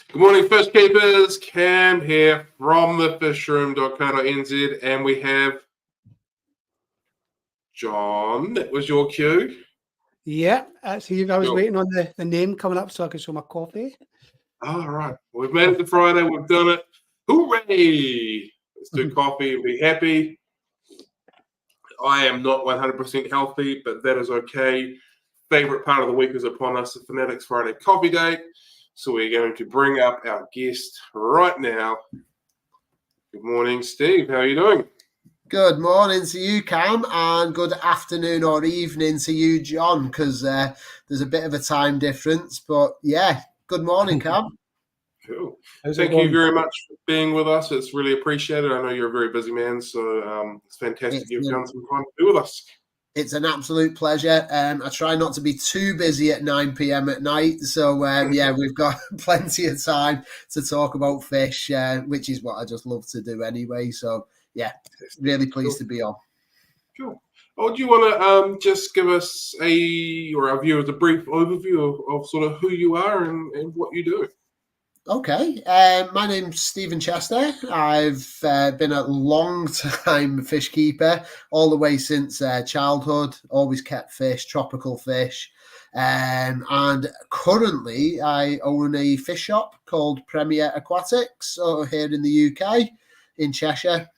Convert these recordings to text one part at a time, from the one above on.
Good morning, fish keepers. Cam here from the fishroom.co.nz, and we have John. That was your cue. Yeah, actually, I was Cool. waiting on the name coming up so I could show my coffee. All right. We've made it to Friday. We've done it. Hooray! Let's do coffee and be happy. I am not 100% healthy, but that is okay. Favorite part of the week is upon us, the Fanatics Friday Coffee Date. So we're going to bring up our guest right now. Good morning, Steve. How are you doing? Good morning to you, Cam, and good afternoon or evening to you, John, because there's a bit of a time difference. But yeah, good morning, Cam. Cool. Thank you very much for being with us. It's really appreciated. I know you're a very busy man, so it's fantastic you've done some time to be with us. It's an absolute pleasure. I try not to be too busy at 9 p.m. at night. So, yeah, we've got plenty of time to talk about fish, which is what I just love to do anyway. So, yeah, really pleased to be on. Cool. Oh, do you want to just give us our viewers a brief overview of sort of who you are and what you do? Okay, my name's Stephen Chester. I've been a long-time fish keeper, all the way since childhood. Always kept fish, tropical fish, and currently I own a fish shop called Premier Aquatics here in the UK, in Cheshire.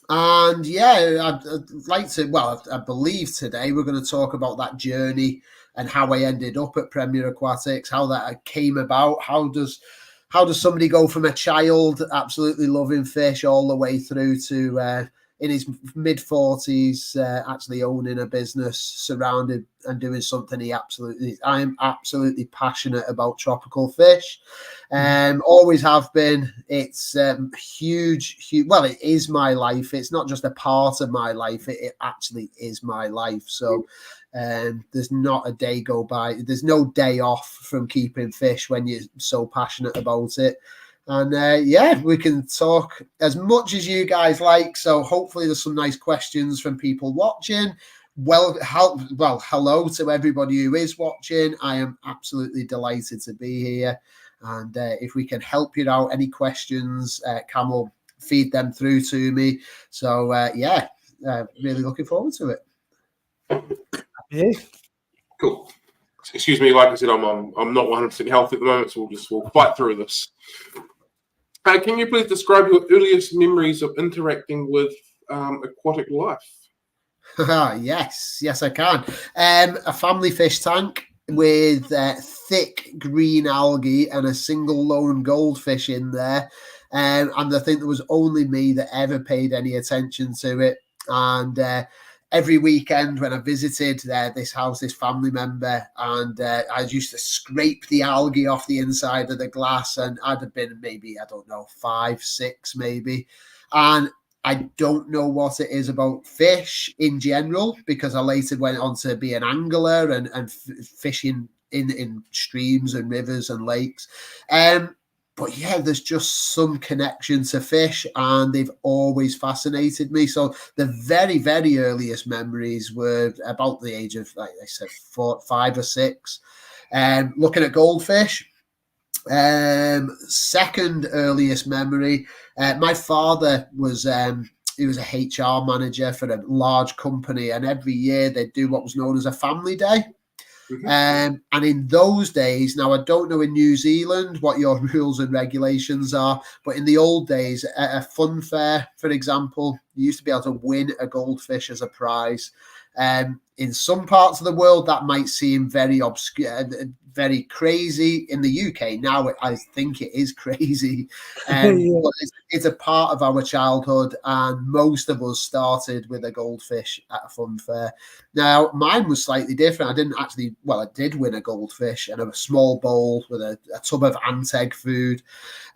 And yeah, I'd like to. Well, I believe today we're going to talk about that journey and how I ended up at Premier Aquatics, how that came about. How does somebody go from a child absolutely loving fish all the way through to in his mid-40s actually owning a business surrounded and doing something I am absolutely passionate about tropical fish. Always have been. It's huge. Well, it is my life. It's not just a part of my life. It actually is my life. So there's not a day go by. There's no day off from keeping fish when you're so passionate about it. And yeah, we can talk as much as you guys like. So hopefully there's some nice questions from people watching. Well, hello to everybody who is watching. I am absolutely delighted to be here. And if we can help you out, any questions, Cam will feed them through to me. So yeah, really looking forward to it. Yeah. Cool. Excuse me, like I said, I'm not 100% healthy at the moment, so we'll fight through this. Can you please describe your earliest memories of interacting with aquatic life? Yes, I can. A family fish tank with thick green algae and a single lone goldfish in there. And I think there was only me that ever paid any attention to it. And every weekend when I visited this house, this family member, and I used to scrape the algae off the inside of the glass, and I'd have been maybe, I don't know, 5, 6 maybe. And I don't know what it is about fish in general, because I later went on to be an angler and fishing in streams and rivers and lakes. But yeah, there's just some connection to fish, and they've always fascinated me. So the very, very earliest memories were about the age of, like I said, 4, 5 or 6, looking at goldfish. Second earliest memory, my father was he was a HR manager for a large company, and every year they'd do what was known as a family day. And in those days, now I don't know in New Zealand what your rules and regulations are, but in the old days, at a fun fair, for example, you used to be able to win a goldfish as a prize. In some parts of the world, that might seem very obscure, very crazy. In the UK now, I think it is crazy. But it's a part of our childhood, and most of us started with a goldfish at a fun fair. Now, mine was slightly different. I did win a goldfish and a small bowl with a tub of ant egg food.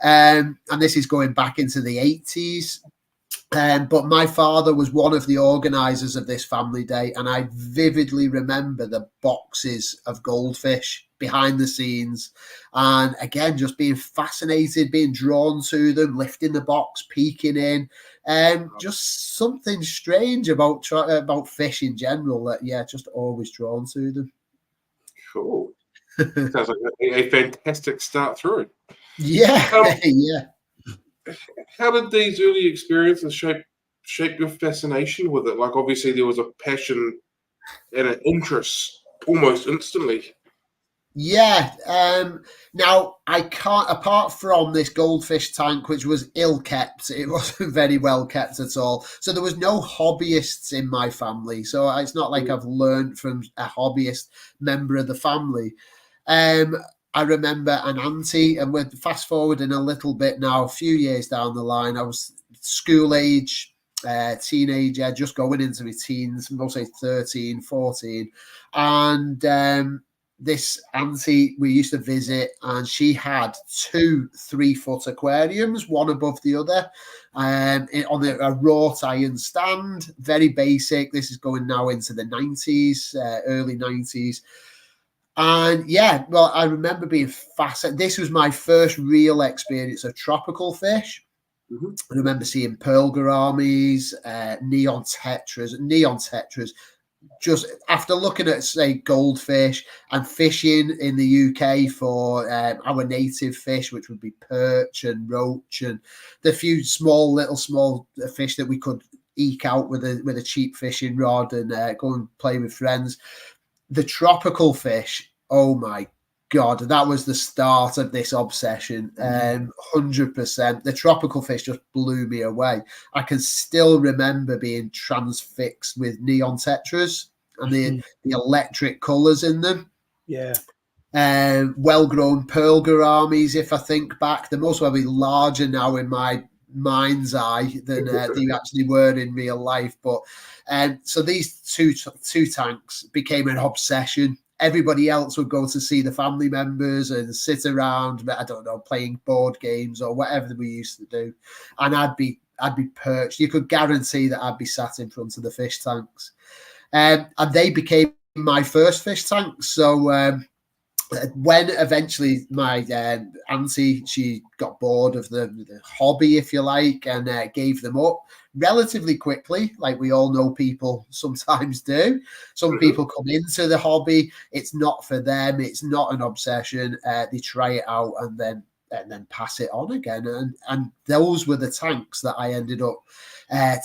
And this is going back into the 80s. But my father was one of the organisers of this family day, and I vividly remember the boxes of goldfish behind the scenes, and again just being fascinated, being drawn to them, lifting the box, peeking in, and just something strange about fish in general that just always drawn to them. Cool. Sounds like a fantastic start through. Yeah, Um, yeah. how did these early experiences shape your fascination with it? Like, obviously, there was a passion and an interest almost instantly. Yeah. Now I can't. Apart from this goldfish tank, which was ill kept, it wasn't very well kept at all. So there was no hobbyists in my family. So it's not like I've learned from a hobbyist member of the family. Um, I remember an auntie, and we're fast forwarding a little bit now, a few years down the line. I was school age, teenager, just going into my teens, mostly 13, 14, and this auntie we used to visit, and she had 2 3-foot aquariums, one above the other, on a wrought iron stand, very basic. This is going now into the 90s, early 90s. And yeah, well, I remember being fascinated. This was my first real experience of tropical fish. Mm-hmm. I remember seeing pearl gouramis, neon tetras. Just after looking at, say, goldfish and fishing in the UK for our native fish, which would be perch and roach and the few small fish that we could eke out with a cheap fishing rod and go and play with friends. The tropical fish, oh my God, that was the start of this obsession. 100%. The tropical fish just blew me away. I can still remember being transfixed with neon tetras and the electric colours in them. Yeah. Well-grown pearl gouramis, if I think back. They're most probably larger now in my mind's eye than they actually were in real life. But so these two tanks became an obsession. Everybody else would go to see the family members and sit around, I don't know, playing board games or whatever we used to do. And I'd be perched. You could guarantee that I'd be sat in front of the fish tanks. And they became my first fish tanks. So when eventually my auntie, she got bored of the hobby, if you like, and gave them up relatively quickly, like we all know people sometimes do. Some people come into the hobby, it's not for them, it's not an obsession, they try it out and then pass it on again. And those were the tanks that I ended up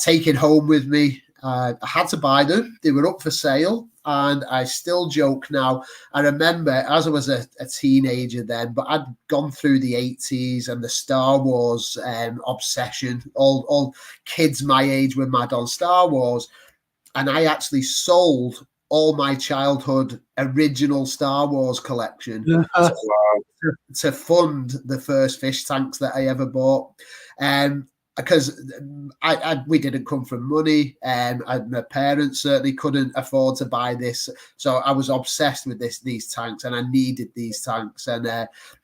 taking home with me. I had to buy them. They were up for sale. And I still joke now. I remember as I was a teenager then, but I'd gone through the 80s and the Star Wars obsession. All kids my age were mad on Star Wars. And I actually sold all my childhood original Star Wars collection to fund the first fish tanks that I ever bought. Because we didn't come from money, my parents certainly couldn't afford to buy this, so I was obsessed with these tanks, and I needed these tanks, and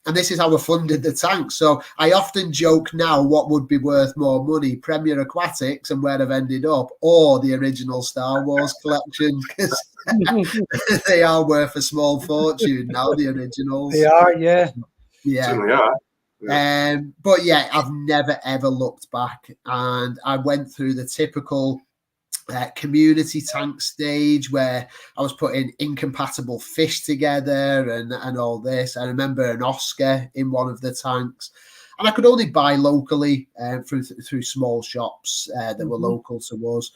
this is how I funded the tanks. So I often joke now, what would be worth more money, Premier Aquatics and where I've ended up, or the original Star Wars collection, because they are worth a small fortune now, the originals. They are, yeah. Certainly are. Yeah. But yeah, I've never ever looked back, and I went through the typical community tank stage where I was putting incompatible fish together and all this. I remember an Oscar in one of the tanks, and I could only buy locally through small shops that were local to us.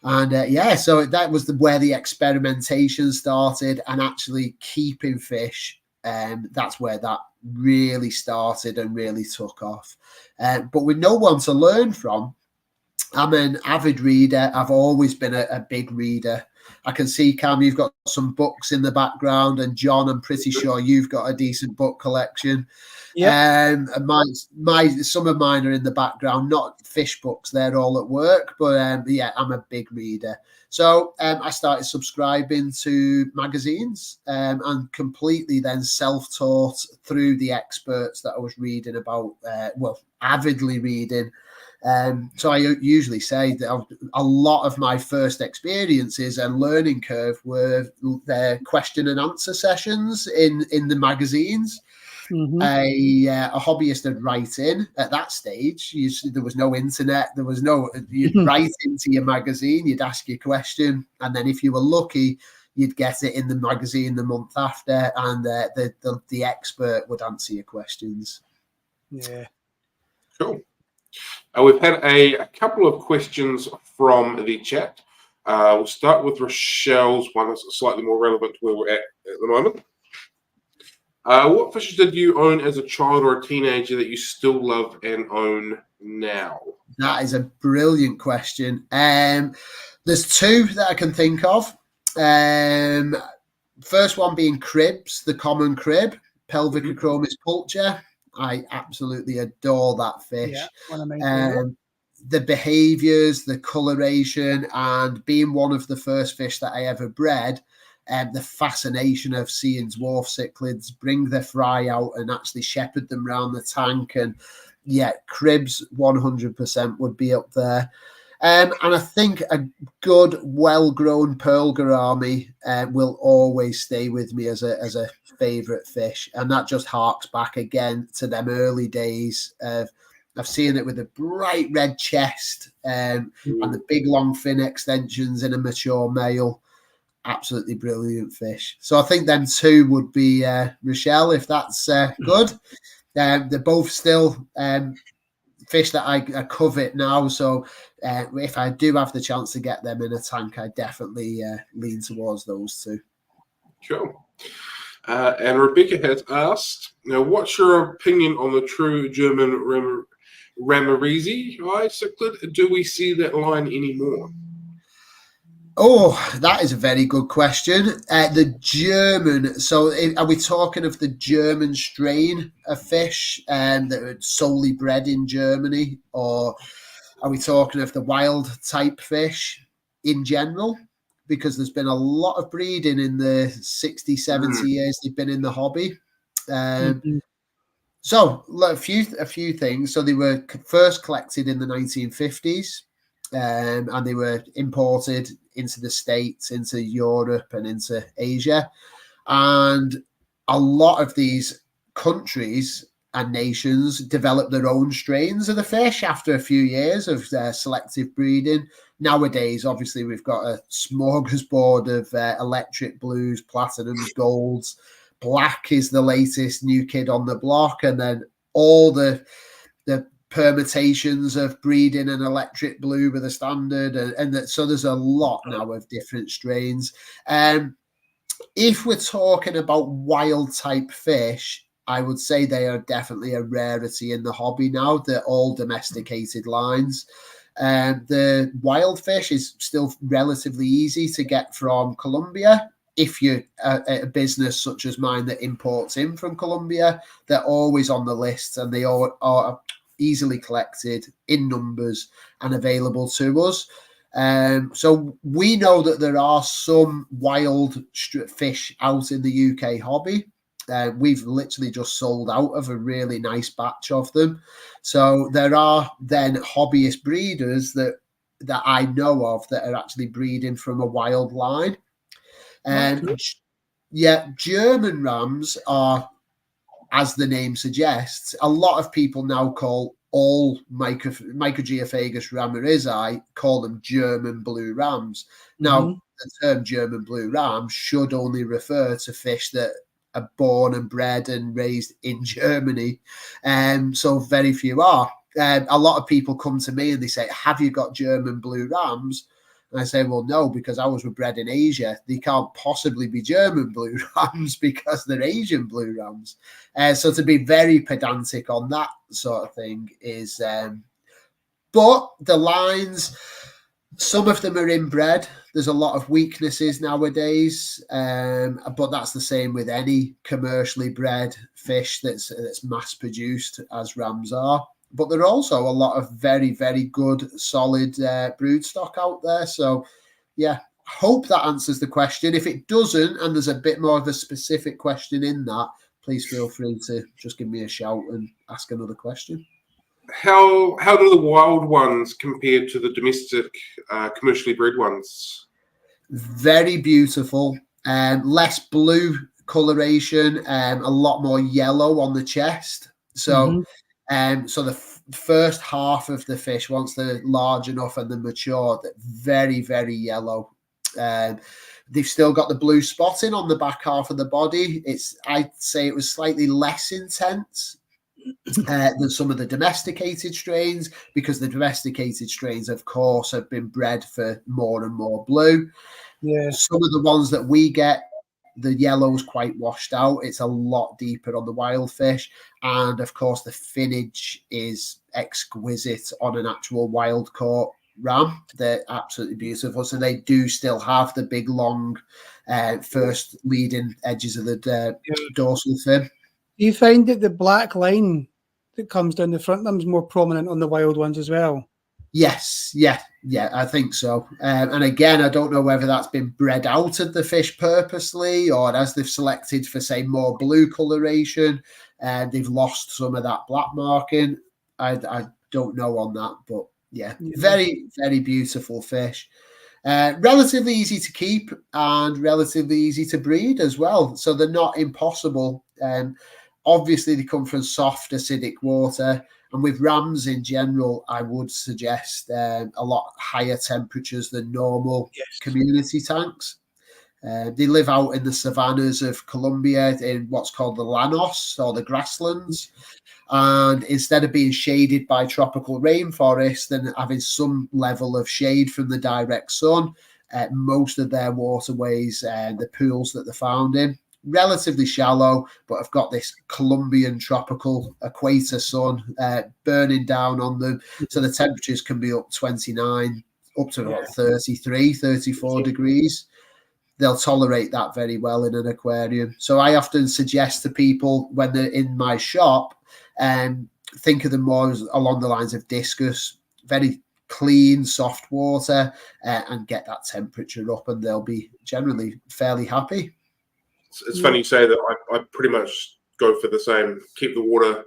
And so that was where the experimentation started, and actually keeping fish. That's where that really started and really took off. But with no one to learn from, I'm an avid reader. I've always been a big reader. I can see, Cam, you've got some books in the background, and John, I'm pretty sure you've got a decent book collection. Yeah. And some of mine are in the background, not fish books, they're all at work, but yeah, I'm a big reader. So I started subscribing to magazines and completely then self-taught through the experts that I was reading about, avidly reading. So I usually say that a lot of my first experiences and learning curve were their question and answer sessions in the magazines. Mm-hmm. A hobbyist would write in at that stage. There was no internet. There was no. You'd write into your magazine. You'd ask your question, and then if you were lucky, you'd get it in the magazine the month after, and the expert would answer your questions. Yeah. Cool. We've had a couple of questions from the chat. We'll start with Rochelle's one that's slightly more relevant to where we're at the moment. What fishes did you own as a child or a teenager that you still love and own now? That is a brilliant question. There's two that I can think of. First one being cribs, the common crib, pelvic acromis pulcher. I absolutely adore that fish. Yeah, one of my favorites. The behaviors, the coloration, and being one of the first fish that I ever bred, the fascination of seeing dwarf cichlids bring their fry out and actually shepherd them around the tank. And yeah, cribs 100% would be up there. And I think a good, well-grown pearl gourami will always stay with me as a favourite fish. And that just harks back again to them early days of seeing it with a bright red chest and the big long fin extensions in a mature male. Absolutely brilliant fish. So I think them two would be Rochelle, if that's good. They're both still fish that I covet now. So if I do have the chance to get them in a tank, I definitely lean towards those two. Cool. And Rebecca has asked, what's your opinion on the true German Ramirezi cichlid? Do we see that line anymore? Oh, that is a very good question. The German, so are we talking of the German strain of fish that are solely bred in Germany, or are we talking of the wild type fish in general? Because there's been a lot of breeding in the 60, 70 years they've been in the hobby. So a few things. So they were first collected in the 1950s. And they were imported into the States, into Europe, and into Asia. And a lot of these countries and nations developed their own strains of the fish after a few years of selective breeding. Nowadays, obviously, we've got a smorgasbord of electric blues, platinums, golds. Black is the latest new kid on the block, and then all the permutations of breeding an electric blue with a standard, and so there's a lot now of different strains. If we're talking about wild type fish, I would say they are definitely a rarity in the hobby now. They're all domesticated lines. The wild fish is still relatively easy to get from Colombia. If you're a business such as mine that imports in from Colombia, they're always on the list, and they are easily collected in numbers and available to us. So we know that there are some wild fish out in the UK hobby. We've literally just sold out of a really nice batch of them. So there are then hobbyist breeders that I know of that are actually breeding from a wild line. Yeah, German rams are, as the name suggests, a lot of people now call all Microgeophagus ramirezi, call them German blue rams. Now, the term German blue ram should only refer to fish that are born and bred and raised in Germany. So very few are. A lot of people come to me and they say, have you got German blue rams? And I say, well, no, because ours were bred in Asia. They can't possibly be German blue rams because they're Asian blue rams. So to be very pedantic on that sort of thing is... but the lines, some of them are inbred. There's a lot of weaknesses nowadays. But that's the same with any commercially bred fish that's mass-produced, as rams are. But there are also a lot of very, very good, solid brood stock out there. So, yeah, hope that answers the question. If it doesn't, and there's a bit more of a specific question in that, please feel free to just give me a shout and ask another question. How do the wild ones compare to the domestic, commercially bred ones? Very beautiful. Less blue coloration, a lot more yellow on the chest. So... so the first half of the fish, once they're large enough and they're mature, they're very, very yellow. They've still got the blue spotting on the back half of the body. I'd say it was slightly less intense Than some of the domesticated strains, because the domesticated strains, of course, have been bred for more and more blue. Yeah. Some of the ones that we get, the yellow's quite washed out. It's a lot deeper on the wild fish. And of course, the finnage is exquisite on an actual wild caught ram. They're absolutely beautiful. So they do still have the big, long, first leading edges of the dorsal fin. Do you find that the black line that comes down the front of them is more prominent on the wild ones as well? Yes, yeah, I think so. And again, I don't know whether that's been bred out of the fish purposely, or as they've selected for, say, more blue coloration, they've lost some of that black marking. I don't know on that, but yeah, very, very beautiful fish. Relatively easy to keep and relatively easy to breed as well. So they're not impossible. Obviously, they come from soft, acidic water. And with rams in general, I would suggest a lot higher temperatures than normal community tanks. They live out in the savannas of Colombia in what's called the llanos, or the grasslands. And instead of being shaded by tropical rainforest and having some level of shade from the direct sun, most of their waterways, the pools that they're found in, relatively shallow, but have got this Colombian tropical equator sun burning down on them. So the temperatures can be up 29, up to about 33, 34 degrees. They'll tolerate that very well in an aquarium. So I often suggest to people when they're in my shop, think of them more along the lines of discus, very clean, soft water, and get that temperature up, and they'll be generally fairly happy. It's funny you say that. I pretty much go for the same. Keep the water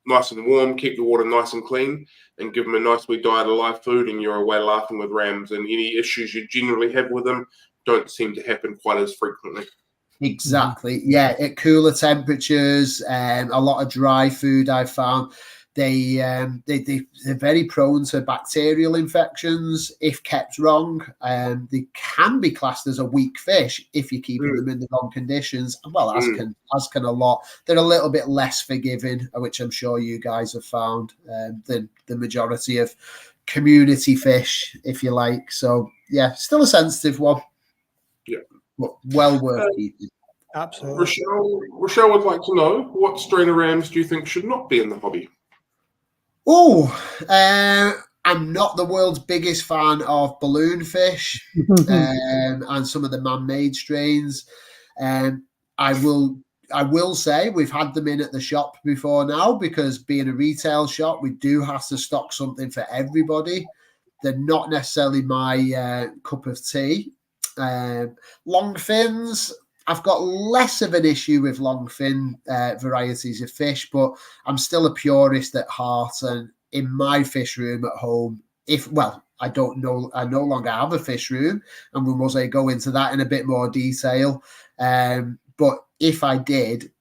nice and warm, keep the water nice and clean, and give them a nice wee diet of live food, and you're away laughing with rams. And any issues you generally have with them don't seem to happen quite as frequently. Exactly. Yeah, at cooler temperatures, a lot of dry food I've found. They're very prone to bacterial infections if kept wrong. They can be classed as a weak fish if you're keeping them in the wrong conditions. Well, as can a lot. They're a little bit less forgiving, which I'm sure you guys have found, than the majority of community fish, if you like. So, yeah, still a sensitive one. Yeah. But well worth keeping. Absolutely. Rochelle would like to know, what strain of rams do you think should not be in the hobby? I'm not the world's biggest fan of balloon fish and some of the man-made strains. I will say we've had them in at the shop before now, because being a retail shop, we do have to stock something for everybody. They're not necessarily my cup of tea. Long fins, I've got less of an issue with long fin varieties of fish, but I'm still a purist at heart. And in my fish room at home, I no longer have a fish room, and we must go into that in a bit more detail. But if I did,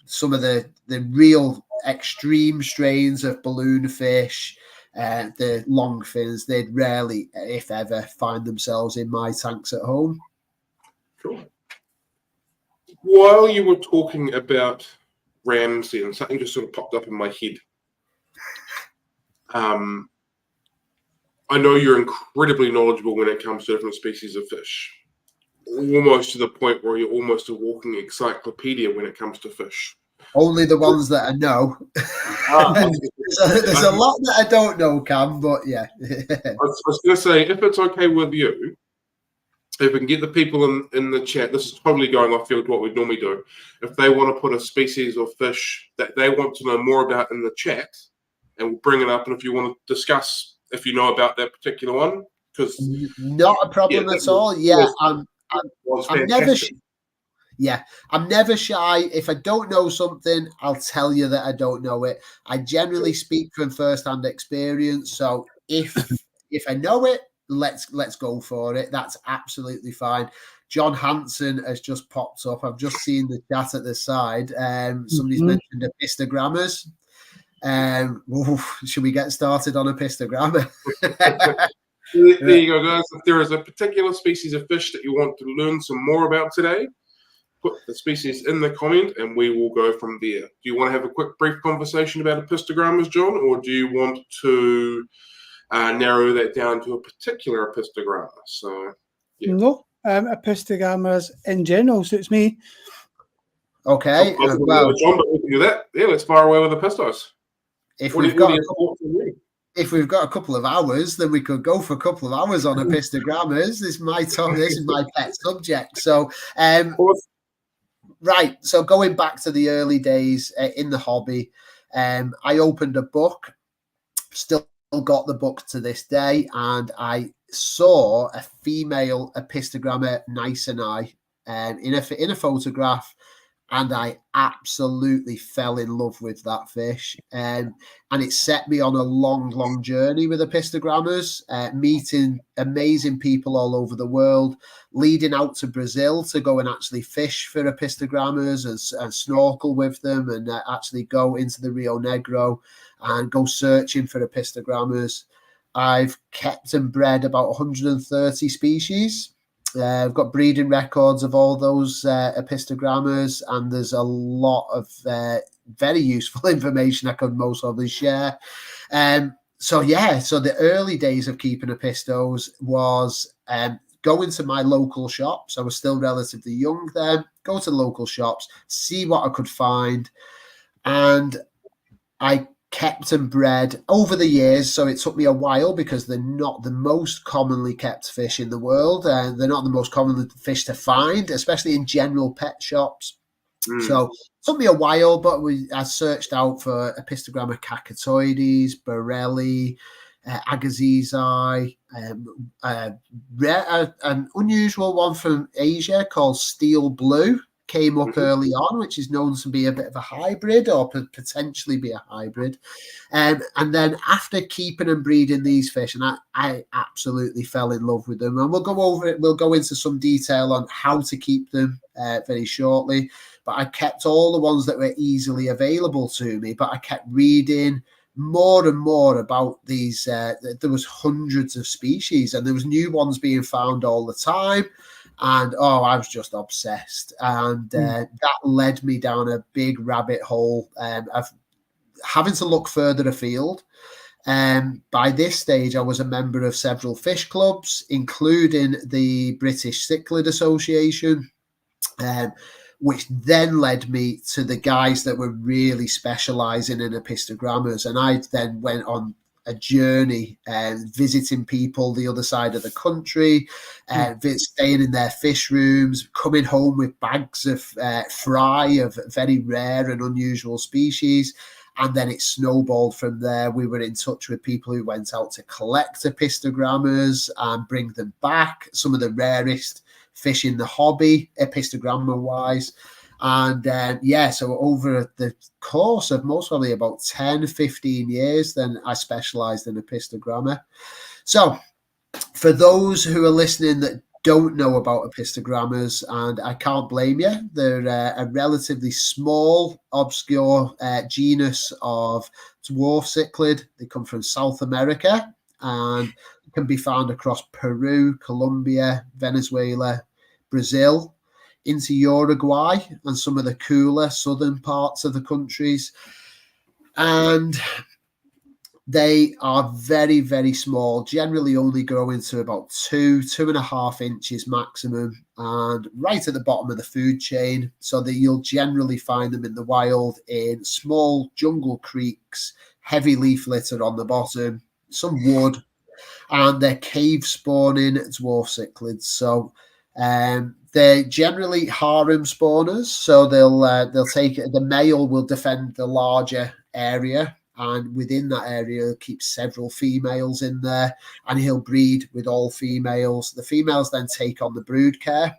some of the real extreme strains of balloon fish, the long fins, they'd rarely, if ever, find themselves in my tanks at home. Sure. While you were talking about rams, and something just sort of popped up in my head. I know you're incredibly knowledgeable when it comes to different species of fish, almost to the point where you're almost a walking encyclopedia when it comes to fish. Only the ones that I know. There's a lot that I don't know, Cam, but yeah. I was going to say, if it's okay with you, if we can get the people in the chat, this is totally going off field what we normally do. If they want to put a species of fish that they want to know more about in the chat, and we'll bring it up. And if you want to discuss, if you know about that particular one, because not a problem at all. Yeah, I'm never. I'm never shy. If I don't know something, I'll tell you that I don't know it. I generally speak from first-hand experience. So if I know it, let's go for it. That's absolutely fine. John Hanson has just popped up. I've just seen the chat at the side. Somebody's mentioned epistogrammers. Should we get started on epistogrammer? There you go, guys. If there is a particular species of fish that you want to learn some more about today, put the species in the comment and we will go from there. Do you want to have a quick, brief conversation about epistogrammas, John, or do you want to narrow that down to a particular epistogramma? So, yeah. No, epistogrammas in general suits me. Okay. Well, John, but we can do that. Yeah, let's fire away with the pistos. If we've got a couple of hours, then we could go for a couple of hours on epistogrammas. This is my pet subject. So, right. So going back to the early days in the hobby, I opened a book. Still got the book to this day, and I saw a female epistogramma Niceni in a photograph. And I absolutely fell in love with that fish. And it set me on a long, long journey with epistogrammas, meeting amazing people all over the world, leading out to Brazil to go and actually fish for epistogrammas and snorkel with them, and actually go into the Rio Negro and go searching for epistogrammas. I've kept and bred about 130 species. I've got breeding records of all those epistogrammas, and there's a lot of very useful information I could most probably share. So the early days of keeping epistos was going to my local shops. I was still relatively young then. Go to the local shops, see what I could find, and I kept and bred over the years. So it took me a while because they're not the most commonly kept fish in the world, and they're not the most common fish to find, especially in general pet shops. So it took me a while, but I searched out for epistogramma cacatoides, borelli, agassizi, an unusual one from Asia called steel blue. Came up early on, which is known to be a bit of a hybrid, or potentially be a hybrid. And then after keeping and breeding these fish, and I absolutely fell in love with them. And we'll go over it. We'll go into some detail on how to keep them very shortly. But I kept all the ones that were easily available to me. But I kept reading more and more about these. There was hundreds of species, and there was new ones being found all the time. And I was just obsessed, and that led me down a big rabbit hole of having to look further afield. By this stage, I was a member of several fish clubs, including the British Cichlid Association, which then led me to the guys that were really specialising in epistogrammas. And I then went on a journey visiting people the other side of the country, staying in their fish rooms, coming home with bags of fry of very rare and unusual species. And then it snowballed from there. We were in touch with people who went out to collect epistogrammas and bring them back, some of the rarest fish in the hobby, epistogramma wise. And so over the course of most probably about 10, 15 years, then I specialized in epistogramma. So for those who are listening that don't know about epistogrammas, and I can't blame you, they're a relatively small, obscure genus of dwarf cichlid. They come from South America and can be found across Peru, Colombia, Venezuela, Brazil, into Uruguay and some of the cooler southern parts of the countries. And they are very, very small, generally only growing to about 2.5 inches maximum, and right at the bottom of the food chain. So that you'll generally find them in the wild in small jungle creeks, heavy leaf litter on the bottom, some wood, and they're cave spawning dwarf cichlids. So they're generally harem spawners, so they'll take the male will defend the larger area, and within that area he'll keep several females in there, and he'll breed with all females. The females then take on the brood care,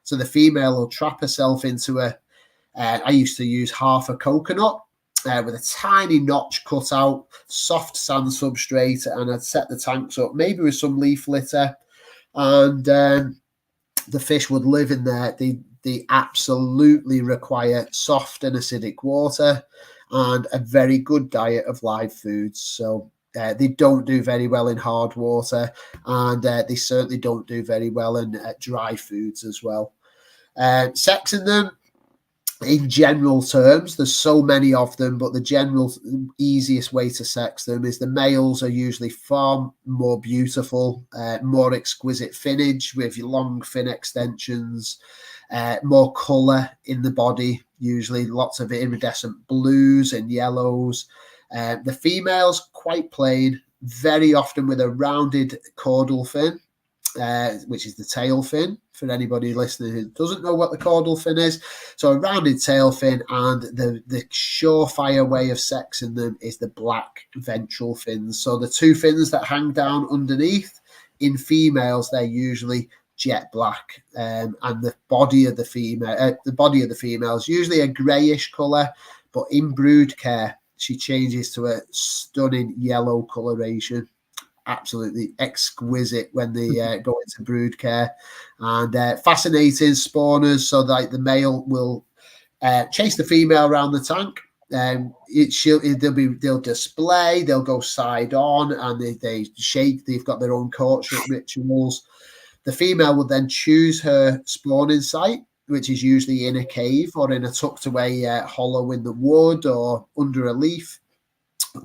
so the female will trap herself into I used to use half a coconut with a tiny notch cut out, soft sand substrate, and I'd set the tanks up maybe with some leaf litter, and the fish would live in there. They absolutely require soft and acidic water and a very good diet of live foods. So they don't do very well in hard water, and they certainly don't do very well in dry foods as well. Sexing them, in general terms, there's so many of them, but the general easiest way to sex them is the males are usually far more beautiful, more exquisite finnage with long fin extensions, more colour in the body, usually lots of iridescent blues and yellows. The females, quite plain, very often with a rounded caudal fin, which is the tail fin, for anybody listening who doesn't know what the caudal fin is. So a rounded tail fin, and the surefire way of sexing them is the black ventral fins. So the two fins that hang down underneath, in females, they're usually jet black, and the body of the female is usually a greyish colour, but in brood care, she changes to a stunning yellow coloration. Absolutely exquisite when they go into brood care, and fascinating spawners. So like the male will chase the female around the tank. They'll display, they'll go side on, and they shake. They've got their own courtship rituals. The female will then choose her spawning site, which is usually in a cave or in a tucked away hollow in the wood or under a leaf,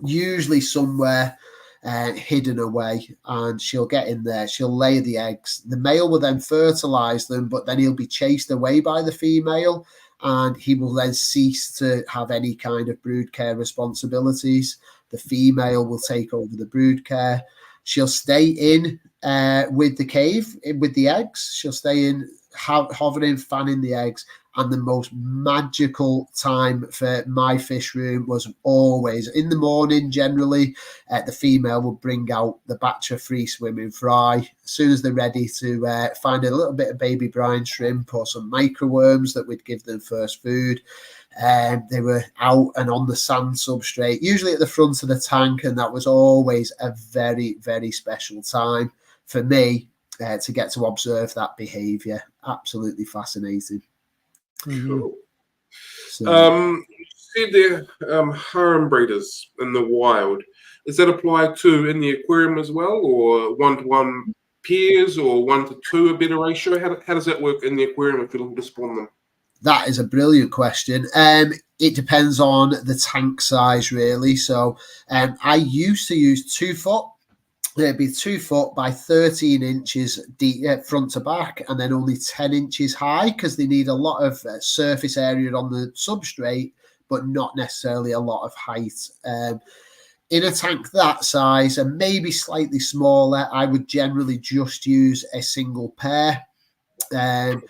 usually somewhere hidden away, and she'll get in there, she'll lay the eggs. The male will then fertilize them, but then he'll be chased away by the female, and he will then cease to have any kind of brood care responsibilities. The female will take over the brood care. She'll stay in with the cave, with the eggs. She'll stay in, hovering, fanning the eggs. And the most magical time for my fish room was always in the morning. Generally, the female will bring out the batch of free swimming fry. As soon as they're ready to find a little bit of baby brine shrimp or some microworms that we'd give them first food, they were out and on the sand substrate, usually at the front of the tank, and that was always a very, very special time for me to get to observe that behaviour. Absolutely fascinating. Cool. You said they're harem breeders in the wild. Is that applied to in the aquarium as well, or 1-to-1 pairs, or 1-to-2 a better ratio? How does that work in the aquarium if you're looking to spawn them? That is a brilliant question. It depends on the tank size, really. So I used to use 2 foot. It'd be 2 foot by 13 inches deep, front to back, and then only 10 inches high, because they need a lot of surface area on the substrate, but not necessarily a lot of height. In a tank that size, and maybe slightly smaller, I would generally just use a single pair. The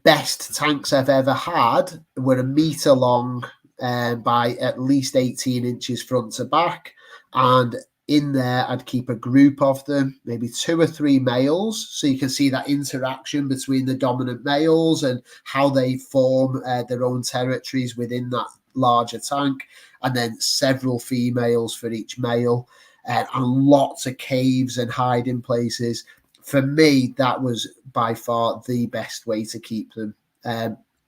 best tanks I've ever had were 1 meter long by at least 18 inches front to back, and in there, I'd keep a group of them, maybe 2 or 3 males, so you can see that interaction between the dominant males and how they form their own territories within that larger tank, and then several females for each male, and lots of caves and hiding places. For me, that was by far the best way to keep them.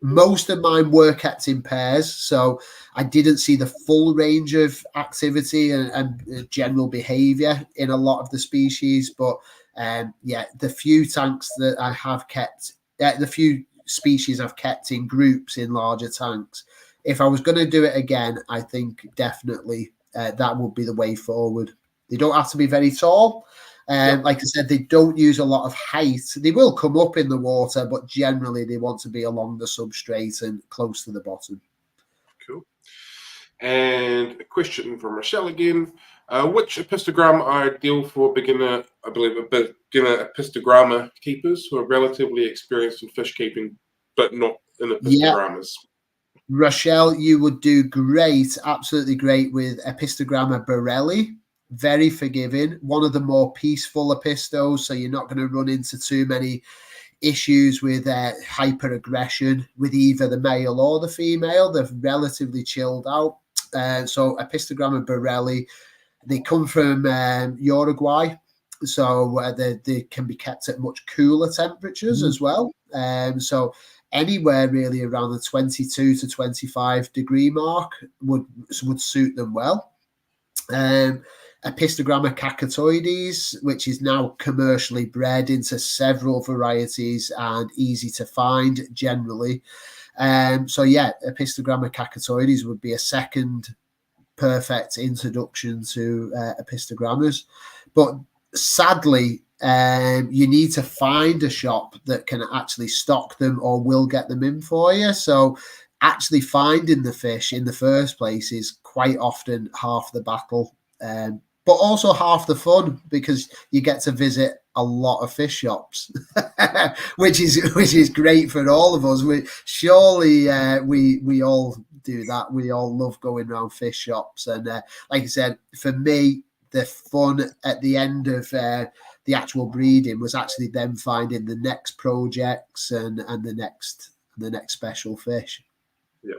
Most of mine were kept in pairs, so I didn't see the full range of activity and general behaviour in a lot of the species. But the few tanks that I have kept, the few species I've kept in groups in larger tanks, if I was going to do it again, I think definitely that would be the way forward. They don't have to be very tall. Like I said, they don't use a lot of height. They will come up in the water, but generally they want to be along the substrate and close to the bottom. Cool. And a question from Rochelle again. Which epistogram are ideal for beginner epistogramma keepers who are relatively experienced in fish keeping, but not in epistogrammas? Rochelle, you would do great, absolutely great with Epistogramma borelli. Very forgiving, one of the more peaceful epistos, so you're not going to run into too many issues with hyper-aggression with either the male or the female. They're relatively chilled out. So Epistogramma borelli, they come from Uruguay, so they can be kept at much cooler temperatures as well. So anywhere really around the 22 to 25 degree mark would suit them well. Epistogramma cacatoides, which is now commercially bred into several varieties and easy to find generally. So yeah, Epistogramma cacatoides would be a second perfect introduction to epistogrammas. But sadly, you need to find a shop that can actually stock them or will get them in for you. So actually finding the fish in the first place is quite often half the battle, but also half the fun, because you get to visit a lot of fish shops, which is great for all of us. We all do that. We all love going around fish shops, and like I said, for me, the fun at the end of the actual breeding was actually them finding the next projects and the next special fish. Yeah.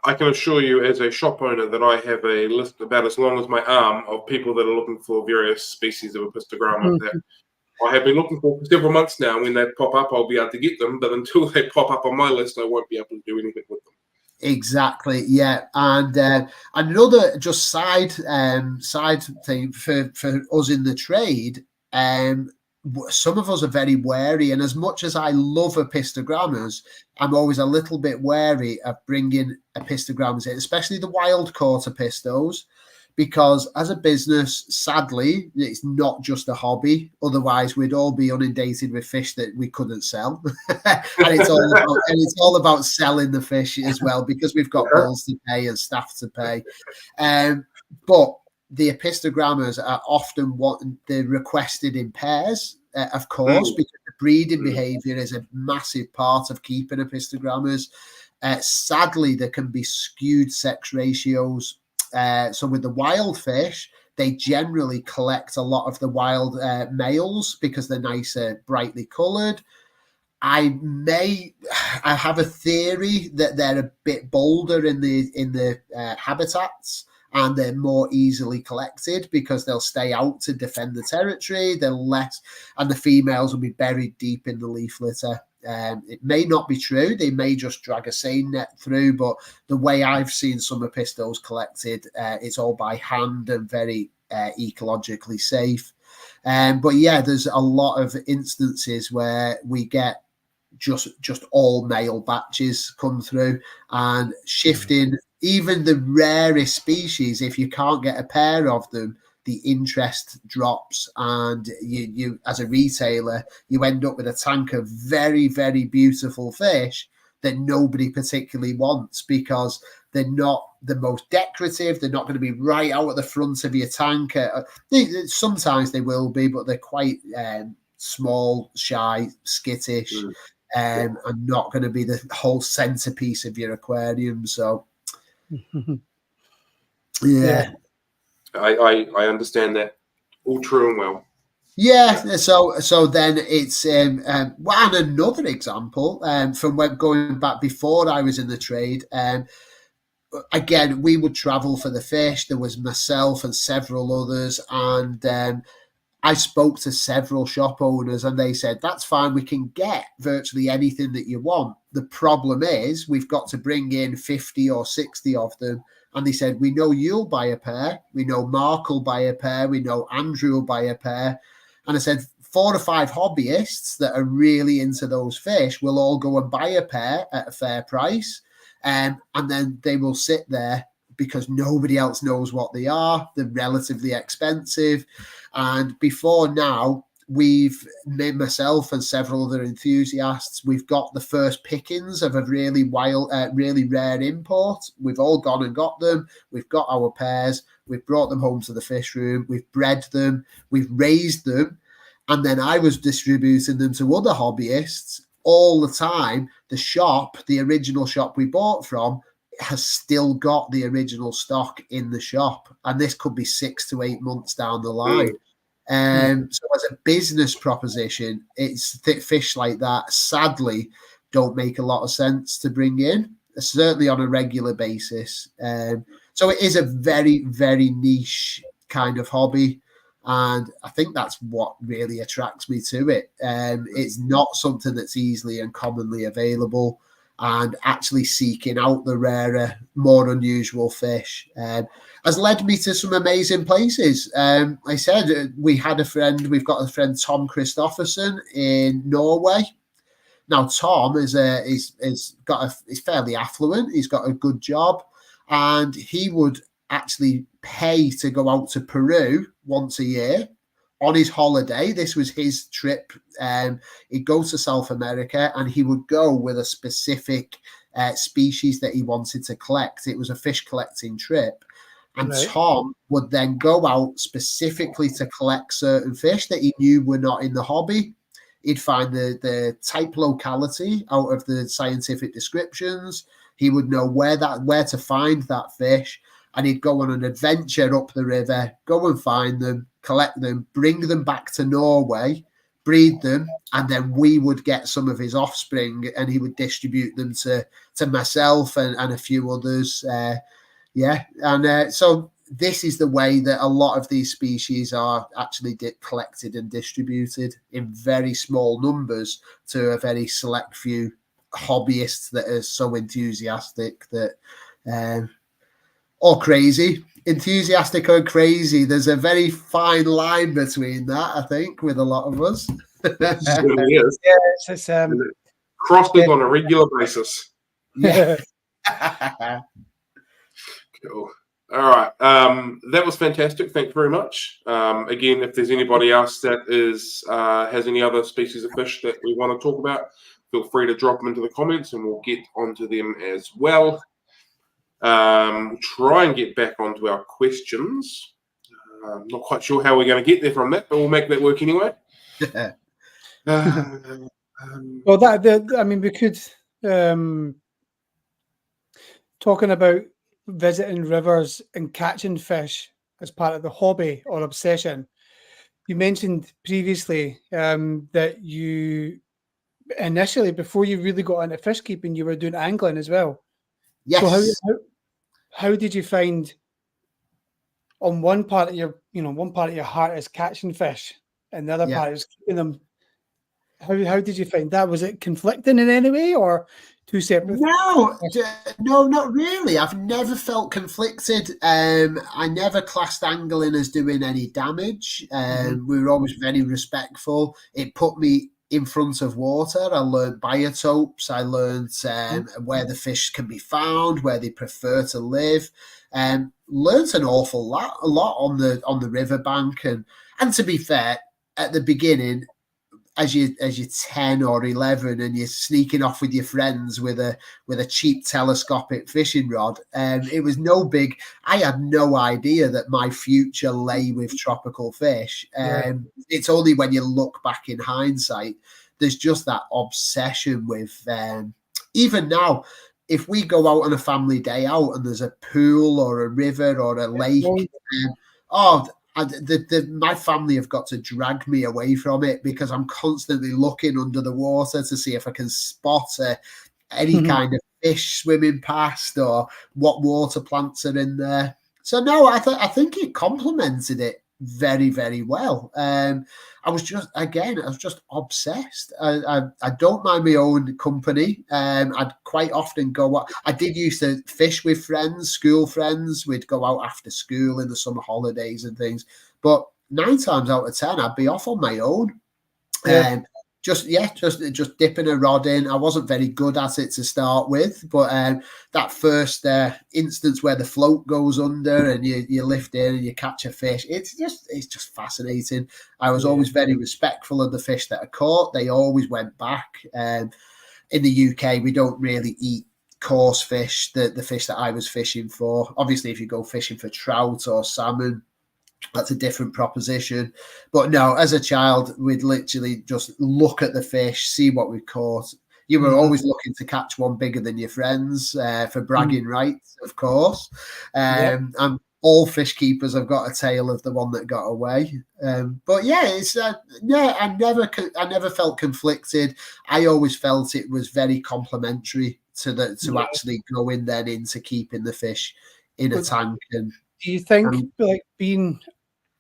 I can assure you, as a shop owner, that I have a list about as long as my arm of people that are looking for various species of epistogramma that I have been looking for several months now. When they pop up, I'll be able to get them, but until they pop up on my list, I won't be able to do anything with them. Exactly, yeah. And another just side thing for us in the trade, some of us are very wary, and as much as I love epistogrammas, I'm always a little bit wary of bringing epistogrammas in, especially the wild caught epistos, because as a business, sadly, it's not just a hobby. Otherwise, we'd all be inundated with fish that we couldn't sell. and it's all about selling the fish as well, because we've got bills to pay and staff to pay. But the epistogrammas are often they're requested in pairs, of course, because the breeding behavior is a massive part of keeping epistogrammas. Sadly, there can be skewed sex ratios. So with the wild fish, they generally collect a lot of the wild males because they're nicer, brightly coloured. I have a theory that they're a bit bolder in the habitats, and they're more easily collected because they'll stay out to defend the territory. They're less, and the females will be buried deep in the leaf litter. It may not be true. They may just drag a seine net through, but the way I've seen some epistos collected, it's all by hand and very ecologically safe. But yeah, there's a lot of instances where we get just all male batches come through, and shifting even the rarest species. If you can't get a pair of them, the interest drops, and you as a retailer, you end up with a tank of very, very beautiful fish that nobody particularly wants because they're not the most decorative. They're not going to be right out at the front of your tank. Sometimes they will be, but they're quite small, shy, skittish, and not going to be the whole centerpiece of your aquarium. So, yeah. I understand that all true and well. Yeah, so then it's and another example from when going back before I was in the trade. Again, we would travel for the fish. There was myself and several others, and I spoke to several shop owners, and they said, that's fine, we can get virtually anything that you want. The problem is we've got to bring in 50 or 60 of them. And they said, we know you'll buy a pair. We know Mark will buy a pair. We know Andrew will buy a pair. And I said, 4 or 5 hobbyists that are really into those fish will all go and buy a pair at a fair price. And then they will sit there because nobody else knows what they are. They're relatively expensive. And before now, myself and several other enthusiasts, we've got the first pickings of a really really rare import. We've all gone and got them. We've got our pairs. We've brought them home to the fish room. We've bred them. We've raised them. And then I was distributing them to other hobbyists all the time. The shop, the original shop we bought from, has still got the original stock in the shop. And this could be 6 to 8 months down the line. So as a business proposition, it's fish like that sadly don't make a lot of sense to bring in, certainly on a regular basis. So it is a very, very niche kind of hobby, and I think that's what really attracts me to it. It's not something that's easily and commonly available, and actually seeking out the rarer, more unusual fish has led me to some amazing places. I said we've got a friend, Tom Christofferson in Norway. Now, Tom is fairly affluent. He's got a good job, and he would actually pay to go out to Peru once a year on his holiday. This was his trip. He'd go to South America, and he would go with a specific species that he wanted to collect. It was a fish collecting trip. And Right. Tom would then go out specifically to collect certain fish that he knew were not in the hobby. He'd find the type locality out of the scientific descriptions. He would know where to find that fish, and he'd go on an adventure up the river, go and find them, collect them, bring them back to Norway, breed them, and then we would get some of his offspring, and he would distribute them to myself and a few others. So this is the way that a lot of these species are actually collected and distributed in very small numbers to a very select few hobbyists that are so enthusiastic that or crazy. Enthusiastic or crazy, there's a very fine line between that, I think, with a lot of us. It really is. It's Crosses on a regular basis. Yeah. Cool. All right. That was fantastic. Thank you very much. Again, if there's anybody else that has any other species of fish that we want to talk about, feel free to drop them into the comments and we'll get onto them as well. We'll try and get back onto our questions. I'm not quite sure how we're going to get there from that, but we'll make that work anyway. Well, we could talking about visiting rivers and catching fish as part of the hobby or obsession. You mentioned previously that you initially, before you really got into fish keeping, you were doing angling as well. Yes. So how did you find on one part of your heart is catching fish and the other part is keeping them? How did you find that? Was it conflicting in any way or two separate? No, not really. I've never felt conflicted. I never classed angling as doing any damage. We were always very respectful. It put me in front of water. I learned biotopes. I learned where the fish can be found, where they prefer to live. Learned an awful lot, on the riverbank. And to be fair, at the beginning, as you're 10 or 11 and you're sneaking off with your friends with a cheap telescopic fishing rod, it was no big. I had no idea that my future lay with tropical fish. It's only when you look back in hindsight, there's just that obsession with. Even now, if we go out on a family day out and there's a pool or a river or a lake, my family have got to drag me away from it because I'm constantly looking under the water to see if I can spot any kind of fish swimming past or what water plants are in there. So no, I think it complemented it very, very well. I was just obsessed. I don't mind my own company. I'd quite often go out. I did used to fish with friends, school friends. We'd go out after school in the summer holidays and things. But 9 times out of 10, I'd be off on my own. Just dipping a rod in. I wasn't very good at it to start with, but that first instance where the float goes under and you lift in and you catch a fish, it's just fascinating. I was always very respectful of the fish that I caught. They always went back. In the UK, we don't really eat coarse fish, the fish that I was fishing for. Obviously, if you go fishing for trout or salmon, that's a different proposition. But no, as a child, we'd literally just look at the fish, see what we caught. You were always looking to catch one bigger than your friends for bragging rights, of course. And all fish keepers have got a tale of the one that got away. But I never felt conflicted. I always felt it was very complimentary to actually go in then into keeping the fish in a tank. And do you think like being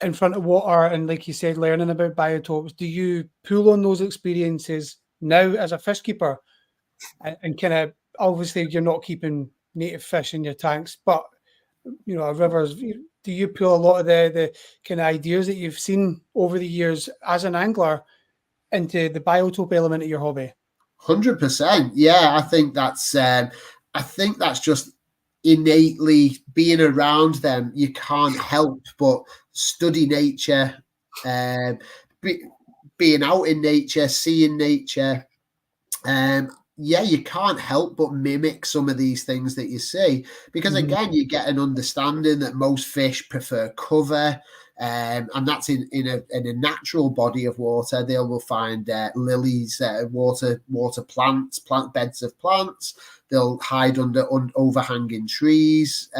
in front of water and, like you said, learning about biotopes, do you pull on those experiences now as a fish keeper and kind of obviously you're not keeping native fish in your tanks, but rivers. Do you pull a lot of the kind of ideas that you've seen over the years as an angler into the biotope element of your hobby? 100%. Yeah, I think that's just innately being around them. You can't help but study nature, being out in nature, seeing nature. Yeah, you can't help but mimic some of these things that you see, because again, you get an understanding that most fish prefer cover. And that's in a natural body of water. They will find lilies, water plants, plant beds of plants. They'll hide under overhanging trees,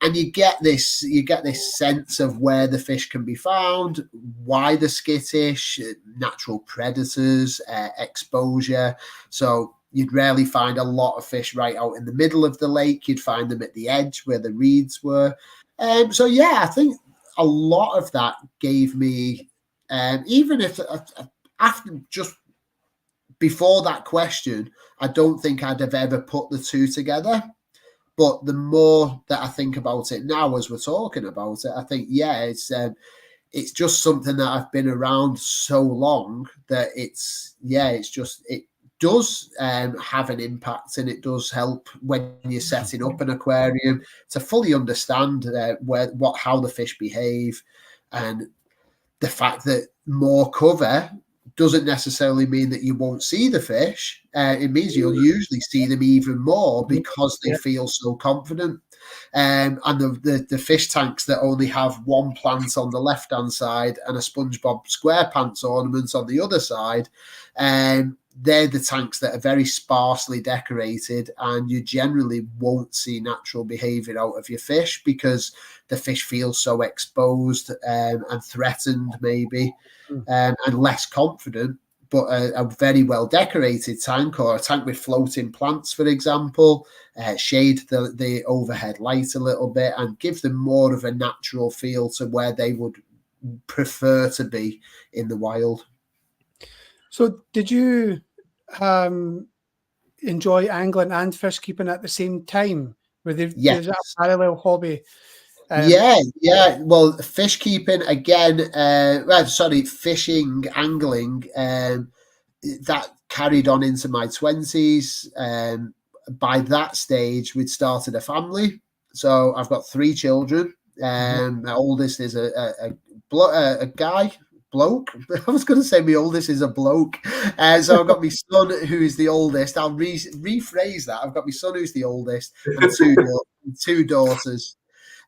and you get this sense of where the fish can be found, why they're skittish, natural predators, exposure. So you'd rarely find a lot of fish right out in the middle of the lake. You'd find them at the edge where the reeds were. So yeah, I think a lot of that gave me, even if after just before that question, I don't think I'd have ever put the two together. But the more that I think about it now, as we're talking about it, I think, yeah, it's just something that I've been around so long that it does have an impact, and it does help when you're setting up an aquarium to fully understand how the fish behave, and the fact that more cover doesn't necessarily mean that you won't see the fish. It means you'll usually see them even more because they feel so confident. And the fish tanks that only have one plant on the left-hand side and a SpongeBob SquarePants ornament on the other side, they're the tanks that are very sparsely decorated, and you generally won't see natural behavior out of your fish because the fish feel so exposed and threatened maybe, and less confident. But a very well decorated tank, or a tank with floating plants, for example, shade the overhead light a little bit and give them more of a natural feel to where they would prefer to be in the wild. So did you enjoy angling and fish keeping at the same time? Yes. There's a parallel hobby? Yeah. Well, fish keeping again, fishing, angling, that carried on into my 20s. By that stage, we'd started a family. So I've got 3 children. My oldest is a bloke. I was going to say my oldest is a bloke. So I've got my son, who is the oldest. I'll rephrase that. I've got my son, who's the oldest, and 2 daughters.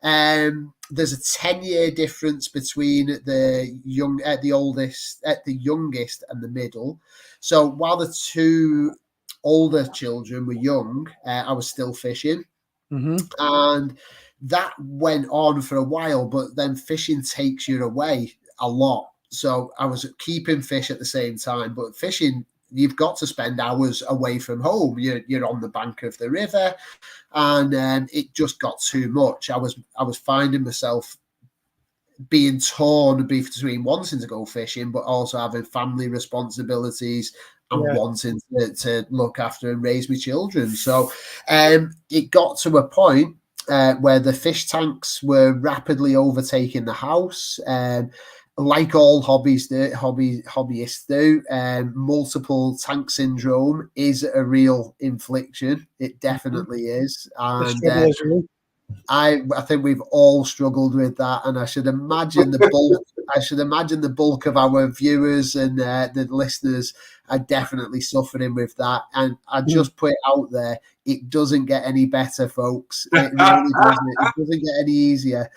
There's a 10-year difference between the youngest and the middle. So while the 2 older children were young, I was still fishing. And that went on for a while, but then fishing takes you away a lot. So I was keeping fish at the same time, but fishing, you've got to spend hours away from home. You're on the bank of the river, and it just got too much. I was finding myself being torn between wanting to go fishing, but also having family responsibilities and wanting to look after and raise my children. So it got to a point where the fish tanks were rapidly overtaking the house. Like all hobbyists do, multiple tank syndrome is a real infliction. It definitely is. And I think we've all struggled with that, and I should imagine the bulk of our viewers and the listeners are definitely suffering with that. And I just put it out there: it doesn't get any better, folks. It really doesn't. It doesn't get any easier.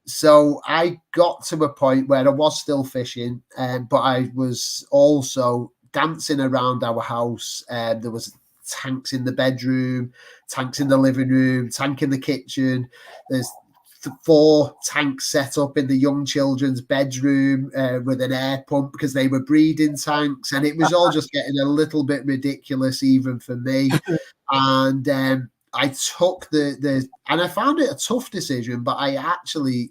So I got to a point where I was still fishing, but I was also dancing around our house. There was tanks in the bedroom, tanks in the living room, tank in the kitchen. There's 4 tanks set up in the young children's bedroom with an air pump because they were breeding tanks, and it was all just getting a little bit ridiculous even for me. And I took and I found it a tough decision, but I actually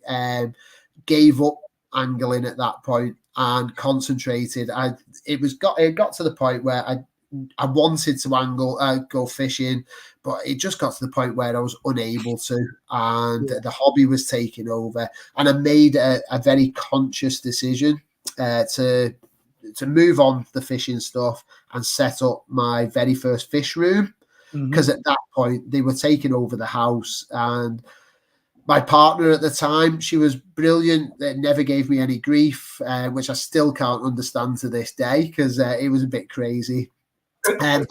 gave up angling at that point and concentrated. It got to the point where I wanted to go fishing, but it just got to the point where I was unable to, and the hobby was taking over. And I made a very conscious decision to move on the fishing stuff and set up my very first fish room, because at that point they were taking over the house. And my partner at the time, she was brilliant. It never gave me any grief, which I still can't understand to this day, because it was a bit crazy. But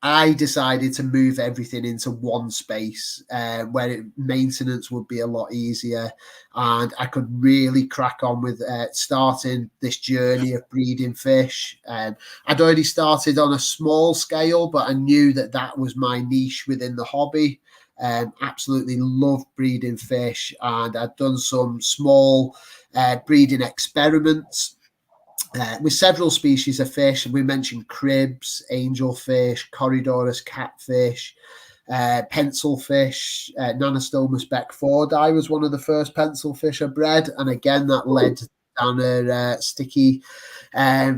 I decided to move everything into one space where maintenance would be a lot easier, and I could really crack on with starting this journey of breeding fish. I'd already started on a small scale, but I knew that that was my niche within the hobby. Absolutely loved breeding fish, and I'd done some small breeding experiments with several species of fish. We mentioned cribs, angelfish, corridorus catfish, pencilfish, Nanostomus beckfordi was one of the first pencilfish I bred, and again that led down a sticky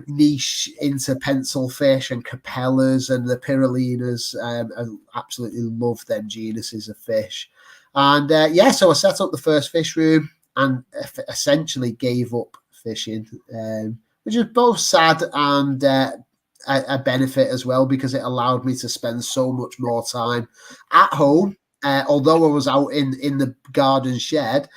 niche into pencilfish and capellas and the pyralinas. I absolutely love them genuses of fish. And so I set up the first fish room and essentially gave up fishing, which is both sad and a benefit as well, because it allowed me to spend so much more time at home. Although I was out in the garden shed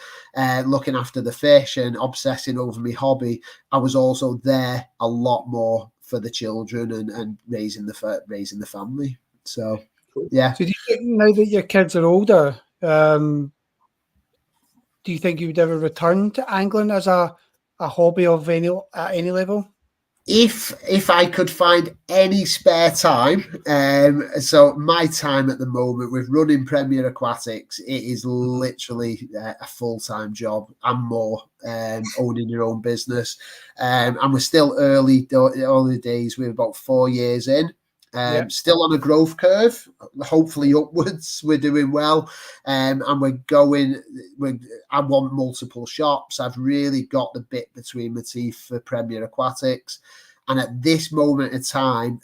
looking after the fish and obsessing over my hobby, I was also there a lot more for the children and raising the family. So, yeah. So do you think now that your kids are older, do you think you would ever return to angling as a hobby at any level? If I could find any spare time, so my time at the moment with running Premier Aquatics, it is literally a full-time job and more, owning your own business. And we're still early days. We're about 4 years in. Still on a growth curve, hopefully upwards. We're doing well, and I want multiple shops. I've really got the bit between my teeth for Premier Aquatics, and at this moment in time,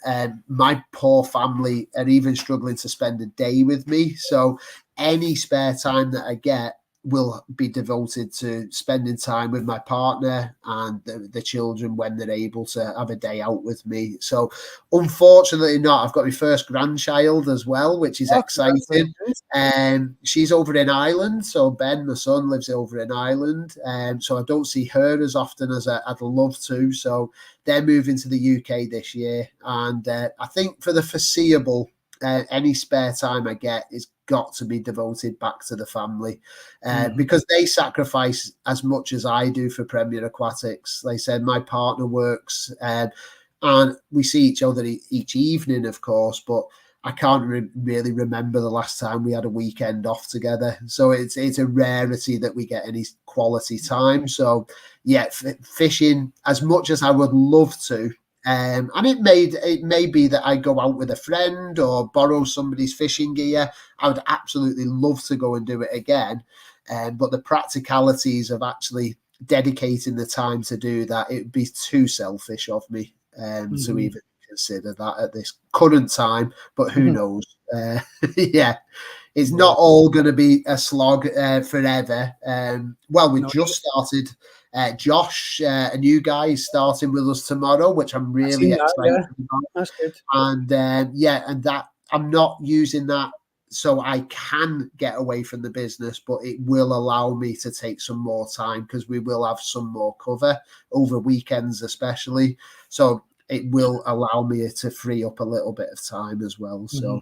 my poor family are even struggling to spend a day with me. So any spare time that I get will be devoted to spending time with my partner and the children when they're able to have a day out with me. So unfortunately not. I've got my first grandchild as well, which is exciting. She's over in Ireland. So Ben, my son, lives over in Ireland. So I don't see her as often as I'd love to. So they're moving to the UK this year. And I think for the foreseeable, any spare time I get is got to be devoted back to the family, because they sacrifice as much as I do for Premier Aquatics. Like I said, my partner works, and we see each other each evening, of course, but I can't really remember the last time we had a weekend off together. So it's a rarity that we get any quality time. So yeah, fishing, as much as I would love to, and it may be that I go out with a friend or borrow somebody's fishing gear. I would absolutely love to go and do it again. But the practicalities of actually dedicating the time to do that, it would be too selfish of me to even consider that at this current time. But who knows? Yeah, it's not all going to be a slog forever. We just started. Josh, a new guy, is starting with us tomorrow, which I'm really excited about. That's good. And and that I'm not using that so I can get away from the business, but it will allow me to take some more time, because we will have some more cover over weekends, especially. So it will allow me to free up a little bit of time as well. So,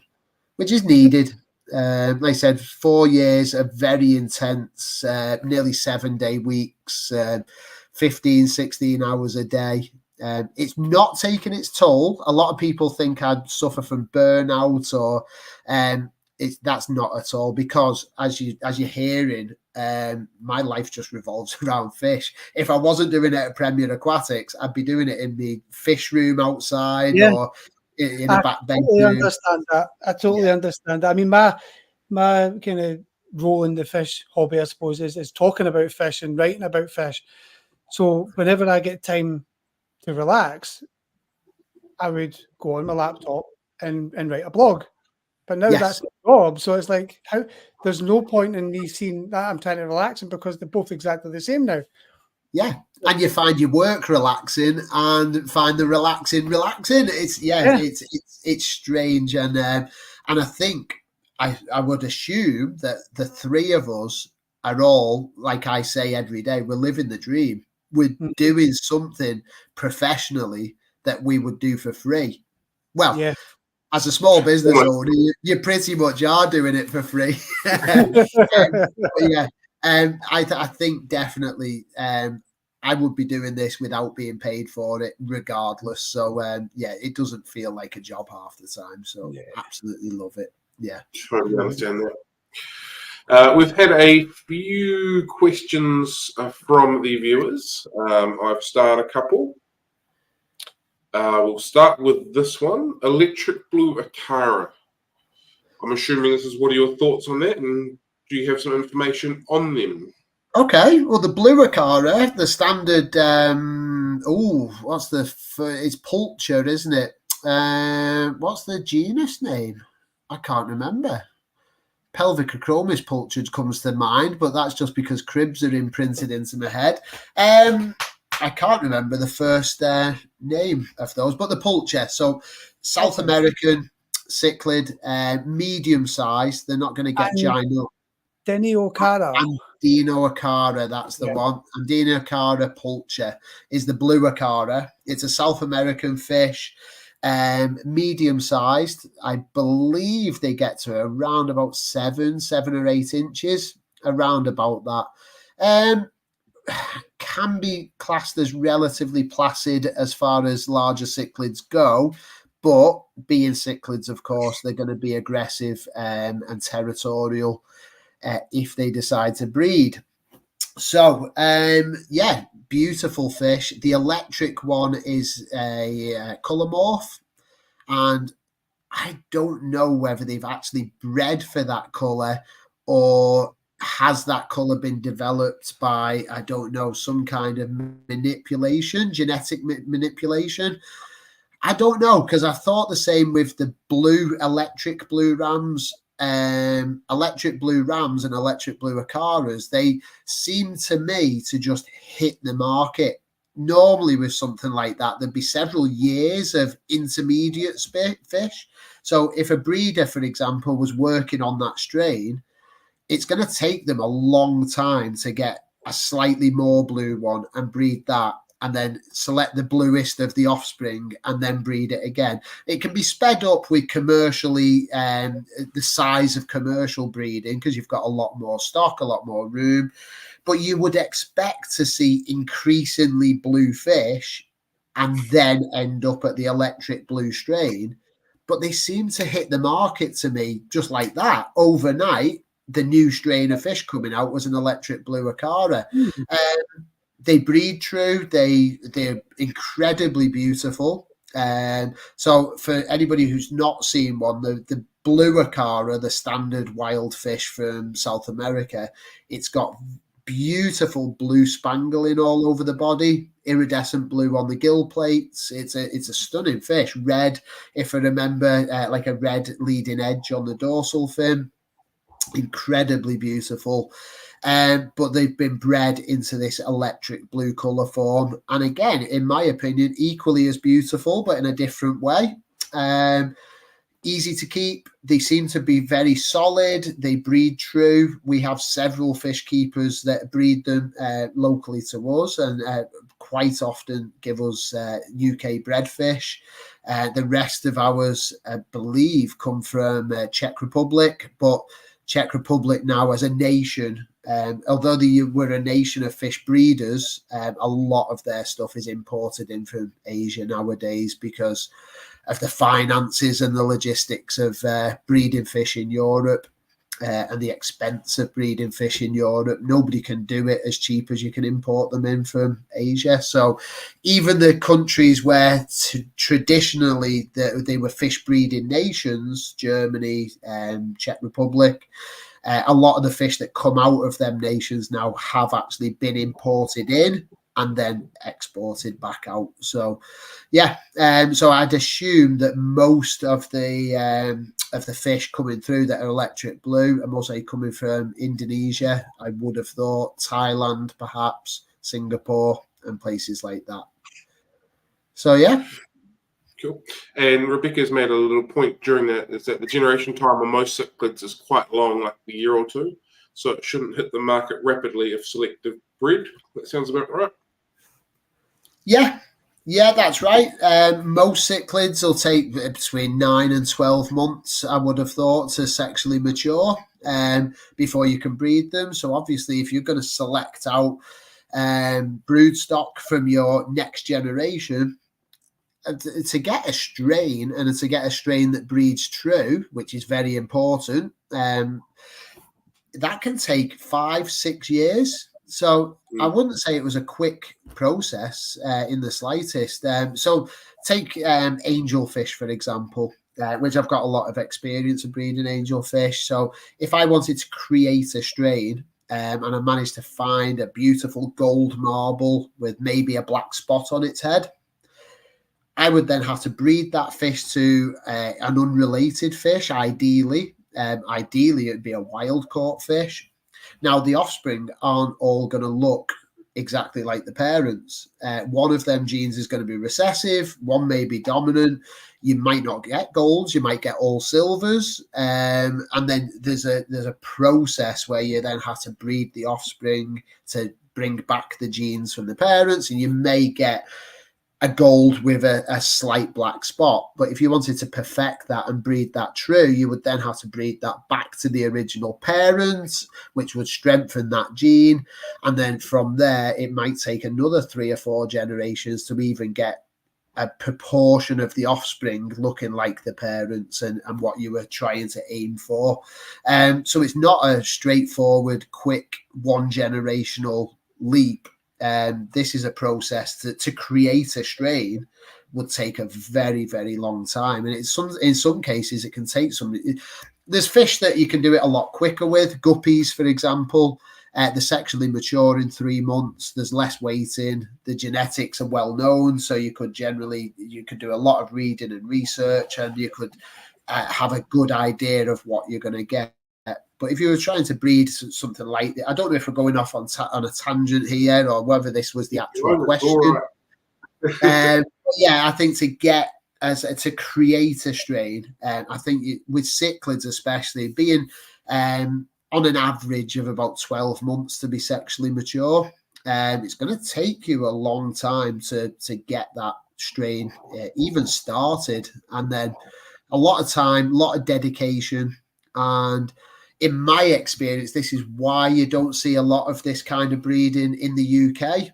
which is needed. Like I said, 4 years of very intense, nearly 7-day weeks, 15, 16 hours a day. It's not taking its toll. A lot of people think I'd suffer from burnout, or that's not at all, because as you're hearing, my life just revolves around fish. If I wasn't doing it at Premier Aquatics, I'd be doing it in the fish room outside or in a back bedroom. I totally understand that. I mean, my kind of role in the fish hobby, I suppose, is talking about fish and writing about fish. So whenever I get time to relax, I would go on my laptop and write a blog. But now Yes. that's a job. So it's like, how there's no point in me seeing that I'm trying to relax because they're both exactly the same now. Yeah. And you find your work relaxing and find the relaxing. It's strange. And I think I would assume that the three of us are all, like I say every day, we're living the dream. We're doing something professionally that we would do for free. Well, Yeah. as a small business owner, you pretty much are doing it for free. I think definitely I would be doing this without being paid for it regardless. So, it doesn't feel like a job half the time. So, absolutely love it. Yeah. Totally understand that. We've had a few questions from the viewers. I've started a couple. We'll start with this one. Electric blue Akara. I'm assuming this is what are your thoughts on that, and do you have some information on them? Okay, well, the blue Akara, the standard, it's Pulcher, isn't it? What's the genus name? I can't remember. Pelvic Acromis Pulchred comes to mind, but that's just because cribs are imprinted into my head. I can't remember the first name of those, but the Pulcher. So South American cichlid, medium size. They're not going to get giant. Andino Akara, that's the one. Andino Akara Pulcher is the blue Akara. It's a South American fish. Medium sized. I believe they get to around about 7 or 8 inches, around about that. Can be classed as relatively placid as far as larger cichlids go, but being cichlids, of course, they're going to be aggressive and territorial if they decide to breed. So, beautiful fish. The electric one is a colour morph, and I don't know whether they've actually bred for that colour or has that colour been developed by, I don't know, some kind of manipulation, genetic manipulation. I don't know, because I thought the same with the electric blue rams. Electric blue rams and electric blue Akaras, they seem to me to just hit the market. Normally with something like that, there'd be several years of intermediate fish. So if a breeder, for example, was working on that strain, it's going to take them a long time to get a slightly more blue one and breed that, and then select the bluest of the offspring and then breed it again. It can be sped up with commercially, the size of commercial breeding, because you've got a lot more stock, a lot more room. But you would expect to see increasingly blue fish and then end up at the electric blue strain. But they seem to hit the market to me just like that. Overnight, the new strain of fish coming out was an electric blue Akara. They breed true. They're incredibly beautiful. So for anybody who's not seen one, the blue Akara, the standard wild fish from South America, it's got beautiful blue spangling all over the body, iridescent blue on the gill plates. It's a stunning fish. Red, if I remember, like a red leading edge on the dorsal fin. Incredibly beautiful. But they've been bred into this electric blue colour form. And again, in my opinion, equally as beautiful, but in a different way. Easy to keep. They seem to be very solid. They breed true. We have several fish keepers that breed them locally to us and quite often give us UK bred fish. The rest of ours, I believe, come from Czech Republic, but Czech Republic now as a nation, although they were a nation of fish breeders, a lot of their stuff is imported in from Asia nowadays because of the finances and the logistics of breeding fish in Europe and the expense of breeding fish in Europe. Nobody can do it as cheap as you can import them in from Asia. So even the countries where traditionally they were fish breeding nations, Germany, Czech Republic, a lot of the fish that come out of them nations now have actually been imported in and then exported back out. So, yeah. So I'd assume that most of the fish coming through that are electric blue are mostly coming from Indonesia. I would have thought Thailand, perhaps Singapore, and places like that. So, yeah. Cool. And Rebecca's made a little point during that, is that the generation time on most cichlids is quite long, like a year or two. So it shouldn't hit the market rapidly if selective bred. That sounds about right. Yeah, that's right. Most cichlids will take between 9 and 12 months, I would have thought, to sexually mature before you can breed them. So obviously, if you're going to select out brood stock from your next generation, to get a strain, and to get a strain that breeds true, which is very important, that can take 5-6 years. So I wouldn't say it was a quick process in the slightest. So take angelfish, for example, which I've got a lot of experience of breeding angelfish. So if I wanted to create a strain and I managed to find a beautiful gold marble with maybe a black spot on its head, I would then have to breed that fish to an unrelated fish, ideally. Ideally, it'd be a wild caught fish. Now, the offspring aren't all going to look exactly like the parents. One of them genes is going to be recessive, one may be dominant. You might not get golds, you might get all silvers. And then there's a process where you then have to breed the offspring to bring back the genes from the parents, and you may get a gold with a slight black spot. But if you wanted to perfect that and breed that true, you would then have to breed that back to the original parents, which would strengthen that gene. And then from there, it might take another 3 or 4 generations to even get a proportion of the offspring looking like the parents and what you were trying to aim for. So it's not a straightforward, quick, one generational leap. This is a process to create a strain would take a very, very long time, and in some cases it can take some. There's fish that you can do it a lot quicker with. Guppies, for example, they're sexually mature in 3 months. There's less waiting. The genetics are well known, so you could do a lot of reading and research, and you could have a good idea of what you're going to get. But if you were trying to breed something like that, I don't know if we're going off on a tangent here or whether this was the actual question. Yeah, I think to create a strain, I think with cichlids especially, being on an average of about 12 months to be sexually mature, it's going to take you a long time to get that strain even started, and then a lot of time, a lot of dedication. And in my experience, this is why you don't see a lot of this kind of breeding in the UK.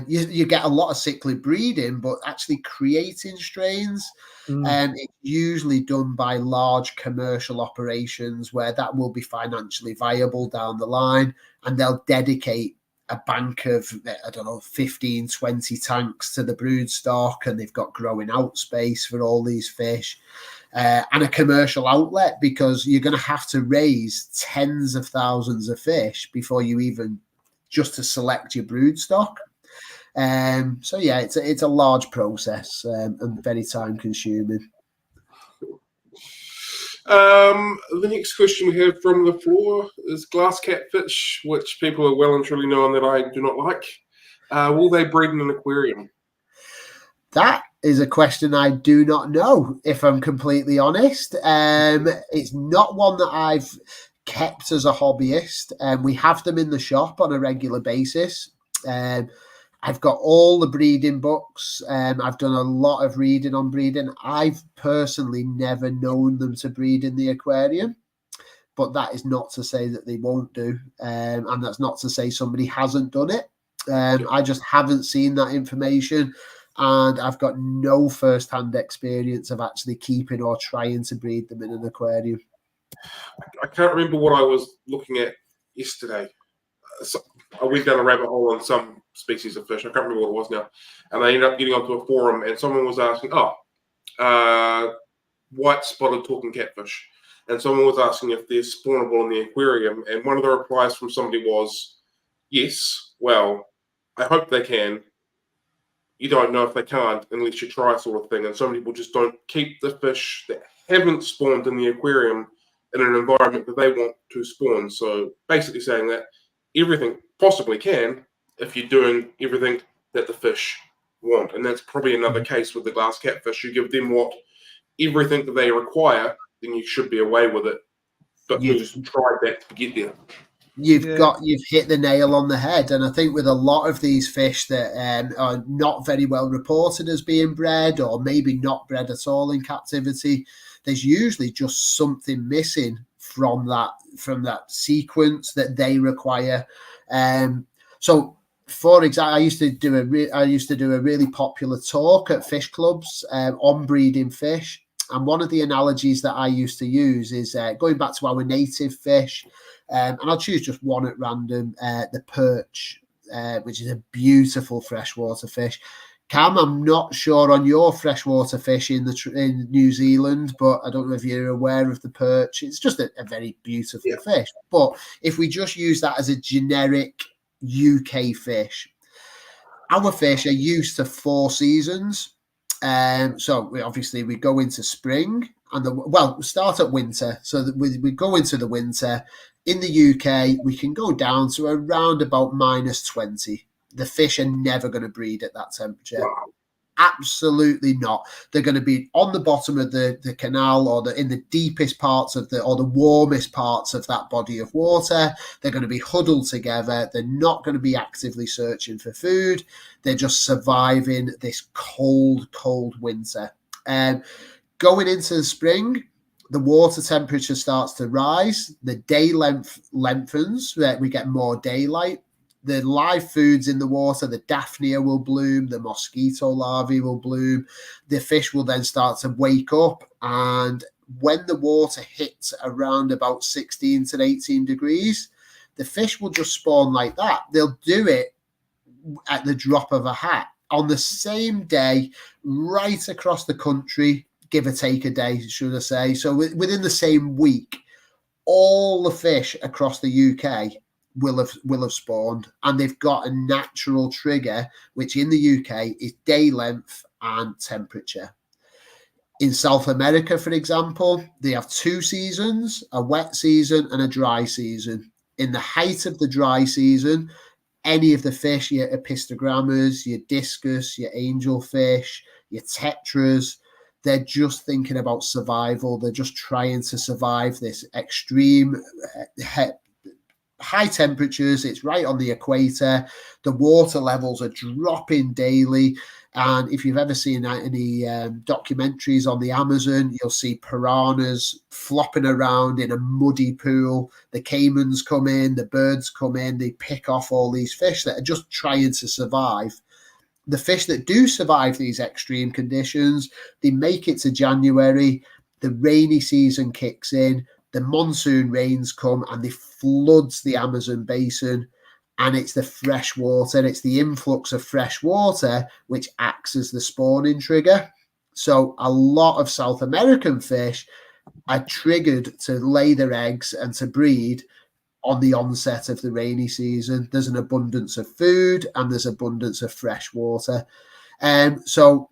You get a lot of cichlid breeding, but actually creating strains, it's usually done by large commercial operations where that will be financially viable down the line, and they'll dedicate a bank of, 15, 20 tanks to the brood stock, and they've got growing out space for all these fish. And a commercial outlet, because you're going to have to raise tens of thousands of fish before you even just to select your brood stock. So yeah, it's a large process and very time consuming. The next question we have from the floor is glass catfish, which people are well and truly knowing that I do not like. Will they breed in an aquarium? That is a question I do not know, if I'm completely honest. It's not one that I've kept as a hobbyist. We have them in the shop on a regular basis. I've got all the breeding books. I've done a lot of reading on breeding. I've personally never known them to breed in the aquarium, but that is not to say that they won't do. And that's not to say somebody hasn't done it. I just haven't seen that information. And I've got no first-hand experience of actually keeping or trying to breed them in an aquarium. I can't remember what I was looking at yesterday. So I went down a rabbit hole on some species of fish. I can't remember what it was now. And I ended up getting onto a forum, and someone was asking, white spotted talking catfish. And someone was asking if they're spawnable in the aquarium. And one of the replies from somebody was, yes, well, I hope they can. You don't know if they can't unless you try, sort of thing. And some people just don't keep the fish that haven't spawned in the aquarium in an environment that they want to spawn. So basically saying that everything possibly can if you're doing everything that the fish want. And that's probably another case with the glass catfish. You give them everything that they require, then you should be away with it. But who's tried that to get there? You've hit the nail on the head, and I think with a lot of these fish that are not very well reported as being bred, or maybe not bred at all in captivity, there's usually just something missing from that sequence that they require. So, for example, I used to do a really popular talk at fish clubs on breeding fish, and one of the analogies that I used to use is going back to our native fish. And I'll choose just one at random, the perch, which is a beautiful freshwater fish. Cam, I'm not sure on your freshwater fish in New Zealand, but I don't know if you're aware of the perch. It's just a very beautiful fish. But if we just use that as a generic UK fish, our fish are used to 4 seasons. So we go into spring we start at winter. So that we go into the winter. In the UK, we can go down to around about -20. The fish are never going to breed at that temperature. Wow. Absolutely not. They're going to be on the bottom of the canal, or in the deepest parts of the warmest parts of that body of water. They're going to be huddled together. They're not going to be actively searching for food. They're just surviving this cold, cold winter. Going into the spring, the water temperature starts to rise. The day length lengthens. We get more daylight. The live foods in the water, the daphnia will bloom, the mosquito larvae will bloom. The fish will then start to wake up, and when the water hits around about 16 to 18 degrees, the fish will just spawn like that. They'll do it at the drop of a hat on the same day, right across the country, give or take a day, should I say. So within the same week, all the fish across the UK will have spawned, and they've got a natural trigger, which in the UK is day length and temperature. In South America, for example, they have 2 seasons, a wet season and a dry season. In the height of the dry season, any of the fish, your epistogrammas, your discus, your angelfish, your tetras, they're just thinking about survival. They're just trying to survive this extreme high temperatures. It's right on the equator. The water levels are dropping daily. And if you've ever seen any documentaries on the Amazon, you'll see piranhas flopping around in a muddy pool. The caimans come in, the birds come in, they pick off all these fish that are just trying to survive. The fish that do survive these extreme conditions, they make it to January, the rainy season kicks in, the monsoon rains come and they floods the Amazon basin, and it's the fresh water, it's the influx of fresh water which acts as the spawning trigger. So a lot of South American fish are triggered to lay their eggs and to breed on the onset of the rainy season. There's an abundance of food and there's abundance of fresh water. So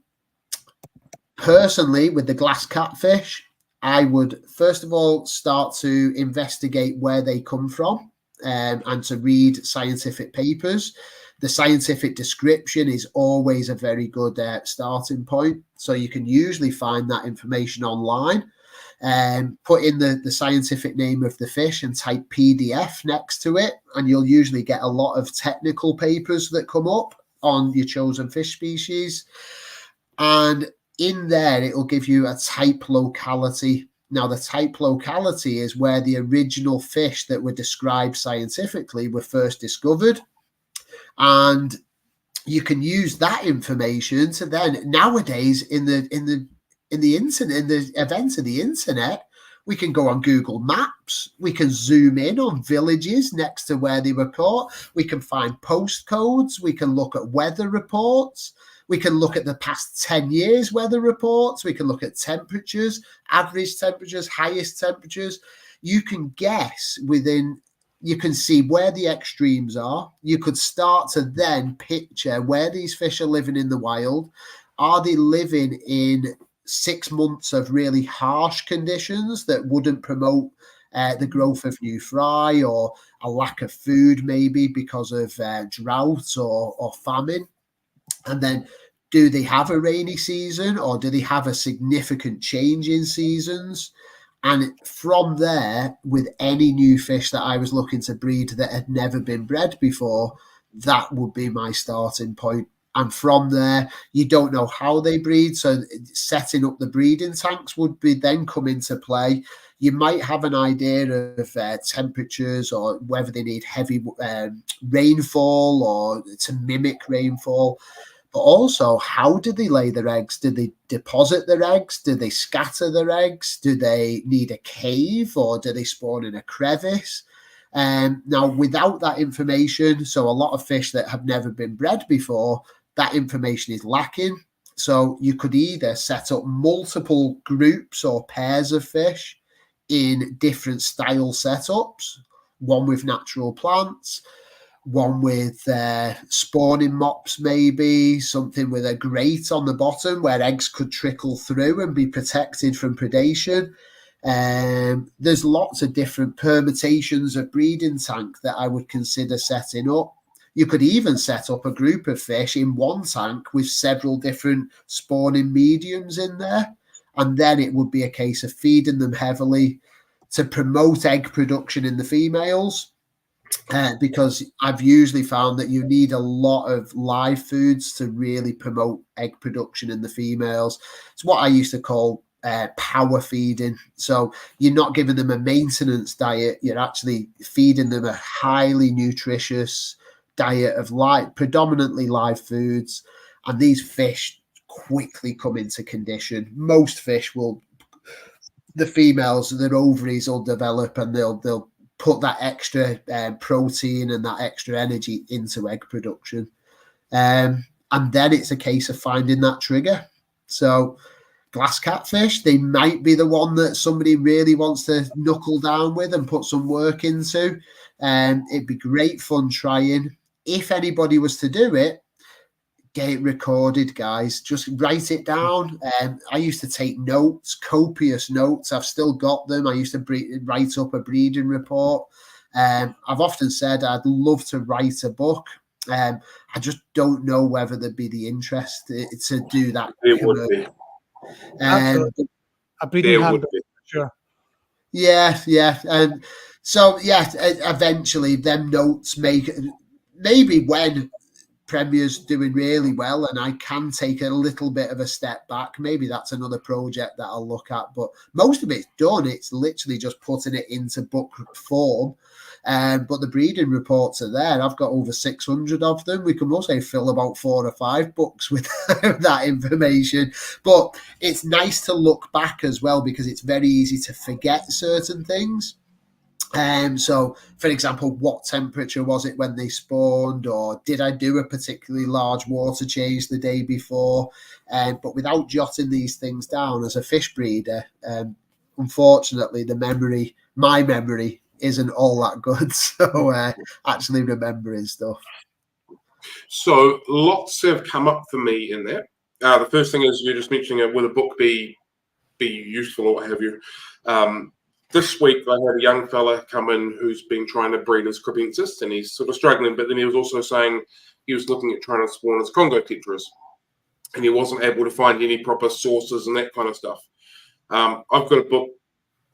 personally, with the glass catfish, I would first of all start to investigate where they come from and to read scientific papers. The scientific description is always a very good starting point. So you can usually find that information online. Put in the scientific name of the fish and type PDF next to it, and you'll usually get a lot of technical papers that come up on your chosen fish species. And in there, it will give you a type locality. Now, the type locality is where the original fish that were described scientifically were first discovered. And you can use that information to then, nowadays, in the internet, in the event of the internet, we can go on Google Maps. We can zoom in on villages next to where they were caught. We can find postcodes. We can look at weather reports. We can look at the past 10 years weather reports. We can look at temperatures, average temperatures, highest temperatures. You can guess within you can see where the extremes are. You could start to then picture where these fish are living in the wild. Are they living in 6 months of really harsh conditions that wouldn't promote the growth of new fry, or a lack of food maybe because of drought or famine? And then, do they have a rainy season, or do they have a significant change in seasons? And from there, with any new fish that I was looking to breed that had never been bred before, that would be my starting point. And from there, you don't know how they breed. So setting up the breeding tanks would be then come into play. You might have an idea of temperatures, or whether they need heavy rainfall or to mimic rainfall. But also, how do they lay their eggs? Do they deposit their eggs? Do they scatter their eggs? Do they need a cave, or do they spawn in a crevice? Now, without that information, so a lot of fish that have never been bred before, that information is lacking. So you could either set up multiple groups or pairs of fish in different style setups, one with natural plants, one with spawning mops, maybe something with a grate on the bottom where eggs could trickle through and be protected from predation. There's lots of different permutations of breeding tank that I would consider setting up. You could even set up a group of fish in one tank with several different spawning mediums in there. And then it would be a case of feeding them heavily to promote egg production in the females. Because I've usually found that you need a lot of live foods to really promote egg production in the females. It's what I used to call power feeding. So you're not giving them a maintenance diet. You're actually feeding them a highly nutritious diet of predominantly live foods. And these fish quickly come into condition. Most fish the females, their ovaries will develop, and they'll put that extra protein and that extra energy into egg production. And then it's a case of finding that trigger. So glass catfish, they might be the one that somebody really wants to knuckle down with and put some work into. It'd be great fun trying. If anybody was to do it, get it recorded, guys. Just write it down. I used to take notes, copious notes. I've still got them. I used to write up a breeding report. I've often said I'd love to write a book. I just don't know whether there'd be the interest to do that. It would be. Absolutely. A breeding handbook, sure. Yeah. So, eventually them notes maybe when Premier's doing really well and I can take a little bit of a step back, maybe that's another project that I'll look at. But most of it's done. It's literally just putting it into book form. But the breeding reports are there. I've got over 600 of them. We can also fill about 4 or 5 books with that information. But it's nice to look back as well, because it's very easy to forget certain things. So, for example, what temperature was it when they spawned, or did I do a particularly large water change the day before? But without jotting these things down as a fish breeder, unfortunately, my memory isn't all that good. So actually remembering stuff. So lots have come up for me in that. The first thing is, you're just mentioning, will a book be useful or what have you? This week, I had a young fella come in who's been trying to breed his crepensis, and he's sort of struggling, but then he was also saying he was looking at trying to spawn his Congo tetras, and he wasn't able to find any proper sources and that kind of stuff. I've got a book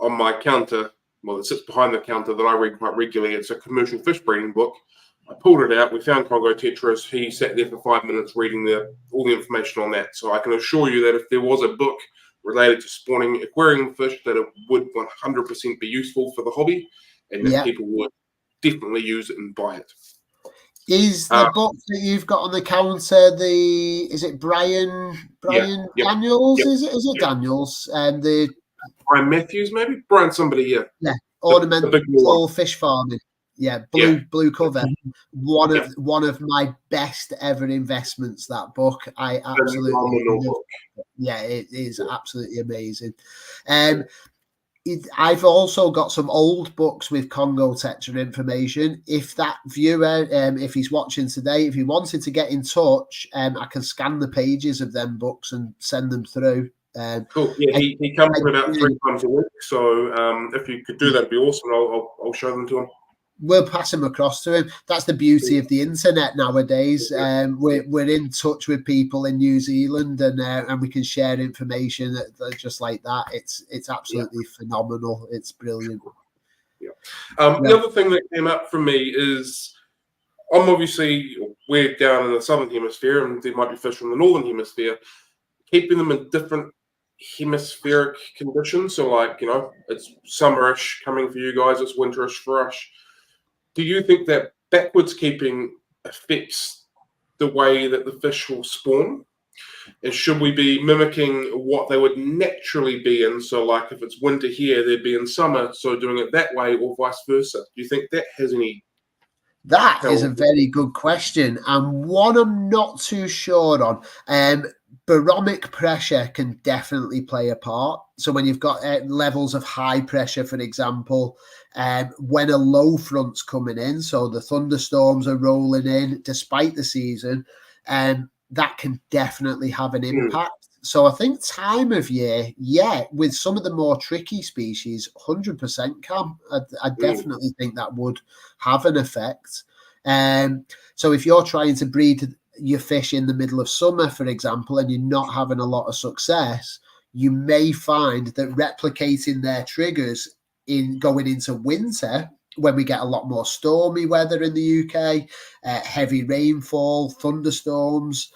on my counter, well, it sits behind the counter, that I read quite regularly. It's a commercial fish breeding book. I pulled it out. We found Congo tetras. He sat there for 5 minutes reading all the information on that. So I can assure you that if there was a book related to spawning aquarium fish, that it would 100% be useful for the hobby, and that people would definitely use it and buy it. Is the book that you've got on the counter is it Brian Daniels? Yep. Is it Daniels? And Brian Matthews, maybe? Brian somebody, yeah. Yeah, ornamental fish farming. Yeah, blue cover. One of my best ever investments, that book. I absolutely love it. Yeah, it is absolutely amazing. I've also got some old books with Congo Tetra information. If that viewer, if he's watching today, if he wanted to get in touch, I can scan the pages of them books and send them through. Cool. Yeah, he comes in about 3 times a week. So if you could do that, it'd be awesome. I'll show them to him. We'll pass him across to him. That's the beauty of the internet nowadays. We're in touch with people in New Zealand, and we can share information just like that. It's absolutely phenomenal. It's brilliant. Yeah. The other thing that came up for me is we're down in the southern hemisphere, and there might be fish from the northern hemisphere. Keeping them in different hemispheric conditions, so it's summerish coming for you guys, it's winterish for us. Do you think that backwards keeping affects the way that the fish will spawn? And should we be mimicking what they would naturally be in? So, like if it's winter here, they'd be in summer. So, doing it that way, or vice versa. Do you think that has any? That is a very good question, and one I'm not too sure on. Barometric pressure can definitely play a part. So when you've got levels of high pressure, for example, when a low front's coming in, so the thunderstorms are rolling in despite the season, that can definitely have an impact. So I think time of year, with some of the more tricky species, 100% can. I definitely think that would have an effect. So if you're trying to breed your fish in the middle of summer, for example, and you're not having a lot of success, you may find that replicating their triggers in going into winter, when we get a lot more stormy weather in the UK, heavy rainfall, thunderstorms.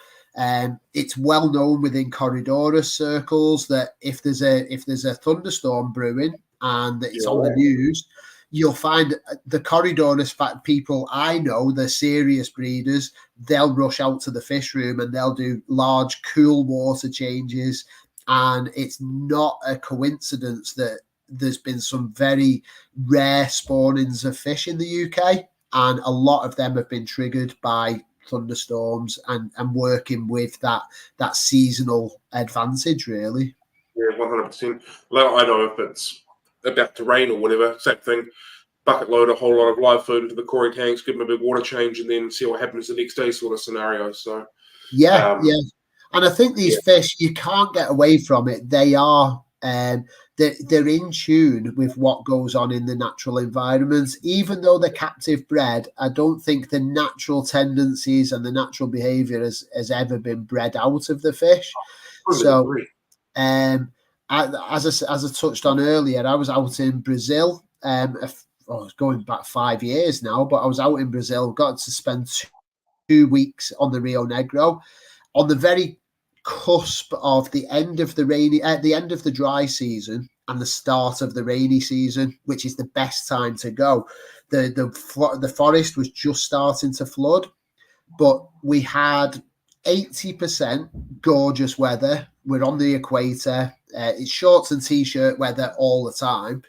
It's well known within Corydorus circles that if there's a thunderstorm brewing and it's on the news, you'll find the Corydorus people I know, the serious breeders, they'll rush out to the fish room and they'll do large cool water changes. And it's not a coincidence that there's been some very rare spawnings of fish in the UK. And a lot of them have been triggered by thunderstorms and working with that seasonal advantage, really. Yeah, 100%. Well, I know if it's about to rain or whatever, same thing. Bucket load a whole lot of live food into the Cory tanks, give them a big water change, and then see what happens the next day, sort of scenario. So, yeah. And I think these fish, you can't get away from it. They are they're in tune with what goes on in the natural environments. Even though they're captive bred, I don't think the natural tendencies and the natural behavior has ever been bred out of the fish. So, as I touched on earlier, I was out in Brazil. It's going back 5 years now, but I was out in Brazil, got to spend 2 weeks on the Rio Negro, on the very cusp of the end of the dry season and the start of the rainy season, which is the best time to go. The forest was just starting to flood, but we had 80% gorgeous weather. We're on the equator. It's shorts and t-shirt weather all the time.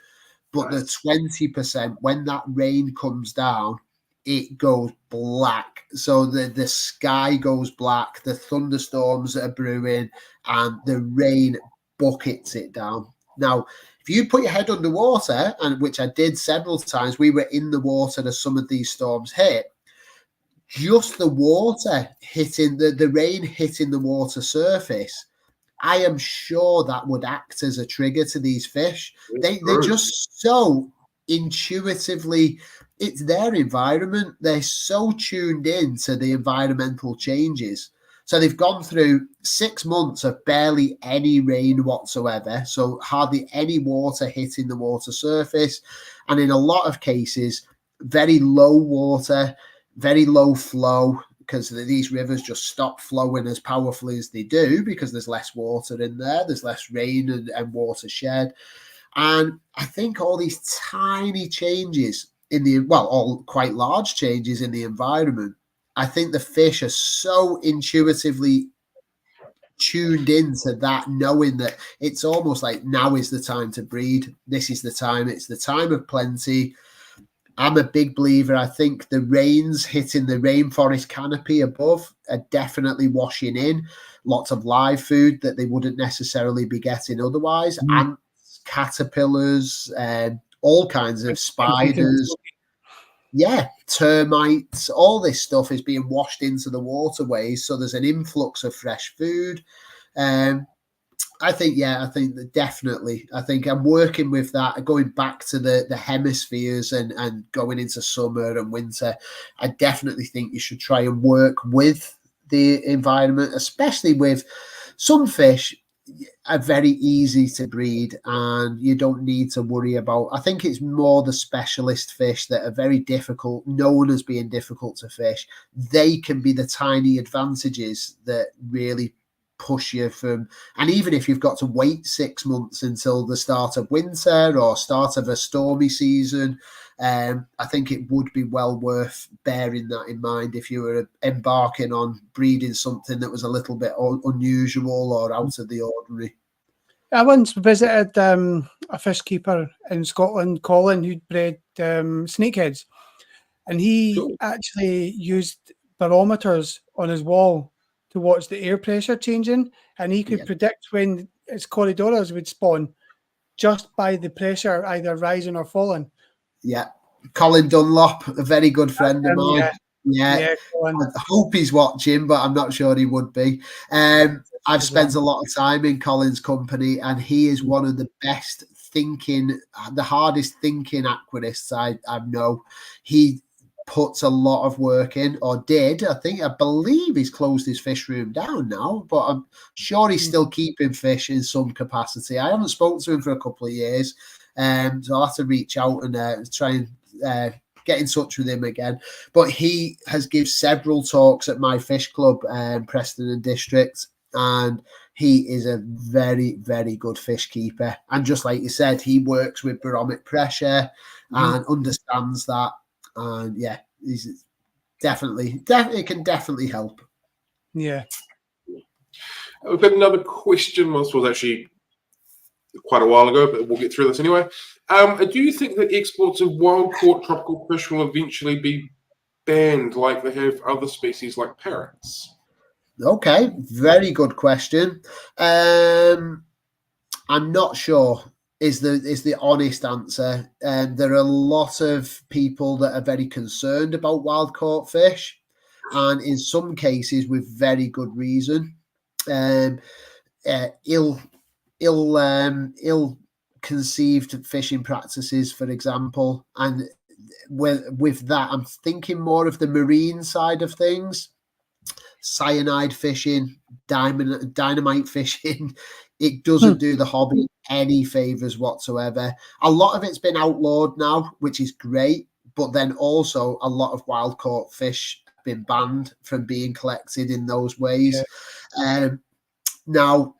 But the 20%, when that rain comes down, it goes black. So the sky goes black, the thunderstorms are brewing, and the rain buckets it down. Now, if you put your head underwater, and which I did several times, we were in the water as some of these storms hit, just the water hitting, the rain hitting the water surface, I am sure that would act as a trigger to these fish. They're just so intuitively, it's their environment. They're so tuned in to the environmental changes. So they've gone through 6 months of barely any rain whatsoever. So hardly any water hitting the water surface. And in a lot of cases, very low water, very low flow, because these rivers just stop flowing as powerfully as they do because there's less water in there, there's less rain and water shed. And I think all these tiny changes all quite large changes in the environment, I think the fish are so intuitively tuned into that, knowing that it's almost like now is the time to breed. This is the time. It's the time of plenty. I'm a big believer. I think the rains hitting the rainforest canopy above are definitely washing in lots of live food that they wouldn't necessarily be getting otherwise. Ants caterpillars, all kinds of spiders. Yeah, termites, all this stuff is being washed into the waterways. So there's an influx of fresh food. I think that definitely. I think I'm working with that, going back to the hemispheres and going into summer and winter. I definitely think you should try and work with the environment, especially with some fish are very easy to breed and you don't need to worry about. I think it's more the specialist fish that are very difficult, known as being difficult to fish. They can be the tiny advantages that really push you from, and even if you've got to wait 6 months until the start of winter or start of a stormy season, I think it would be well worth bearing that in mind if you were embarking on breeding something that was a little bit unusual or out of the ordinary. I once visited a fish keeper in Scotland, Colin, who'd bred snakeheads, and he actually used barometers on his wall to watch the air pressure changing, and he could predict when its corridoras would spawn just by the pressure either rising or falling. Yeah, Colin Dunlop, a very good friend of mine. Yeah. I hope he's watching, but I'm not sure he would be. I've spent a lot of time in Colin's company, and he is one of the best thinking, the hardest thinking aquarists I know. He puts a lot of work in, or did. I believe he's closed his fish room down now, but I'm sure he's still keeping fish in some capacity. I haven't spoken to him for a couple of years, so I'll have to reach out and try and get in touch with him again. But he has given several talks at my fish club, Preston and District, and he is a very, very good fish keeper. And just like you said, he works with barometric pressure and understands that. And yeah, he's definitely can definitely help. Yeah. We've got another question. Well, this was actually quite a while ago, but we'll get through this anyway. Do you think that exports of wild-caught tropical fish will eventually be banned like they have other species like parrots? Okay, very good question. I'm not sure is the honest answer. There are a lot of people that are very concerned about wild-caught fish, and in some cases with very good reason. Ill-conceived fishing practices, for example, and with that, I'm thinking more of the marine side of things. Cyanide fishing, dynamite fishing, it doesn't do the hobby any favors whatsoever. A lot of it's been outlawed now, which is great, but then also a lot of wild caught fish have been banned from being collected in those ways. Now,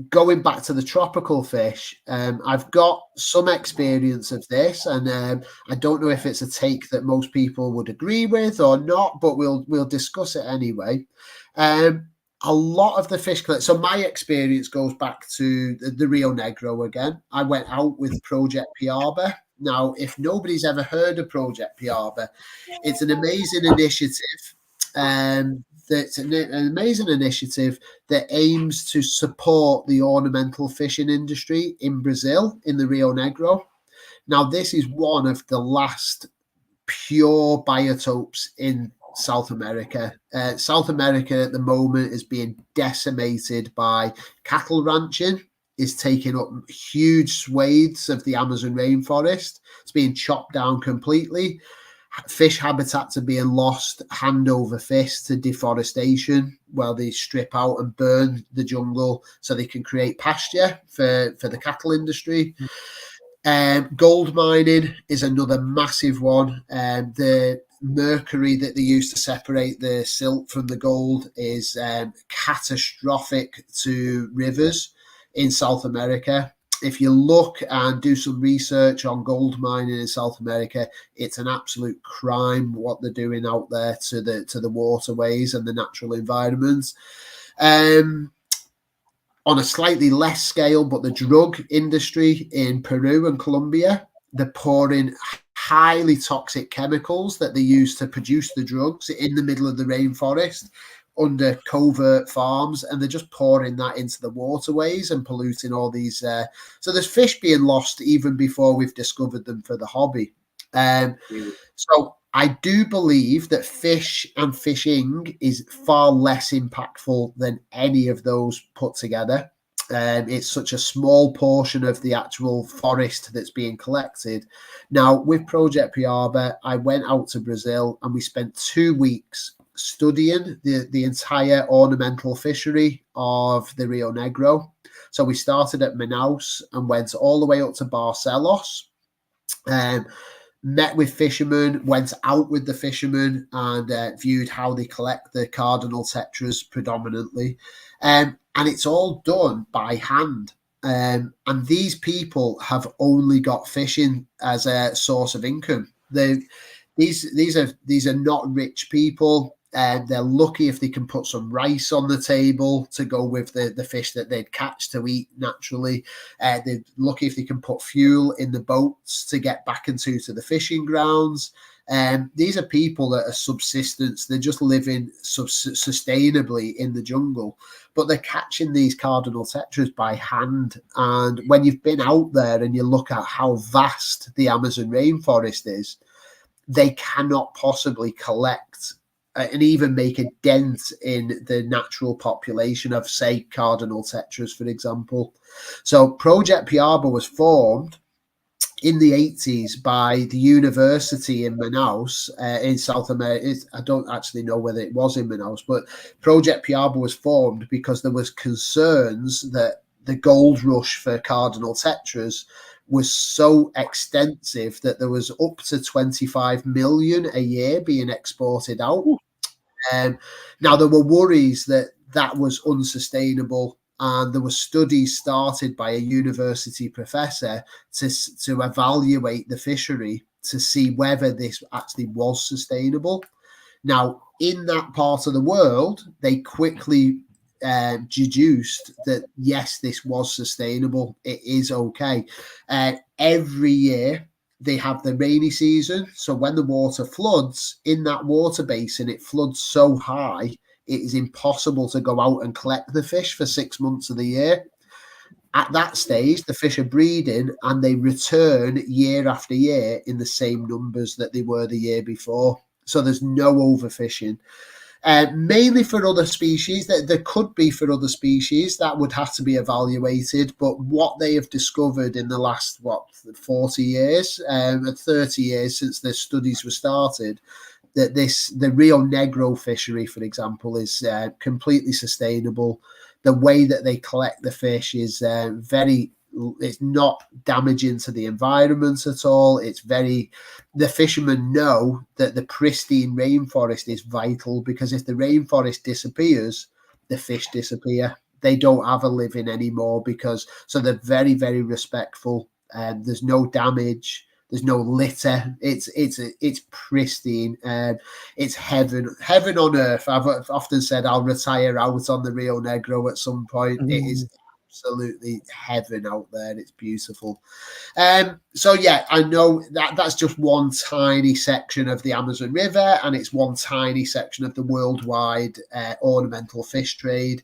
going back to the tropical fish, I've got some experience of this, and I don't know if it's a take that most people would agree with or not, but we'll discuss it anyway. A lot of the fish, so my experience goes back to the Rio Negro again. I went out with Project Piaba. Now, if nobody's ever heard of Project Piaba, it's an amazing initiative. That's an amazing initiative that aims to support the ornamental fishing industry in Brazil, in the Rio Negro. Now, this is one of the last pure biotopes in South America. South America at the moment is being decimated by cattle ranching, is taking up huge swathes of the Amazon rainforest. It's being chopped down completely. Fish habitats are being lost hand over fist to deforestation, where they strip out and burn the jungle so they can create pasture for the cattle industry. Gold mining is another massive one. The mercury that they use to separate the silt from the gold is catastrophic to rivers in South America. If you look and do some research on gold mining in South America, it's an absolute crime what they're doing out there to the waterways and the natural environments. On a slightly less scale, but the drug industry in Peru and Colombia, they're pouring highly toxic chemicals that they use to produce the drugs in the middle of the rainforest, under covert farms, and they're just pouring that into the waterways and polluting all these. So there's fish being lost even before we've discovered them for the hobby. So I do believe that fish and fishing is far less impactful than any of those put together. It's such a small portion of the actual forest that's being collected. Now, with Project Piaba, I went out to Brazil and we spent 2 weeks studying the entire ornamental fishery of the Rio Negro. So we started at Manaus and went all the way up to Barcelos. Met with fishermen, went out with the fishermen, and viewed how they collect the cardinal tetras predominantly. And it's all done by hand. And these people have only got fishing as a source of income. These are not rich people. They're lucky if they can put some rice on the table to go with the fish that they'd catch to eat naturally. They're lucky if they can put fuel in the boats to get back into the fishing grounds. These are people that are subsistence. They're just living sustainably in the jungle, but they're catching these cardinal tetras by hand. And when you've been out there and you look at how vast the Amazon rainforest is, they cannot possibly collect and even make a dent in the natural population of, say, cardinal tetras, for example. So Project Piaba was formed in the 80s by the university in Manaus in South America. I don't actually know whether it was in Manaus, but Project Piaba was formed because there was concerns that the gold rush for cardinal tetras was so extensive that there was up to 25 million a year being exported out. Now, there were worries that was unsustainable, and there were studies started by a university professor to evaluate the fishery to see whether this actually was sustainable. Now, in that part of the world, they quickly deduced that, yes, this was sustainable. It is okay. Every year, they have the rainy season. So when the water floods in that water basin, it floods so high, it is impossible to go out and collect the fish for 6 months of the year. At that stage, the fish are breeding and they return year after year in the same numbers that they were the year before. So there's no overfishing. Mainly for other species. There could be for other species that would have to be evaluated, but what they have discovered in the last 40 years, 30 years since the studies were started, that the Rio Negro fishery, for example, is completely sustainable. The way that they collect the fish is it's not damaging to the environment at all. The fishermen know that the pristine rainforest is vital, because if the rainforest disappears, the fish disappear. They don't have a living anymore, so they're very, very respectful. There's no damage. There's no litter. It's pristine. It's heaven on earth. I've often said I'll retire out on the Rio Negro at some point. It is absolutely heaven out there. It's beautiful. So yeah, I know that's just one tiny section of the Amazon River, and it's one tiny section of the worldwide ornamental fish trade.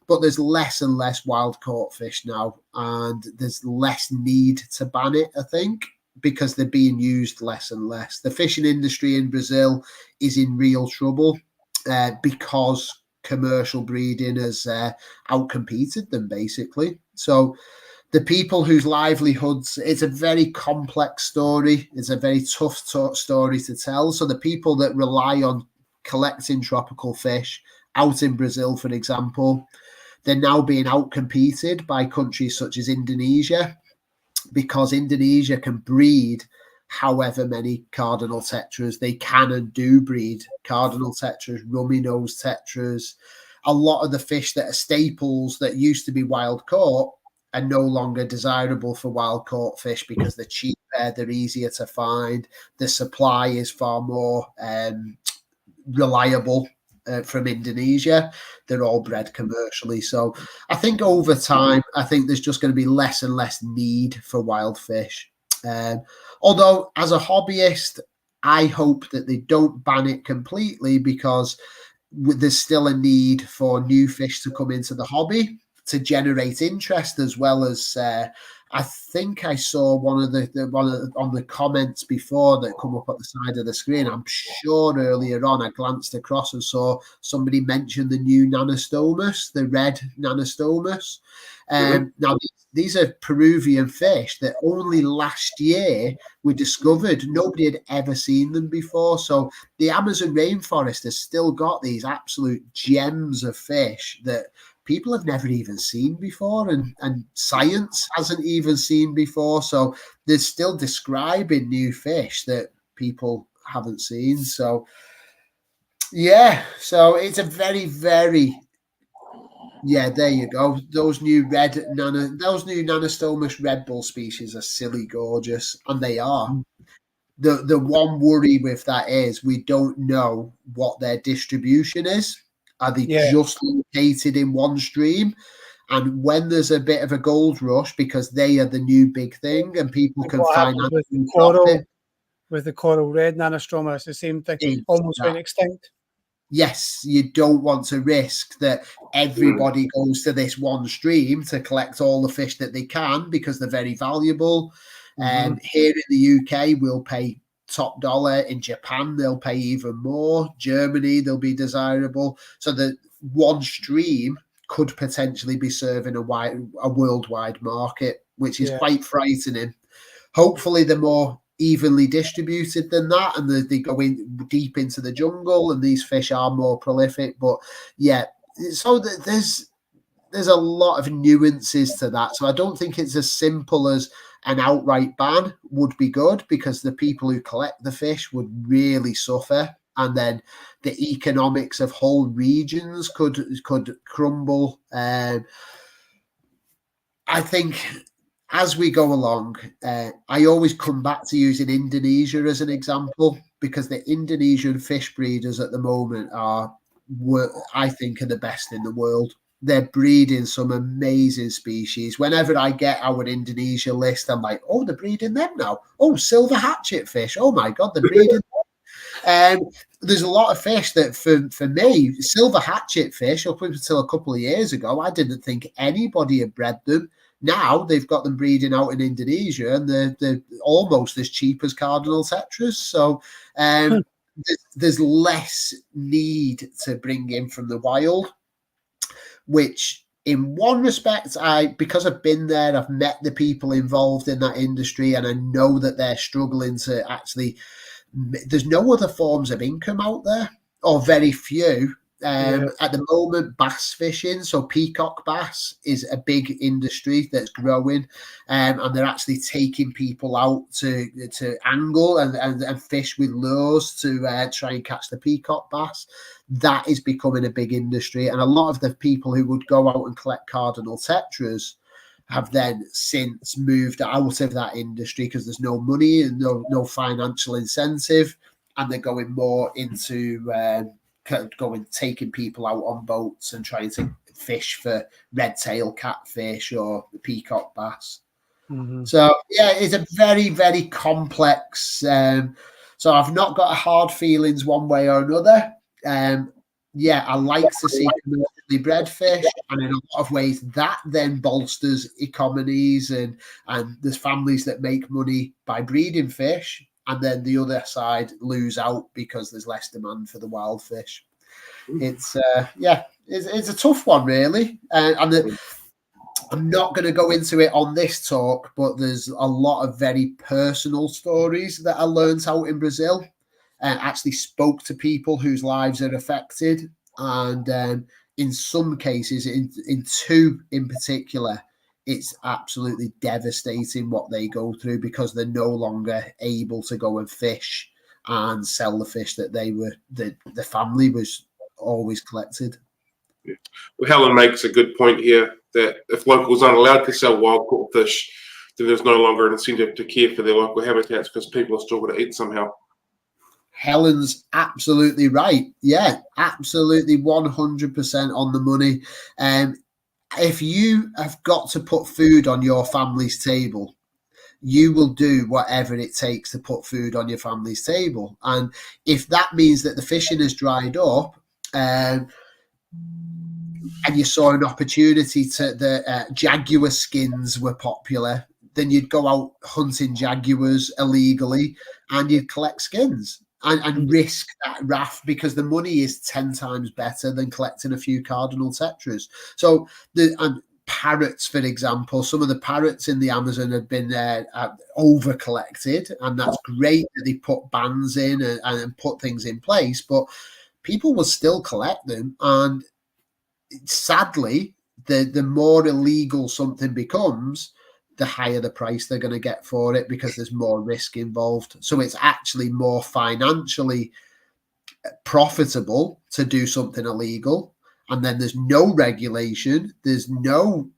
But there's less and less wild caught fish now, and there's less need to ban it, I think, because they're being used less and less. The fishing industry in Brazil is in real trouble because commercial breeding has outcompeted them, basically. So the people whose livelihoods, it's a very complex story. It's a very tough story to tell. So the people that rely on collecting tropical fish out in Brazil, for example, they're now being outcompeted by countries such as Indonesia, because Indonesia can breed however many cardinal tetras. They can and do breed cardinal tetras, rummy nose tetras. A lot of the fish that are staples that used to be wild caught are no longer desirable for wild caught fish because they're cheaper, they're easier to find. The supply is far more reliable from Indonesia. They're all bred commercially. So I think over time, there's just going to be less and less need for wild fish. Although as a hobbyist, I hope that they don't ban it completely, because there's still a need for new fish to come into the hobby to generate interest, as well as I think I saw one of the on the comments before that come up at the side of the screen. I'm sure earlier on I glanced across and saw somebody mention the new Nanostomus, the red Nanostomus. Now these are Peruvian fish that only last year we discovered. Nobody had ever seen them before. So the Amazon rainforest has still got these absolute gems of fish that people have never even seen before, and science hasn't even seen before. So they're still describing new fish that people haven't seen. So yeah, so it's a very, very, yeah, there you go. Those new Nanostomus Red Bull species are silly gorgeous, and they are. The one worry with that is we don't know what their distribution is. Are they just located in one stream? And when there's a bit of a gold rush, because they are the new big thing, and people can financially profit. With the coral red Nanostroma, it's the same thing. Almost went extinct. Yes, you don't want to risk that everybody goes to this one stream to collect all the fish that they can, because they're very valuable. Here in the UK, we'll pay top dollar. In Japan, they'll pay even more. Germany, they'll be desirable. So the one stream could potentially be serving a worldwide market, which is quite frightening. Hopefully, they're more evenly distributed than that, and they go in deep into the jungle, and these fish are more prolific. But yeah, so there's a lot of nuances to that. So I don't think it's as simple as an outright ban would be good, because the people who collect the fish would really suffer, and then the economics of whole regions could crumble. I think as we go along, I always come back to using Indonesia as an example, because the Indonesian fish breeders at the moment I think, are the best in the world. They're breeding some amazing species. Whenever I get our Indonesia list, I'm like, oh, they're breeding them now. Oh, silver hatchet fish. Oh my God, they're breeding them. There's a lot of fish that for me, silver hatchet fish, up until a couple of years ago, I didn't think anybody had bred them. Now they've got them breeding out in Indonesia, and they're almost as cheap as cardinal tetras. So there's less need to bring in from the wild, which in one respect, because I've been there, I've met the people involved in that industry, and I know that they're struggling to actually, there's no other forms of income out there, or very few. At the moment, bass fishing, so peacock bass, is a big industry that's growing, and they're actually taking people out to angle and fish with lures to try and catch the peacock bass. That is becoming a big industry, and a lot of the people who would go out and collect cardinal tetras have then since moved out of that industry, because there's no money and no financial incentive, and they're going more into taking people out on boats and trying to fish for red tail catfish or the peacock bass. So yeah, it's a very, very complex. So I've not got a hard feelings one way or another. I like to see commercially bred fish, and in a lot of ways that then bolsters economies, and there's families that make money by breeding fish, and then the other side lose out because there's less demand for the wild fish. It's it's a tough one, really, and I'm not going to go into it on this talk, but there's a lot of very personal stories that I learned out in Brazil, and actually spoke to people whose lives are affected, and in some cases, in two in particular, it's absolutely devastating what they go through, because they're no longer able to go and fish and sell the fish that the family was always collected. Yeah. Well, Helen makes a good point here, that if locals aren't allowed to sell wild caught fish, then there's no longer an incentive to care for their local habitats, because people are still going to eat somehow. Helen's absolutely right. Yeah, absolutely 100% on the money. If you have got to put food on your family's table, you will do whatever it takes to put food on your family's table. And if that means that the fishing has dried up, and you saw an opportunity to jaguar skins were popular. Then you'd go out hunting jaguars illegally, and you'd collect skins and risk that raft, because the money is 10 times better than collecting a few cardinal tetras. So and parrots, for example, some of the parrots in the Amazon have been over collected, and that's great that they put bans in and put things in place, but people will still collect them. And sadly, the more illegal something becomes, the higher the price they're going to get for it, because there's more risk involved. So it's actually more financially profitable to do something illegal, and then there's no regulation, there's no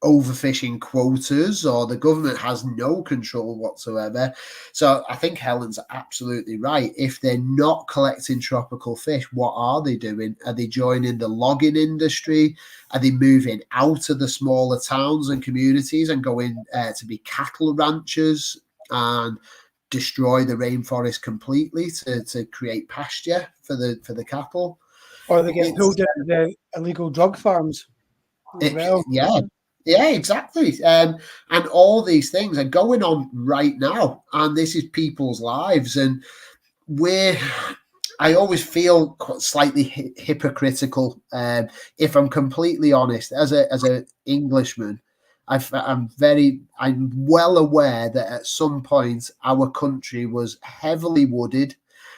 overfishing quotas, or the government has no control whatsoever. So I think Helen's absolutely right. If they're not collecting tropical fish, what are they doing? Are they joining the logging industry? Are they moving out of the smaller towns and communities and going to be cattle ranchers and destroy the rainforest completely to create pasture for the cattle? Or they get pulled into the illegal drug farms as well. Yeah, exactly. And all these things are going on right now, and this is people's lives. And I always feel slightly hypocritical, if I'm completely honest. As a Englishman, I'm well aware that at some point our country was heavily wooded.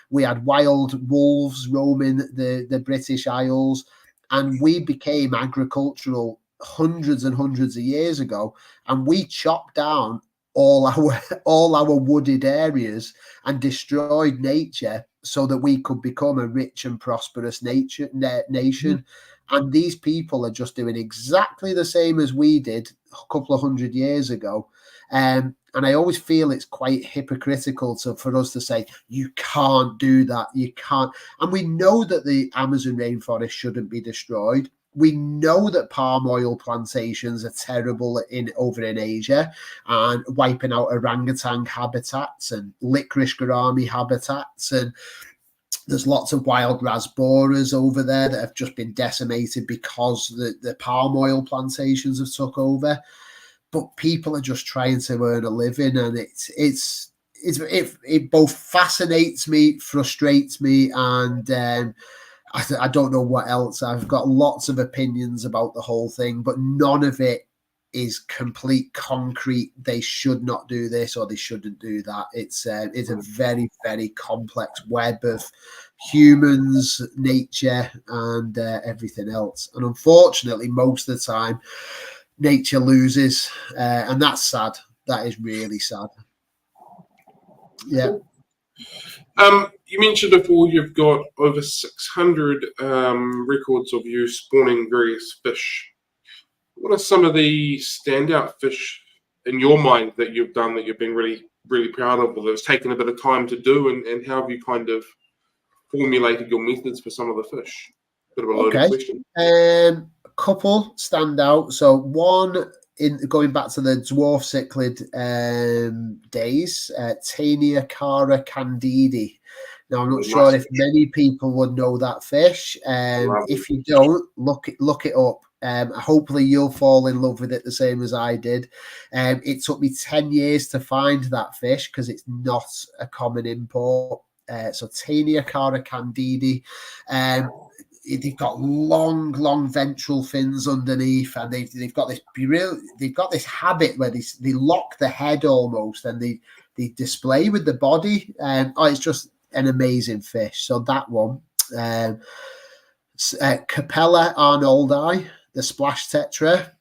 We had wild wolves roaming the British Isles, and we became agricultural hundreds and hundreds of years ago, and we chopped down all our wooded areas and destroyed nature so that we could become a rich and prosperous nation. And these people are just doing exactly the same as we did a couple of hundred years ago. And I always feel it's quite hypocritical for us to say, you can't do that, you can't. And we know that the Amazon rainforest shouldn't be destroyed. We know that palm oil plantations are terrible over in Asia and wiping out orangutan habitats and licorice gourami habitats. And there's lots of wild rasboras over there that have just been decimated because the palm oil plantations have took over. But people are just trying to earn a living, and it both fascinates me, frustrates me, and I don't know what else. I've got lots of opinions about the whole thing, but none of it is complete concrete. They should not do this or they shouldn't do that. It's a very, very complex web of humans, nature, and everything else. And unfortunately, most of the time, nature loses, and that's sad. That is really sad. Yeah. You mentioned before you've got over 600 records of you spawning various fish. What are some of the standout fish in your mind that you've done that you've been really, really proud of, or that's taken a bit of time to do, and how have you kind of formulated your methods for some of the fish? Bit of a loaded question. A couple stand out. So one, going back to the dwarf cichlid days, Tania cara candidi. Now, I'm not sure if many people would know that fish. If you don't, look it up. Hopefully you'll fall in love with it the same as I did. It took me 10 years to find that fish because it's not a common import. So Tania cara candidi. They've got long ventral fins underneath, and they've got this habit where they lock the head almost, and they display with the body. It's just an amazing fish. So that one, Capella arnoldi, the splash tetra.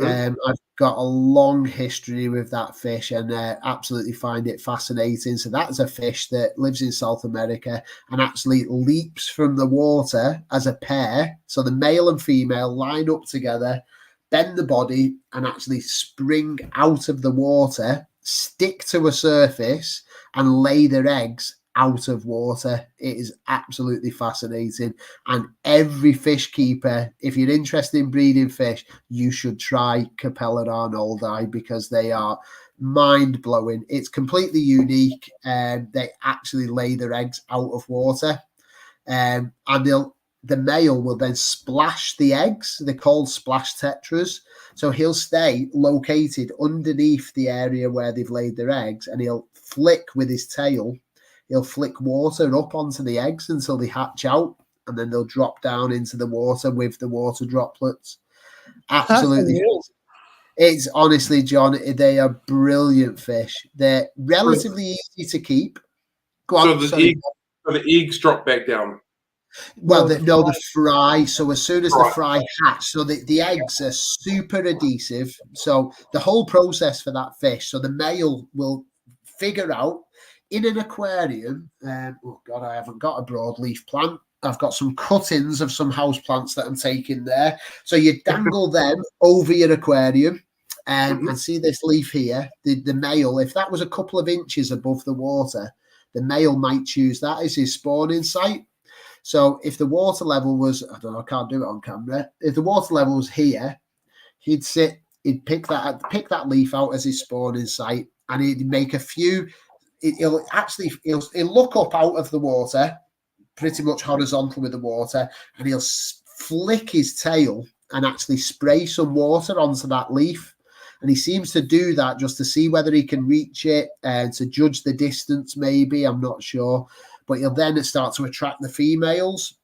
I've got a long history with that fish, and absolutely find it fascinating. So that's a fish that lives in South America and actually leaps from the water as a pair. So the male and female line up together, bend the body, and actually spring out of the water, stick to a surface, and lay their eggs out of water. It is absolutely fascinating, and every fish keeper, if you're interested in breeding fish, you should try Capella arnoldi because they are mind-blowing. It's completely unique, and they actually lay their eggs out of water, and the male will then splash the eggs. They're called splash tetras. So he'll stay located underneath the area where they've laid their eggs, and he'll flick with his tail. He'll flick water up onto the eggs until they hatch out, and then they'll drop down into the water with the water droplets. Absolutely. It's honestly, John, they are brilliant fish. They're relatively easy to keep. Go on, so the eggs drop back down. Well, the fry. So as soon as the fry hatch, so the eggs are super adhesive. So the whole process for that fish, so the male will figure out in an aquarium. Oh God, I haven't got a broadleaf plant. I've got some cuttings of some house plants that I'm taking there. So you dangle them over your aquarium. And see this leaf here, the male, if that was a couple of inches above the water, the male might choose that as his spawning site. So if the water level was, I don't know, I can't do it on camera. If the water level was here, he'd pick that leaf out as his spawning site, and he'd make a few. He'll look up out of the water, pretty much horizontal with the water, and he'll flick his tail and actually spray some water onto that leaf. And he seems to do that just to see whether he can reach it and to judge the distance, maybe. I'm not sure. But he'll then start to attract the females.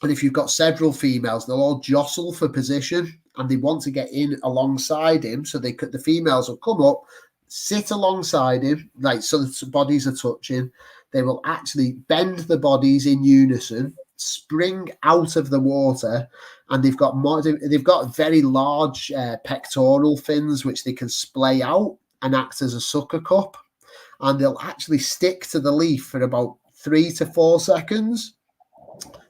And if you've got several females, they'll all jostle for position and they want to get in alongside him. So the females will come up, sit alongside him, like so the bodies are touching. They will actually bend the bodies in unison, spring out of the water, and they've got very large pectoral fins which they can splay out and act as a sucker cup, and they'll actually stick to the leaf for about 3 to 4 seconds.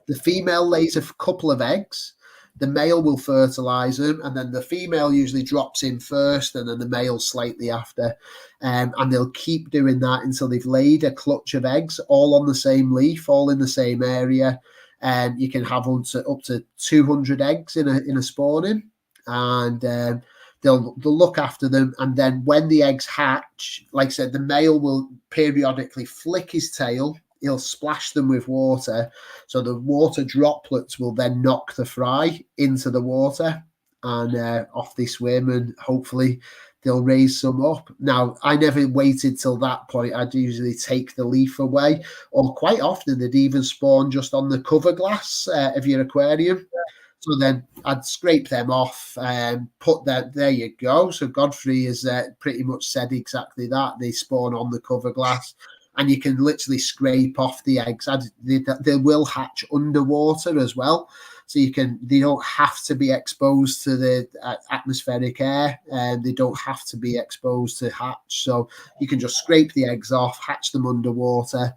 The female lays a couple of eggs, the male will fertilize them, and then the female usually drops in first and then the male slightly after, and they'll keep doing that until they've laid a clutch of eggs all on the same leaf, all in the same area. And you can have up to 200 eggs in a spawning, and they'll look after them. And then when the eggs hatch, like I said, the male will periodically flick his tail. He'll splash them with water, so the water droplets will then knock the fry into the water, and off they swim, and hopefully they'll raise some up. Now, I never waited till that point. I'd usually take the leaf away, or quite often they'd even spawn just on the cover glass of your aquarium. So then I'd scrape them off and put that. There you go. So Godfrey has pretty much said exactly that. They spawn on the cover glass, and you can literally scrape off the eggs. They will hatch underwater as well. So they don't have to be exposed to the atmospheric air, and they don't have to be exposed to hatch. So you can just scrape the eggs off, hatch them underwater.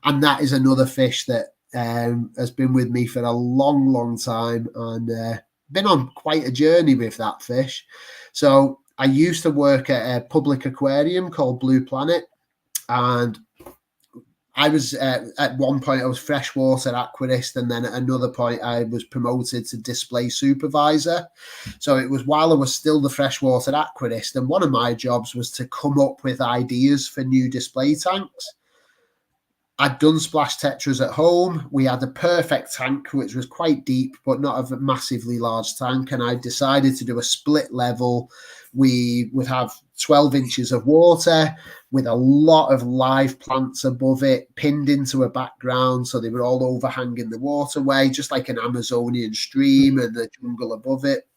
And that is another fish that has been with me for a long, long time, and been on quite a journey with that fish. So I used to work at a public aquarium called Blue Planet, and I was at one point I was freshwater aquarist, and then at another point I was promoted to display supervisor. So it was while I was still the freshwater aquarist, and one of my jobs was to come up with ideas for new display tanks. I'd done splash tetras at home. We had a perfect tank, which was quite deep, but not a massively large tank. And I decided to do a split level. We would have 12 inches of water with a lot of live plants above it, pinned into a background. So they were all overhanging the waterway, just like an Amazonian stream, and the jungle above it.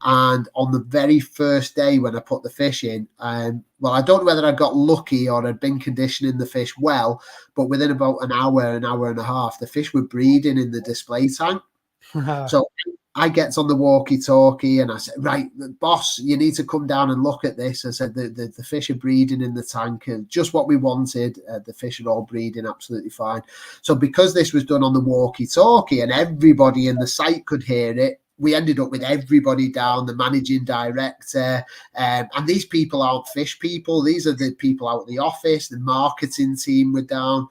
And on the very first day when I put the fish in, well, I don't know whether I got lucky or I'd been conditioning the fish well, but within about an hour and a half, the fish were breeding in the display tank. So I get on the walkie-talkie and I said, right, boss, you need to come down and look at this. I said, the fish are breeding in the tank, and just what we wanted. The fish are all breeding absolutely fine. So because this was done on the walkie-talkie and everybody in the site could hear it, we ended up with everybody down, the managing director, and these people aren't fish people. These are the people out of the office. The marketing team were down.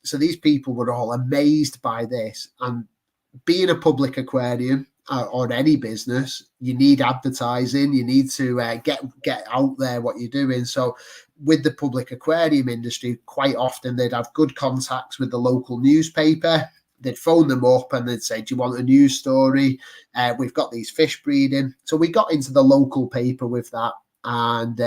So these people were all amazed by this. And being a public aquarium or any business, you need advertising. You need to get out there what you're doing. So with the public aquarium industry, quite often they'd have good contacts with the local newspaper. they'd phone them up and they'd say, do you want a news story? We've got these fish breeding. So we got into the local paper with that and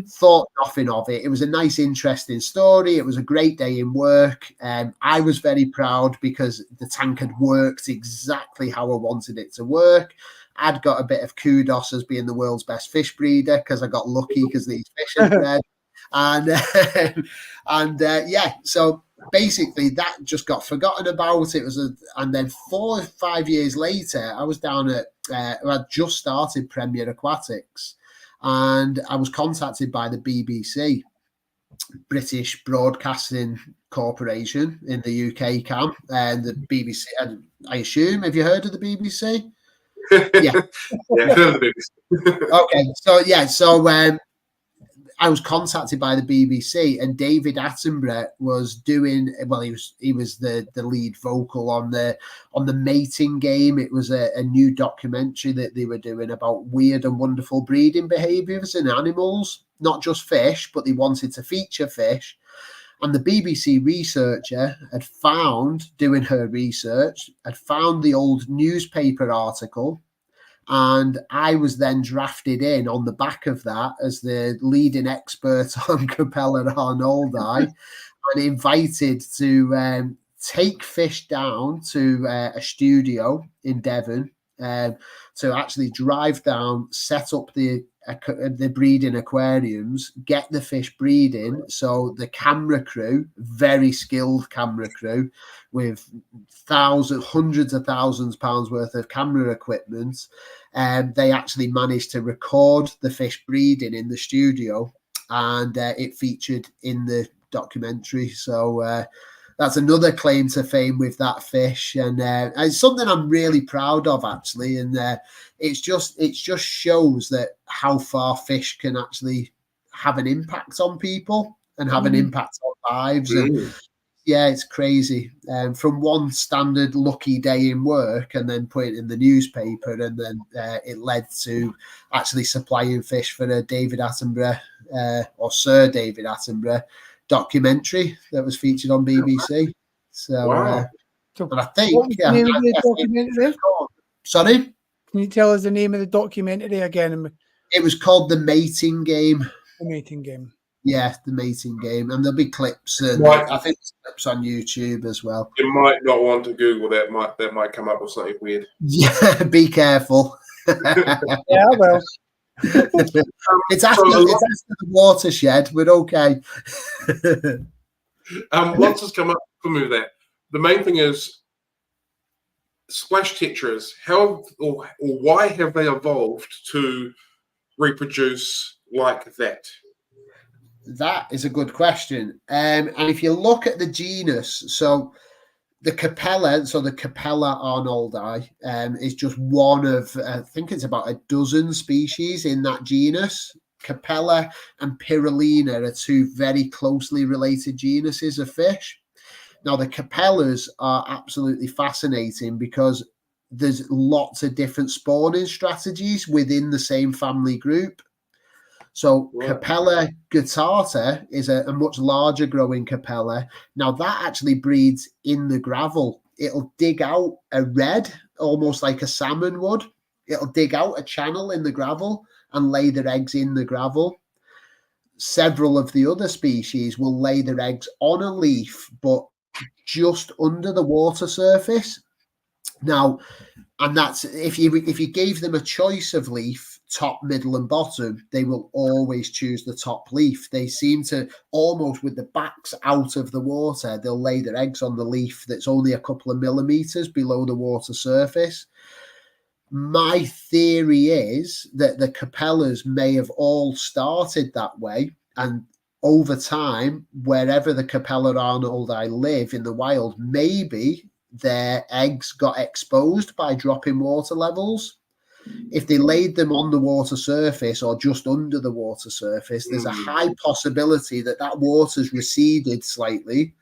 thought nothing of it. It was a nice, interesting story. It was a great day in work. I was very proud because the tank had worked exactly how I wanted it to work. I'd got a bit of kudos as being the world's best fish breeder because I got lucky because these fish are bred. And yeah, so basically that just got forgotten about. It was and then 4 or 5 years later, I was down at I'd just started Premier Aquatics, and I was contacted by the BBC, British Broadcasting Corporation in the UK camp, and the BBC. And I assume, have you heard of the BBC? Yeah. Yeah. Okay, so yeah, so I was contacted by the BBC, and David Attenborough was doing well. He was the lead vocal on the mating game. It was a new documentary that they were doing about weird and wonderful breeding behaviours in animals, not just fish, but they wanted to feature fish. And the BBC researcher had found, doing her research, had found the old newspaper article. And I was then drafted in on the back of that as the leading expert on Capella Arnoldi and invited to take fish down to a studio in Devon to actually drive down, set up the breeding aquariums, get the fish breeding. So the camera crew, very skilled camera crew with hundreds of thousands pounds worth of camera equipment, they actually managed to record the fish breeding in the studio, and it featured in the documentary. So that's another claim to fame with that fish, and it's something I'm really proud of, actually. And it just shows that how far fish can actually have an impact on people and have an impact on lives. And yeah, it's crazy. From one standard lucky day in work and then put it in the newspaper, and then it led to actually supplying fish for a David Attenborough or Sir David Attenborough documentary that was featured on BBC. So, wow. And I think, what was the name of the documentary? Sorry? Can you tell us the name of the documentary again? It was called The Mating Game. The Mating Game. Yeah, The Mating Game. And there'll be clips. And Right. I think there's clips on YouTube as well. You might not want to Google that. That might come up with something weird. Yeah, be careful. Yeah, well. It's after the watershed. We're okay. Once it's come up, we'll move that. The main thing is splash tetras. How or why have they evolved to reproduce like that? That is a good question. And if you look at the genus, so the Capella, so the Capella Arnoldi is just one of, I think it's about a dozen species in that genus. Capella and Pyrrolina are two very closely related genuses of fish. Now, the Capellas are absolutely fascinating because there's lots of different spawning strategies within the same family group. So Capella guttata is a much larger growing Capella. Now that actually breeds in the gravel. It'll dig out a red, almost like a salmon would. It'll dig out a channel in the gravel and lay their eggs in the gravel. Several of the other species will lay their eggs on a leaf, but just under the water surface. Now, and that's if you gave them a choice of leaf, top, middle, and bottom, they will always choose the top leaf. They seem to almost with the backs out of the water, they'll lay their eggs on the leaf that's only a couple of millimeters below the water surface. My theory is that the Capellas may have all started that way, and over time, wherever the Capella Arnoldi live in the wild, maybe their eggs got exposed by dropping water levels. If they laid them on the water surface or just under the water surface, there's a high possibility that that water's receded slightly,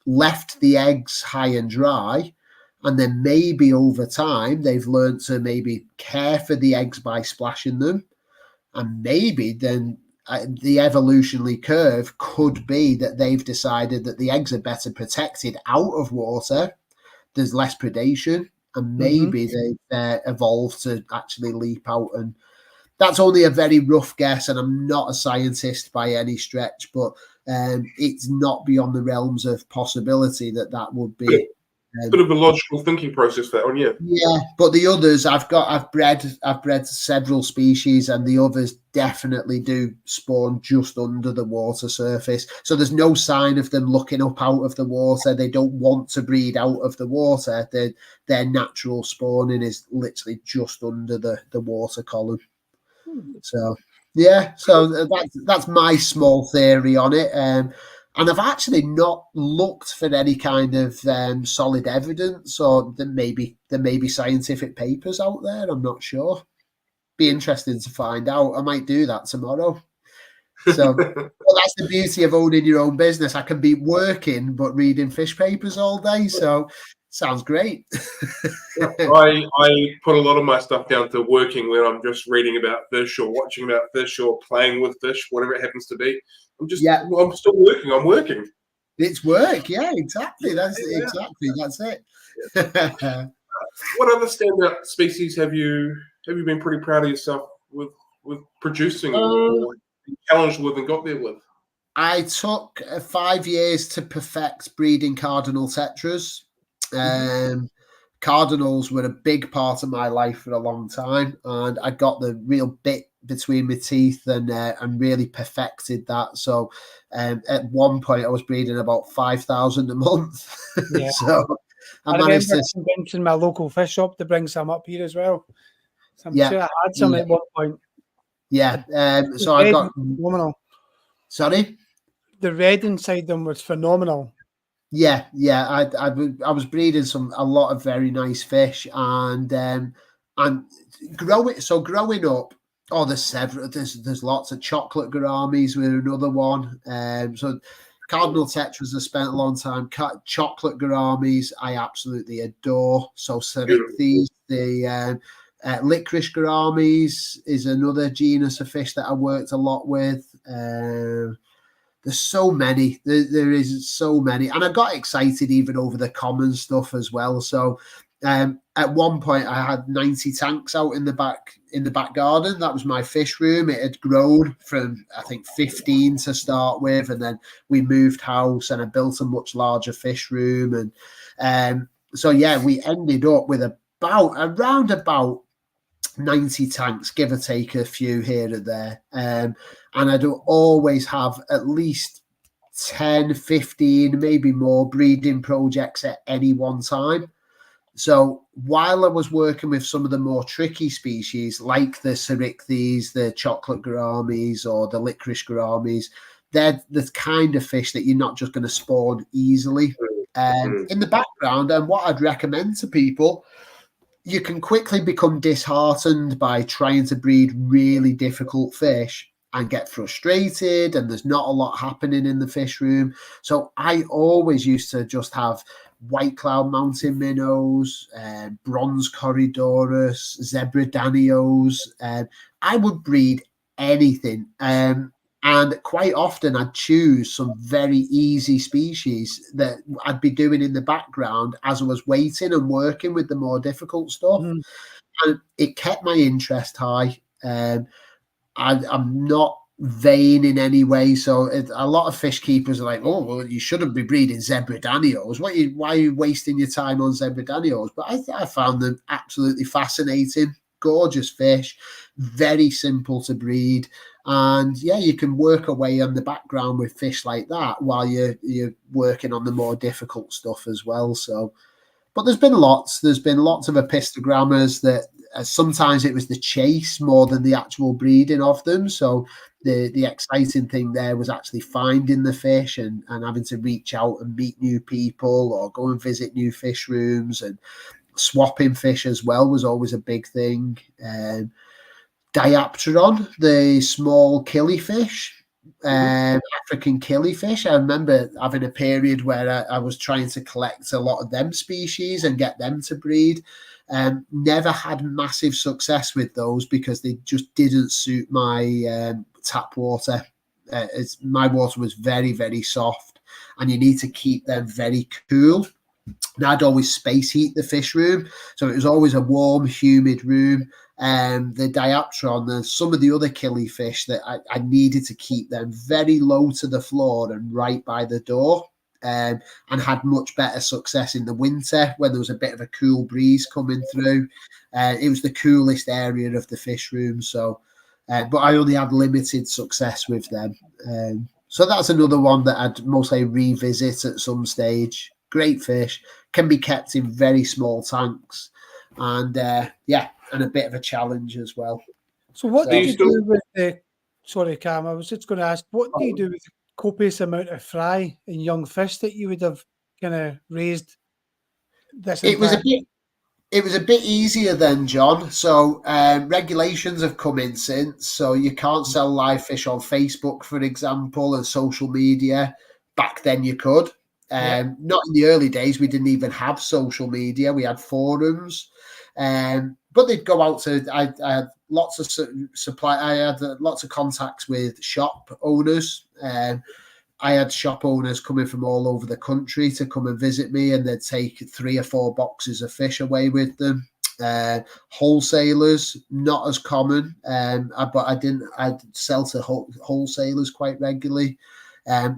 left the eggs high and dry, and then maybe over time they've learned to maybe care for the eggs by splashing them. And maybe then the evolutionary curve could be that they've decided that the eggs are better protected out of water there's less predation, and maybe they evolved to actually leap out. And that's only a very rough guess, and I'm not a scientist by any stretch, but it's not beyond the realms of possibility that would be. Bit of a logical thinking process, that one, yeah. Yeah, but the others I've bred several species, and the others definitely do spawn just under the water surface. So there's no sign of them looking up out of the water. They don't want to breed out of the water. Their natural spawning is literally just under the water column. So yeah, so that's my small theory on it. And I've actually not looked for any kind of solid evidence, or there may be scientific papers out there. I'm not sure. Be interesting to find out. I might do that tomorrow. So that's the beauty of owning your own business. I can be working but reading fish papers all day. So sounds great. I put a lot of my stuff down to working, when I'm just reading about fish or watching about fish or playing with fish, whatever it happens to be. I'm still working. I'm working. It's work, yeah, exactly. That's it. What other standout species have you been pretty proud of yourself with producing, or challenged with and got there with? I took 5 years to perfect breeding cardinal tetras. Cardinals were a big part of my life for a long time, and I got the real bit between my teeth and really perfected that. So at one point I was breeding about 5,000 a month. Yeah. So I managed remember to convincing my local fish shop to bring some up here as well. So I'm sure I had some at one point. Yeah. So I got phenomenal. Sorry? The red inside them was phenomenal. Yeah. I was breeding a lot of very nice fish, and growing up. Oh, there's lots of chocolate gouramis with another one. So cardinal tetras I spent a long time. Chocolate gouramis I absolutely adore. So Serichthys, the licorice gouramis is another genus of fish that I worked a lot with. There's so many. There is so many, and I got excited even over the common stuff as well. So at one point I had 90 tanks out in the back garden. That was my fish room. It had grown from, I think, 15 to start with, and then we moved house and I built a much larger fish room. And so yeah, we ended up with around about 90 tanks, give or take a few here and there. And I do always have at least 10, 15, maybe more breeding projects at any one time. So while I was working with some of the more tricky species, like the Serichthys, the chocolate gouramis, or the licorice gouramis, they're the kind of fish that you're not just going to spawn easily. In the background, and what I'd recommend to people, you can quickly become disheartened by trying to breed really difficult fish and get frustrated, and there's not a lot happening in the fish room. So I always used to just have white cloud mountain minnows, bronze corridorus, zebra danios. I would breed anything. And quite often I'd choose some very easy species that I'd be doing in the background as I was waiting and working with the more difficult stuff. And it kept my interest high. I'm not vain in any way. So a lot of fish keepers are like, oh, well, you shouldn't be breeding zebra danios. Why are you wasting your time on zebra danios? But I found them absolutely fascinating. Gorgeous fish, very simple to breed. And yeah, you can work away on the background with fish like that while you're working on the more difficult stuff as well. So, but there's been lots of epistogrammas that sometimes it was the chase more than the actual breeding of them. So the exciting thing there was actually finding the fish and having to reach out and meet new people or go and visit new fish rooms, and swapping fish as well was always a big thing. Diapteron, the small killifish, African killifish. I remember having a period where I was trying to collect a lot of them species and get them to breed. Never had massive success with those because they just didn't suit my tap water. My water was very, very soft, and you need to keep them very cool. And I'd always space heat the fish room, so it was always a warm, humid room. The diaptron and some of the other killifish that I needed to keep them very low to the floor and right by the door, and had much better success in the winter when there was a bit of a cool breeze coming through. It was the coolest area of the fish room, so but I only had limited success with them. So that's another one that I'd mostly revisit at some stage. Great fish, can be kept in very small tanks, and and a bit of a challenge as well. So what do you do with the? Sorry, Cam. I was just going to ask, what do you do with the copious amount of fry and young fish that you would have kind of raised? It was a bit easier then, John. So regulations have come in since, so you can't sell live fish on Facebook, for example, and social media. Back then you could. Not in the early days. We didn't even have social media. We had forums, but they'd go out to. I had lots of supply. I had lots of contacts with shop owners. I had shop owners coming from all over the country to come and visit me, and they'd take 3 or 4 boxes of fish away with them. Wholesalers, not as common, but I'd sell to wholesalers quite regularly.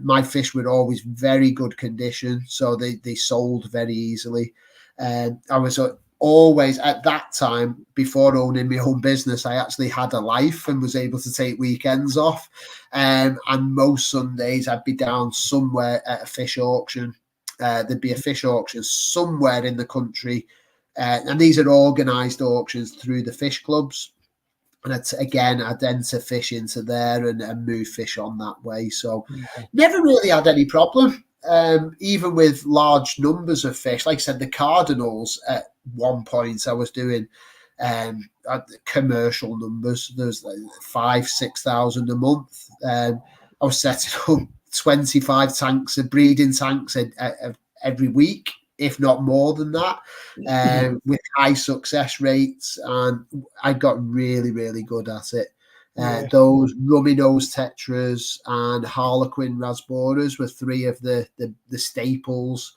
My fish were always very good condition, so they sold very easily. I was always, at that time, before owning my own business, I actually had a life and was able to take weekends off. And most Sundays I'd be down somewhere at a fish auction. There'd be a fish auction somewhere in the country. And these are organised auctions through the fish clubs. And I'd enter fish into there and move fish on that way. So never really had any problem. Even with large numbers of fish, like I said, the cardinals at one point I was doing commercial numbers. There's like 5,000-6,000 a month. I was setting up 25 tanks of breeding tanks every week, if not more than that, with high success rates, and I got really, really good at it. Those rummy nose tetras and harlequin rasboras were 3 of the staples,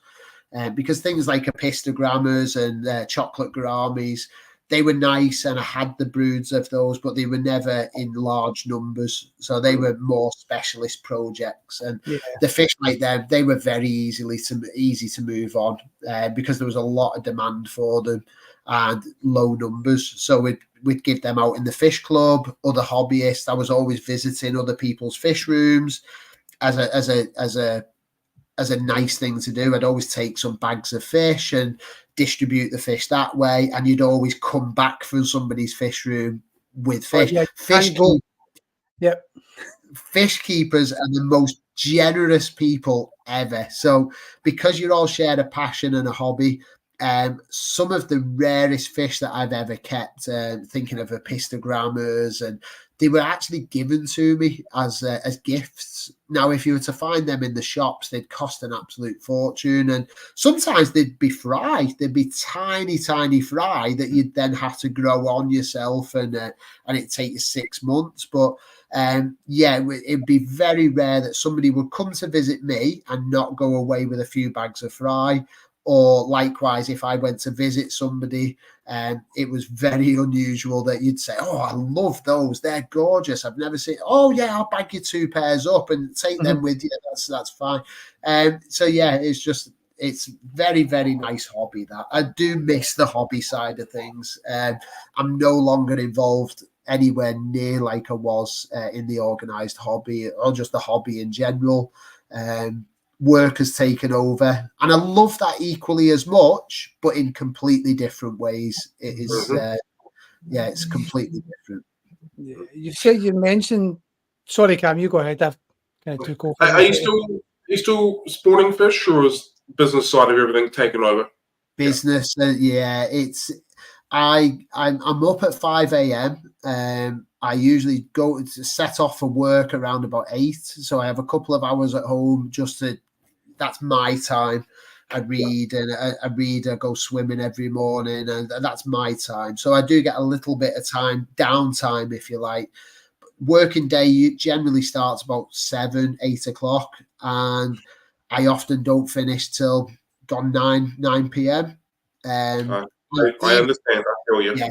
because things like epistogrammas and chocolate gouramis, they were nice, and I had the broods of those, but they were never in large numbers. So they were more specialist projects, and the fish like them, they were very easy to move on, because there was a lot of demand for them and low numbers. So we'd give them out in the fish club, other hobbyists. I was always visiting other people's fish rooms as a nice thing to do. I'd always take some bags of fish and distribute the fish that way, and you'd always come back from somebody's fish room with fish. Fish keepers are the most generous people ever. So because you all share a passion and a hobby, some of the rarest fish that I've ever kept, thinking of epistogrammas, and they were actually given to me as gifts. Now, if you were to find them in the shops, they'd cost an absolute fortune, and sometimes they'd be fry. They'd be tiny, tiny fry that you'd then have to grow on yourself, and it'd take you 6 months. But it'd be very rare that somebody would come to visit me and not go away with a few bags of fry. Or likewise, if I went to visit somebody, it was very unusual that you'd say, "Oh, I love those. They're gorgeous. I've never seen." "Oh, yeah, I'll bag you 2 pairs up and take them with you." That's fine. It's very, very nice hobby. That I do miss the hobby side of things. I'm no longer involved anywhere near like I was in the organised hobby, or just the hobby in general. Work has taken over, and I love that equally as much, but in completely different ways. It is, it's completely different. You mentioned. Sorry, Cam, you go ahead. I've kind of took over. Are you still sporting fish, or is business side of everything taken over? Business, I'm up at 5 a.m. I usually go to set off for work around about 8, so I have a couple of hours at home that's my time. I read, and I go swimming every morning, and that's my time. So I do get a little bit of downtime, if you like. Working day generally starts about 7, 8 o'clock, and I often don't finish till on 9 p.m. I understand. I feel you. Yeah,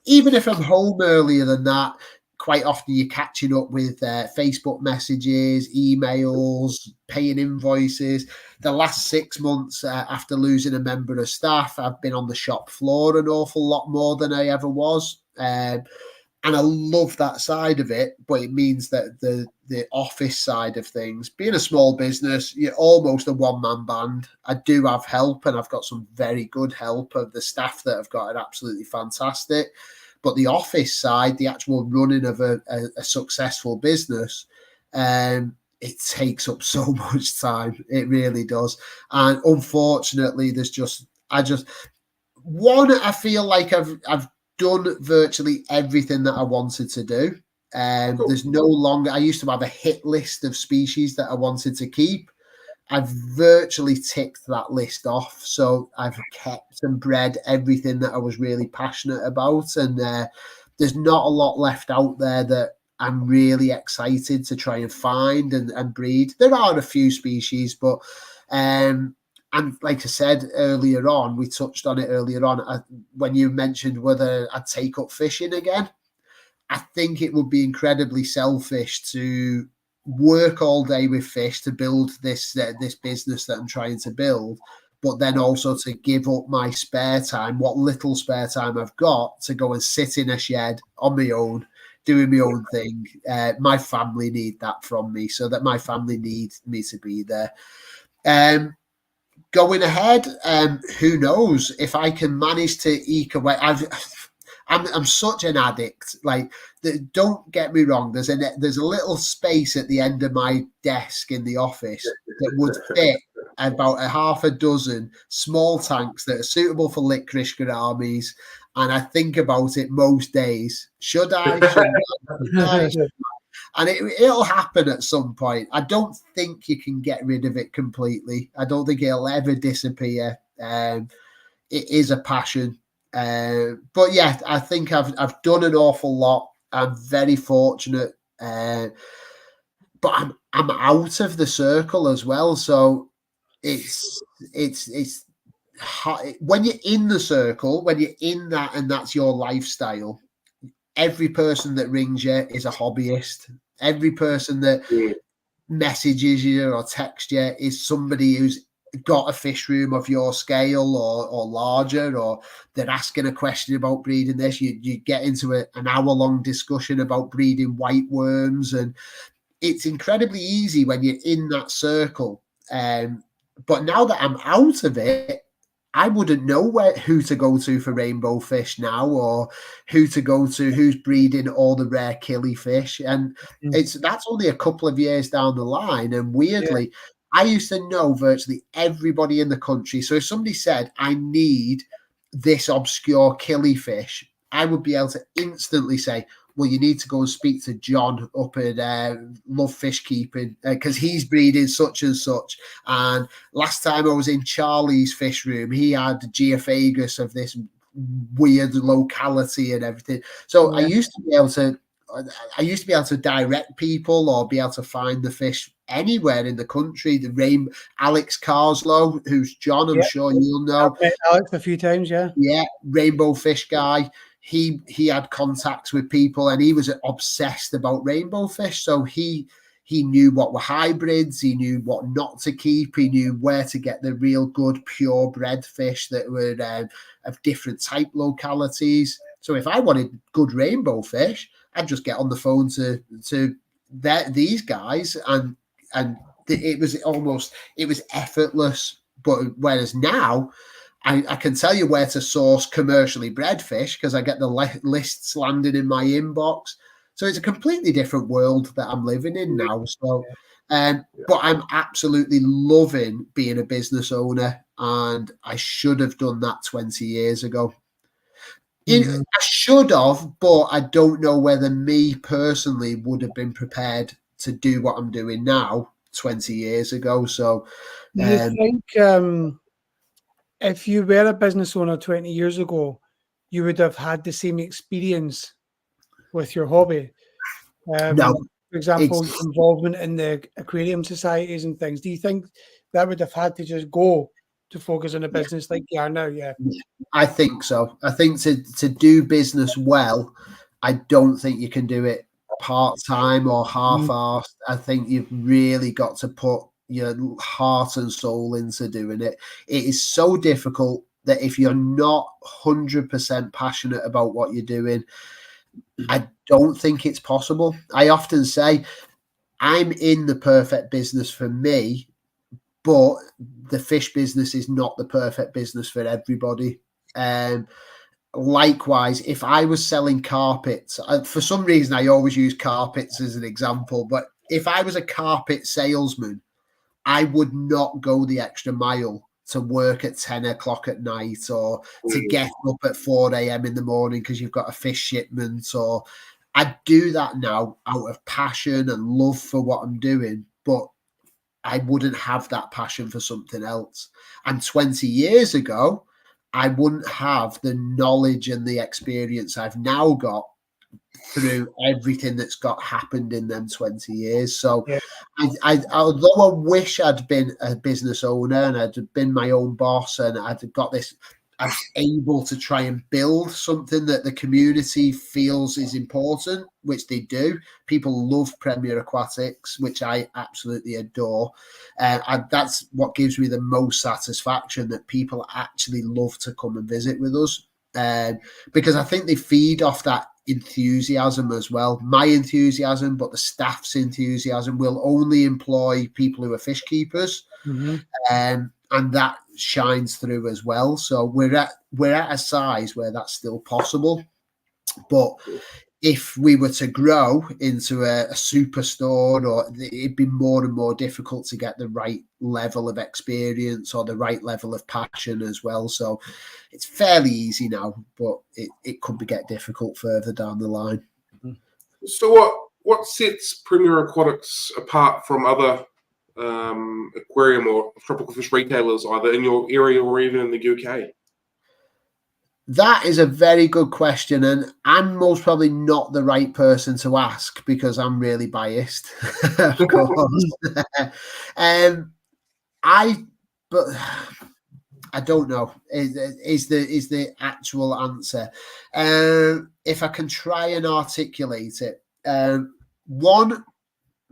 even if I'm home earlier than that, quite often you're catching up with Facebook messages, emails, paying invoices. The last 6 months after losing a member of staff, I've been on the shop floor an awful lot more than I ever was. And I love that side of it, but it means that the office side of things, being a small business, you're almost a one-man band. I do have help, and I've got some very good help of the staff that I've got are absolutely fantastic. But the office side, the actual running of a successful business, it takes up so much time. It really does. And unfortunately, I feel like I've done virtually everything that I wanted to do. Cool. There's no longer, I used to have a hit list of species that I wanted to keep. I've virtually ticked that list off. So I've kept and bred everything that I was really passionate about. And there's not a lot left out there that I'm really excited to try and find and breed. There are a few species, but and like I said earlier on, we touched on it earlier on, when you mentioned whether I'd take up fishing again. I think it would be incredibly selfish to work all day with fish to build this business that I'm trying to build, but then also to give up my spare time, what little spare time I've got, to go and sit in a shed on my own, doing my own thing. My family need that from me, so that my family needs me to be there. Going ahead, who knows if I can manage to eke away. I'm such an addict. Like, don't get me wrong. There's a little space at the end of my desk in the office that would fit about a half a dozen small tanks that are suitable for licorice gouramis. And I think about it most days. Should I? And it'll happen at some point. I don't think you can get rid of it completely. I don't think it'll ever disappear. It is a passion. But yeah, I think I've done an awful lot. I'm very fortunate. But I'm out of the circle as well. So it's hard. When you're in the circle, when you're in that and that's your lifestyle, every person that rings you is a hobbyist. Every person that messages you or texts you is somebody who's got a fish room of your scale or larger, or they're asking a question about breeding this. You get into an hour-long discussion about breeding white worms, and it's incredibly easy when you're in that circle. But now that I'm out of it, I wouldn't know who to go to for rainbow fish now, or who to go to who's breeding all the rare killifish. And that's only a couple of years down the line. And weirdly, I used to know virtually everybody in the country. So if somebody said, I need this obscure killifish, I would be able to instantly say, well, you need to go and speak to John up at Love Fish Keeping, because he's breeding such and such. And last time I was in Charlie's fish room, he had Geophagus of this weird locality and everything. So I used to be able to direct people or be able to find the fish anywhere in the country. Alex Carslow, who's John, I'm sure you'll know. I've met Alex a few times, Yeah, rainbow fish guy. He had contacts with people, and he was obsessed about rainbow fish. So he knew what were hybrids, he knew what not to keep, he knew where to get the real good purebred fish that were of different type localities. So if I wanted good rainbow fish, I'd just get on the phone to these guys, and it was effortless. But whereas now, I can tell you where to source commercially bred fish because I get the lists landing in my inbox. So it's a completely different world that I'm living in now. So, but I'm absolutely loving being a business owner, and I should have done that 20 years ago. I should have, but I don't know whether me personally would have been prepared to do what I'm doing now 20 years ago. So, do you think if you were a business owner 20 years ago, you would have had the same experience with your hobby? No. For example, involvement in the aquarium societies and things. Do you think that would have had to just go to focus on a business like you are now. Yeah. I think so. I think to do business well, I don't think you can do it part-time or half-assed. I think you've really got to put your heart and soul into doing it. It is so difficult that if you're not 100% passionate about what you're doing, I don't think it's possible. I often say I'm in the perfect business for me, but the fish business is not the perfect business for everybody. Likewise, if I was selling carpets, for some reason I always use carpets as an example, but if I was a carpet salesman, I would not go the extra mile to work at 10 o'clock at night or to get up at 4 a.m. in the morning because you've got a fish shipment. Or I do that now out of passion and love for what I'm doing, but I wouldn't have that passion for something else. And 20 years ago, I wouldn't have the knowledge and the experience I've now got through everything that's happened in them 20 years. So Yeah. although I wish I'd been a business owner and I'd been my own boss and I'd got this, I was able to try and build something that the community feels is important, which they do. People love Premier Aquatics, which I absolutely adore. And that's what gives me the most satisfaction, that people actually love to come and visit with us. Because I think they feed off that enthusiasm as well. My enthusiasm, but the staff's enthusiasm. Will only employ people who are fish keepers. And that shines through as well. So we're at a size where that's still possible. But if we were to grow into a superstore, or it'd be more and more difficult to get the right level of experience or the right level of passion as well. So it's fairly easy now, but it could get difficult further down the line. So what sets Premier Aquatics apart from other aquarium or tropical fish retailers, either in your area or even in the UK? That is a very good question, and I'm most probably not the right person to ask because I'm really biased, of course. But I don't know. Is the actual answer? If I can try and articulate it, one.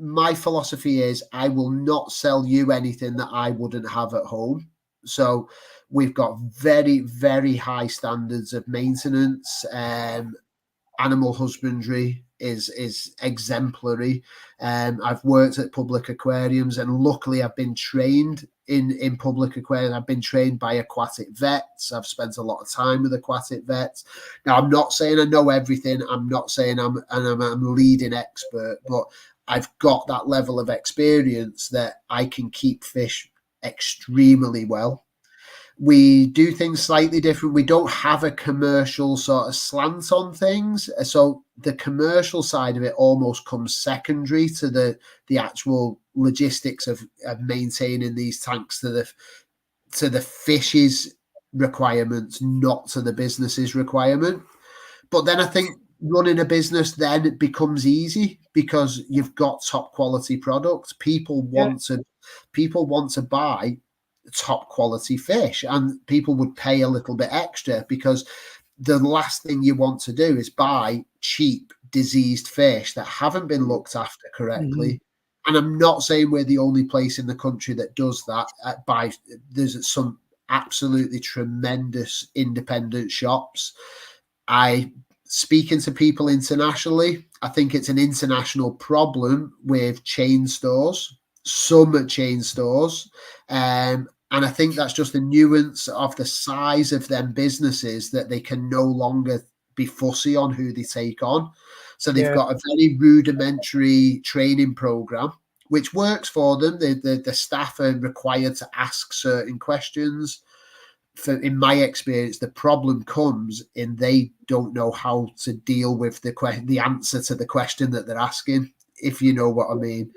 My philosophy is I will not sell you anything that I wouldn't have at home. So we've got very, very high standards of maintenance. Animal husbandry is exemplary. I've worked at public aquariums, and luckily I've been trained in public aquariums. I've been trained by aquatic vets. I've spent a lot of time with aquatic vets. Now, I'm not saying I know everything. I'm not saying I'm a leading expert, but I've got that level of experience that I can keep fish extremely well. We do things slightly different. We don't have a commercial sort of slant on things. So the commercial side of it almost comes secondary to the actual logistics of maintaining these tanks to the fish's requirements, not to the business's requirement. But then I think running a business then it becomes easy because you've got top quality products. People want to buy top quality fish, and people would pay a little bit extra because the last thing you want to do is buy cheap diseased fish that haven't been looked after correctly. And I'm not saying we're the only place in the country that does that. There's some absolutely tremendous independent shops. Speaking to people internationally, I think it's an international problem with chain stores, some chain stores. And I think that's just a nuance of the size of them businesses that they can no longer be fussy on who they take on. So they've got a very rudimentary training program, which works for them. The staff are required to ask certain questions. In my experience, the problem comes in they don't know how to deal with the answer to the question that they're asking, if you know what I mean.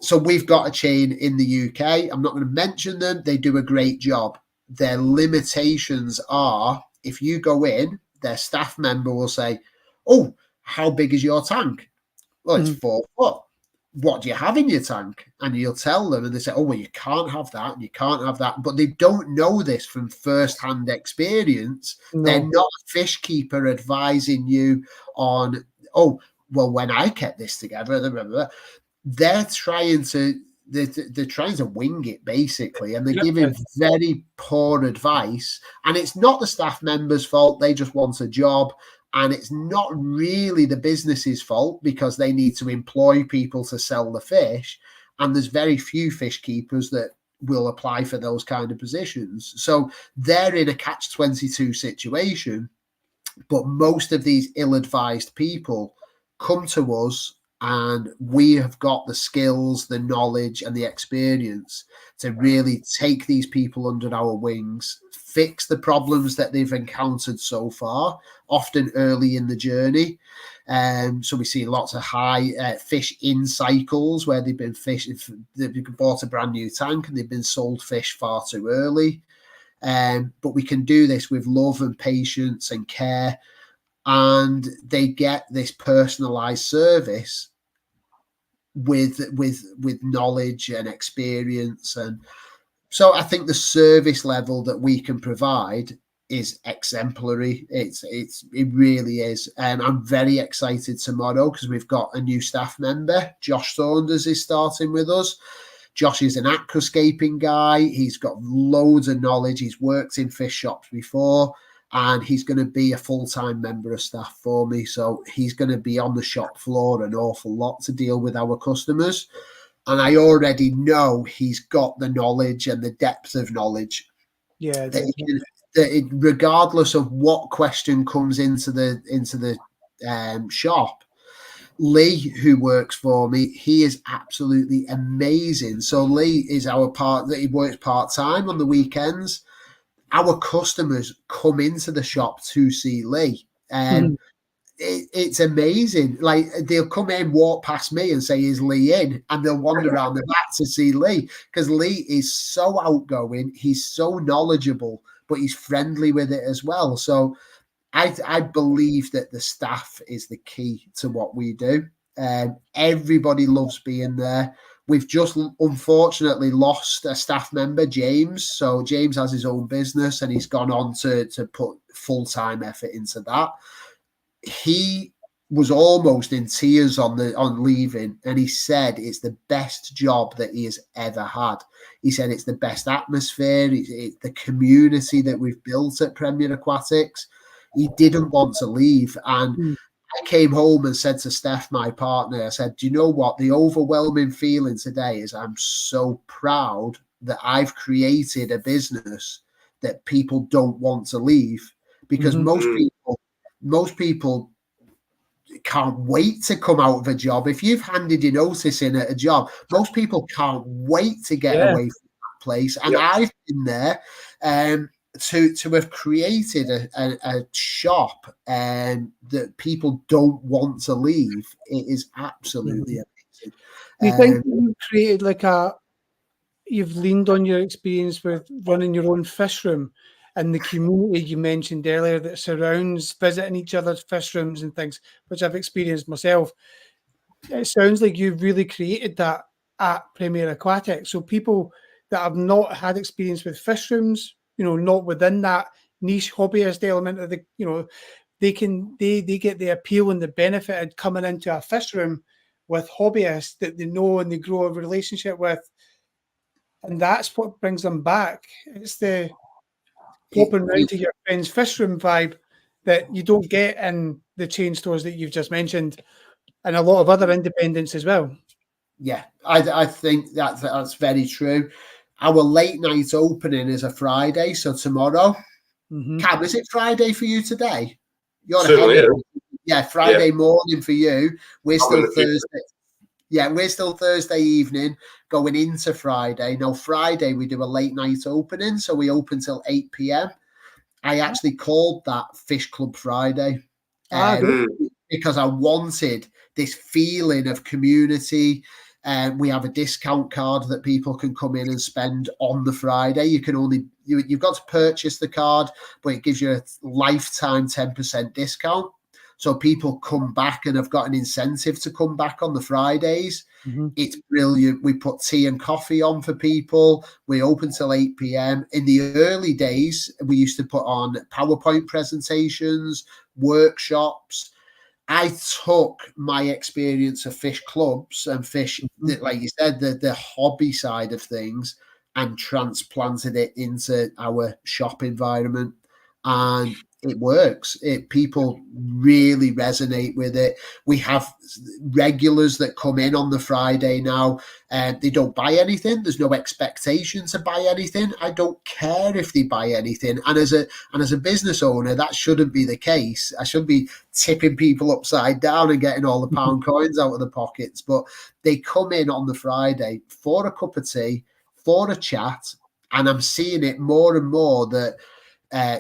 So we've got a chain in the UK. I'm not going to mention them. They do a great job. Their limitations are, if you go in, their staff member will say, "Oh, how big is your tank?" Well, it's 4 foot. what do you have in your tank? And you'll tell them, and they say, oh, well, you can't have that, and you can't have that. But they don't know this from first-hand experience. No. They're not a fish keeper advising you on, oh, well, when I kept this together, they're trying to wing it, basically, and they're giving very poor advice. And it's not the staff members' fault. They just want a job. And it's not really the business's fault, because they need to employ people to sell the fish. And there's very few fish keepers that will apply for those kind of positions. So they're in a catch-22 situation. But most of these ill-advised people come to us, and we have got the skills, the knowledge, and the experience to really take these people under our wings, fix the problems that they've encountered so far, often early in the journey. So we see lots of high fish in cycles where they've bought a brand new tank and they've been sold fish far too early. But we can do this with love and patience and care, and they get this personalized service with knowledge and experience. And so I think the service level that we can provide is exemplary. It really is. And I'm very excited tomorrow because we've got a new staff member. Josh Saunders is starting with us. Josh is an aquascaping guy. He's got loads of knowledge. He's worked in fish shops before, and he's going to be a full-time member of staff for me. So he's going to be on the shop floor an awful lot to deal with our customers. And I already know he's got the knowledge and the depth of knowledge. Yeah, that regardless of what question comes into the shop, Lee, who works for me, he is absolutely amazing. So Lee is our partner. He works part-time on the weekends. Our customers come into the shop to see Lee, and it's amazing. Like, they'll come in, walk past me and say, is Lee in? And they'll wander around the back to see Lee, because Lee is so outgoing. He's so knowledgeable, but he's friendly with it as well. So I believe that the staff is the key to what we do. Everybody loves being there. We've just unfortunately lost a staff member, James. So James has his own business and he's gone on to put full-time effort into that. He was almost in tears on leaving, and he said it's the best job that he has ever had. He said it's the best atmosphere, it's the community that we've built at Premier Aquatics. He didn't want to leave, and I came home and said to Steph, my partner, I said, do you know what? The overwhelming feeling today is I'm so proud that I've created a business that people don't want to leave, because most people can't wait to come out of a job. If you've handed your notice in at a job, most people can't wait to get away from that place. And I've been there. To have created a shop that people don't want to leave, it is absolutely amazing. Do you think you've created you've leaned on your experience with running your own fish room and the community you mentioned earlier that surrounds visiting each other's fish rooms and things, which I've experienced myself? It sounds like you've really created that at Premier Aquatics. So people that have not had experience with fish rooms, not within that niche hobbyist element of they get the appeal and the benefit of coming into a fish room with hobbyists that they know and they grow a relationship with. And that's what brings them back. It's the popping round to your friend's fish room vibe that you don't get in the chain stores that you've just mentioned, and a lot of other independents as well. Yeah, I think that's very true. Our late night opening is a Friday, so tomorrow. Cam, is it Friday for you today? You're Friday morning for you. We're still Thursday. Yeah, we're still Thursday evening going into Friday. Now, Friday we do a late night opening, so we open till 8 p.m. I actually called that Fish Club Friday because I wanted this feeling of community. We have a discount card that people can come in and spend on the Friday. You've got to purchase the card, but it gives you a lifetime 10% discount. So people come back and have got an incentive to come back on the Fridays. Mhm. It's brilliant. We put tea and coffee on for people. We open till 8 p.m. In the early days, we used to put on PowerPoint presentations, workshops. I took my experience of fish clubs and fish, like you said, the hobby side of things, and transplanted it into our shop environment. And it works. People really resonate with it. We have regulars that come in on the Friday now, and they don't buy anything. There's no expectation to buy anything. I don't care if they buy anything. And as a business owner, that shouldn't be the case. I should be tipping people upside down and getting all the pound coins out of the pockets. But they come in on the Friday for a cup of tea, for a chat, and I'm seeing it more and more that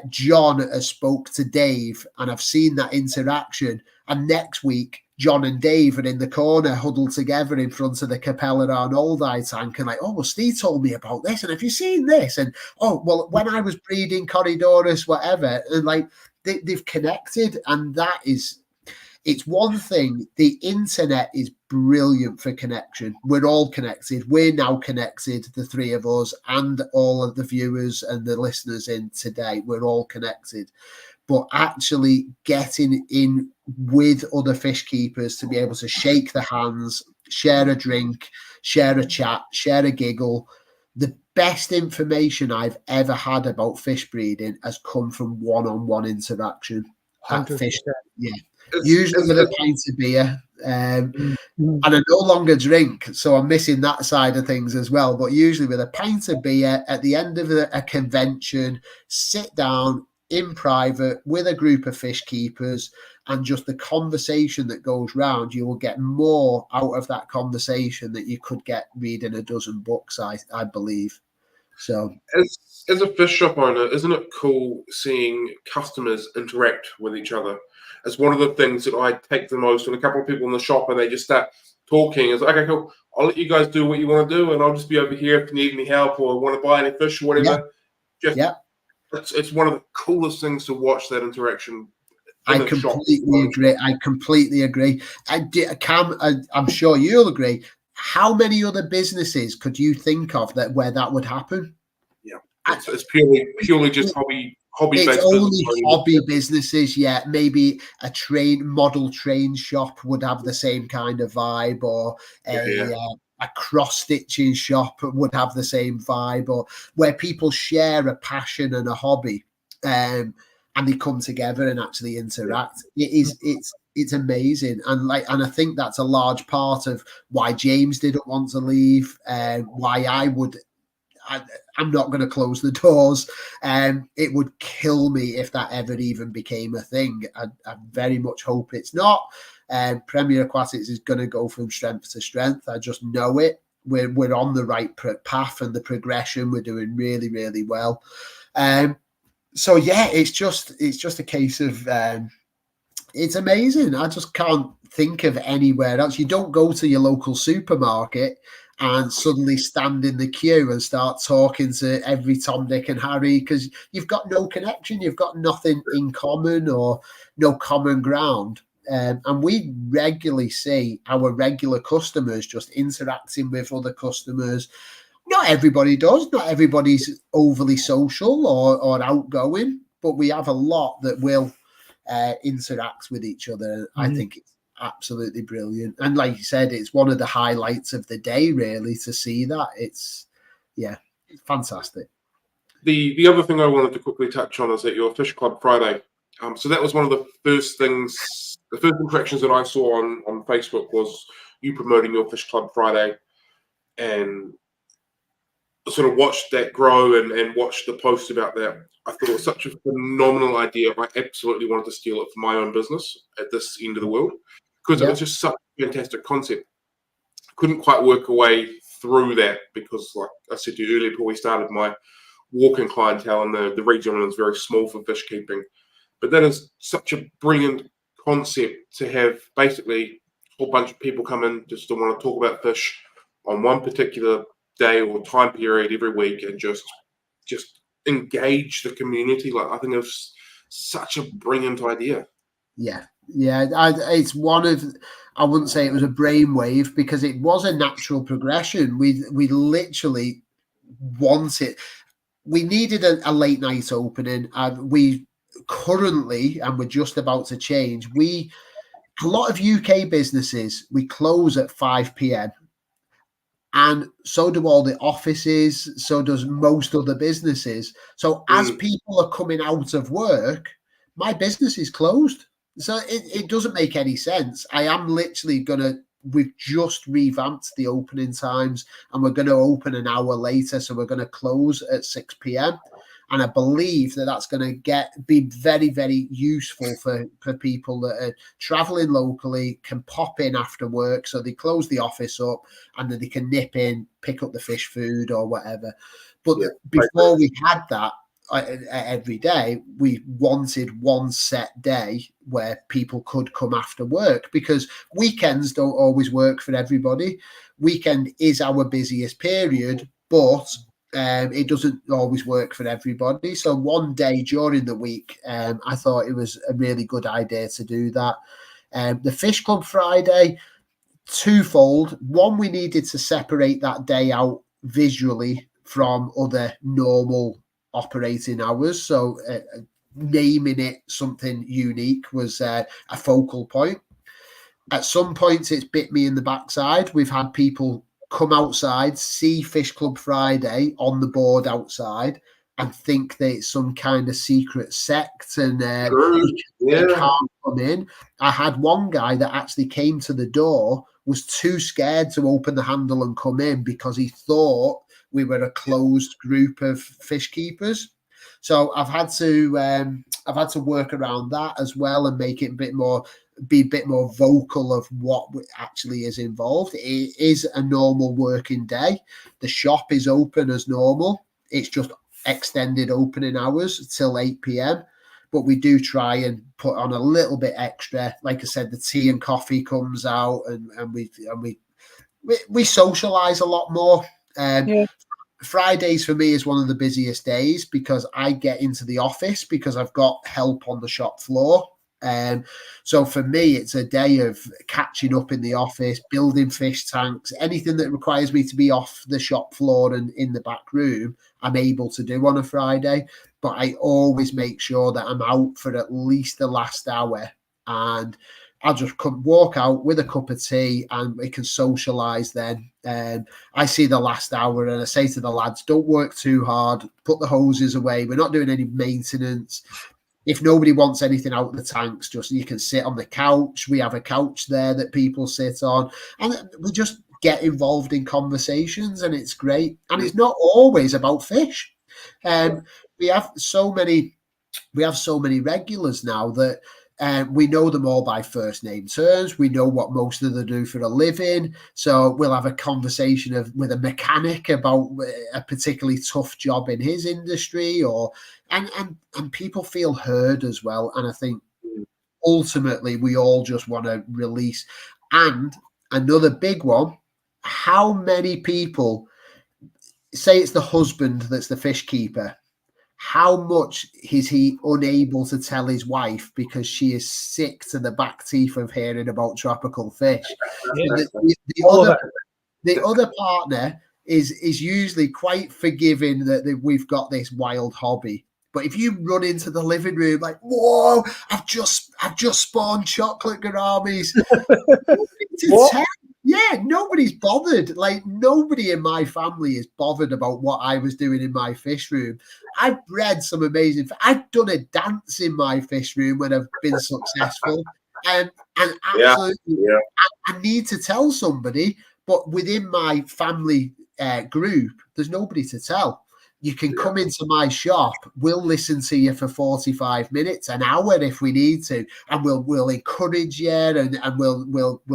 John has spoke to Dave, and I've seen that interaction. And next week, John and Dave are in the corner, huddled together in front of the Capella Arnoldi tank, and like, oh, well, Steve told me about this, and have you seen this? And oh, well, when I was breeding Corydorus, whatever, and like they've connected, and that is. It's one thing. The internet is brilliant for connection. We're all connected. We're now connected, the three of us and all of the viewers and the listeners in today. We're all connected. But actually getting in with other fish keepers to be able to shake the hands, share a drink, share a chat, share a giggle. The best information I've ever had about fish breeding has come from one-on-one interaction at 100%. fish. Yeah. Usually with a pint of beer. Mhm. And I no longer drink, so I'm missing that side of things as well. But usually with a pint of beer at the end of a convention, sit down in private with a group of fish keepers, and just the conversation that goes round, you will get more out of that conversation that you could get reading a dozen books, I believe. So as a fish shop owner, isn't it cool seeing customers interact with each other? It's one of the things that I take the most when a couple of people in the shop and they just start talking. It's like, okay, cool. I'll let you guys do what you want to do, and I'll just be over here if you need any help or want to buy any fish or whatever. It's one of the coolest things to watch, that interaction. I completely agree. I completely agree. Cam, I'm sure you'll agree. How many other businesses could you think of where that would happen? Yeah, it's purely just hobby. It's only hobby businesses. Yeah, maybe a model train shop would have the same kind of vibe, or a cross stitching shop would have the same vibe, or where people share a passion and a hobby, and they come together and actually interact. It's amazing, and I think that's a large part of why James didn't want to leave, why I'm not going to close the doors. It would kill me if that ever even became a thing. I very much hope it's not. Premier Aquatics is going to go from strength to strength. I just know it. We're on the right path, and the progression, we're doing really, really well. So yeah, it's just a case of it's amazing. I just can't think of anywhere else. You don't go to your local supermarket and suddenly stand in the queue and start talking to every Tom, Dick and Harry, because you've got no connection. You've got nothing in common or no common ground. And we regularly see our regular customers just interacting with other customers. Not everybody does. Not everybody's overly social or outgoing, but we have a lot that will interact with each other. I think it's absolutely brilliant, and like you said, it's one of the highlights of the day, really, to see that. It's fantastic. The other thing I wanted to quickly touch on is that your Fish Club Friday. So that was one of the first things, the first interactions that I saw on Facebook was you promoting your Fish Club Friday, and sort of watched that grow and watched the post about that. I thought it was such a phenomenal idea. I absolutely wanted to steal it for my own business at this end of the world, because it was just such a fantastic concept. Couldn't quite work a way through that because, like I said to you earlier, before we started, my walk-in clientele in the region is very small for fish keeping. But that is such a brilliant concept to have basically a whole bunch of people come in just to want to talk about fish on one particular day or time period every week, and just engage the community. Like, I think it's such a brilliant idea. Yeah, Yeah, it's one of, I wouldn't say it was a brainwave because it was a natural progression. We literally wanted, we needed a late night opening, and we currently, and we're just about to change. A lot of UK businesses, we close at 5 p.m. and so do all the offices, so does most other businesses. So as people are coming out of work, my business is closed. So it doesn't make any sense. I am literally we've just revamped the opening times, and we're going to open an hour later. So we're going to close at 6 p.m. And I believe that that's going to be very, very useful for people that are traveling locally, can pop in after work. So they close the office up and then they can nip in, pick up the fish food or whatever. But before we had that every day, we wanted one set day where people could come after work, because weekends don't always work for everybody. Weekend is our busiest period, but it doesn't always work for everybody. So one day during the week, I thought it was a really good idea to do that. The Fish Club Friday, twofold. One, we needed to separate that day out visually from other normal operating hours. So naming it something unique was a focal point. At some points, it's bit me in the backside. We've had people come outside, see Fish Club Friday on the board outside, and think that it's some kind of secret sect, and they can't come in. I had one guy that actually came to the door, was too scared to open the handle and come in because he thought we were a closed group of fish keepers. So I've had to work around that as well and make it be a bit more vocal of what actually is involved. It is a normal working day. The shop is open as normal. It's just extended opening hours till 8 p.m. But we do try and put on a little bit extra. Like I said, the tea and coffee comes out, and we socialize a lot more. Fridays for me is one of the busiest days because I get into the office because I've got help on the shop floor. So for me, it's a day of catching up in the office, building fish tanks, anything that requires me to be off the shop floor and in the back room, I'm able to do on a Friday. But I always make sure that I'm out for at least the last hour, and I'll just walk out with a cup of tea and we can socialise then. I see the last hour and I say to the lads, don't work too hard, put the hoses away. We're not doing any maintenance. If nobody wants anything out of the tanks, just you can sit on the couch. We have a couch there that people sit on, and we just get involved in conversations, and it's great. And it's not always about fish. We have so many regulars now that we know them all by first name terms. We know what most of them do for a living. So we'll have a conversation with a mechanic about a particularly tough job in his industry, and people feel heard as well. And I think ultimately we all just want to release. And another big one, how many people say it's the husband that's the fish keeper? How much is he unable to tell his wife because she is sick to the back teeth of hearing about tropical fish? The other partner is usually quite forgiving that we've got this wild hobby. But if you run into the living room like, whoa, I've just spawned chocolate gouramis. Yeah, nobody's bothered. Like, nobody in my family is bothered about what I was doing in my fish room. I've bred some amazing. I've done a dance in my fish room when I've been successful, and absolutely, I need to tell somebody. But within my family group, there's nobody to tell. You can come into my shop. We'll listen to you for 45 minutes, an hour if we need to, and we'll encourage you, and we'll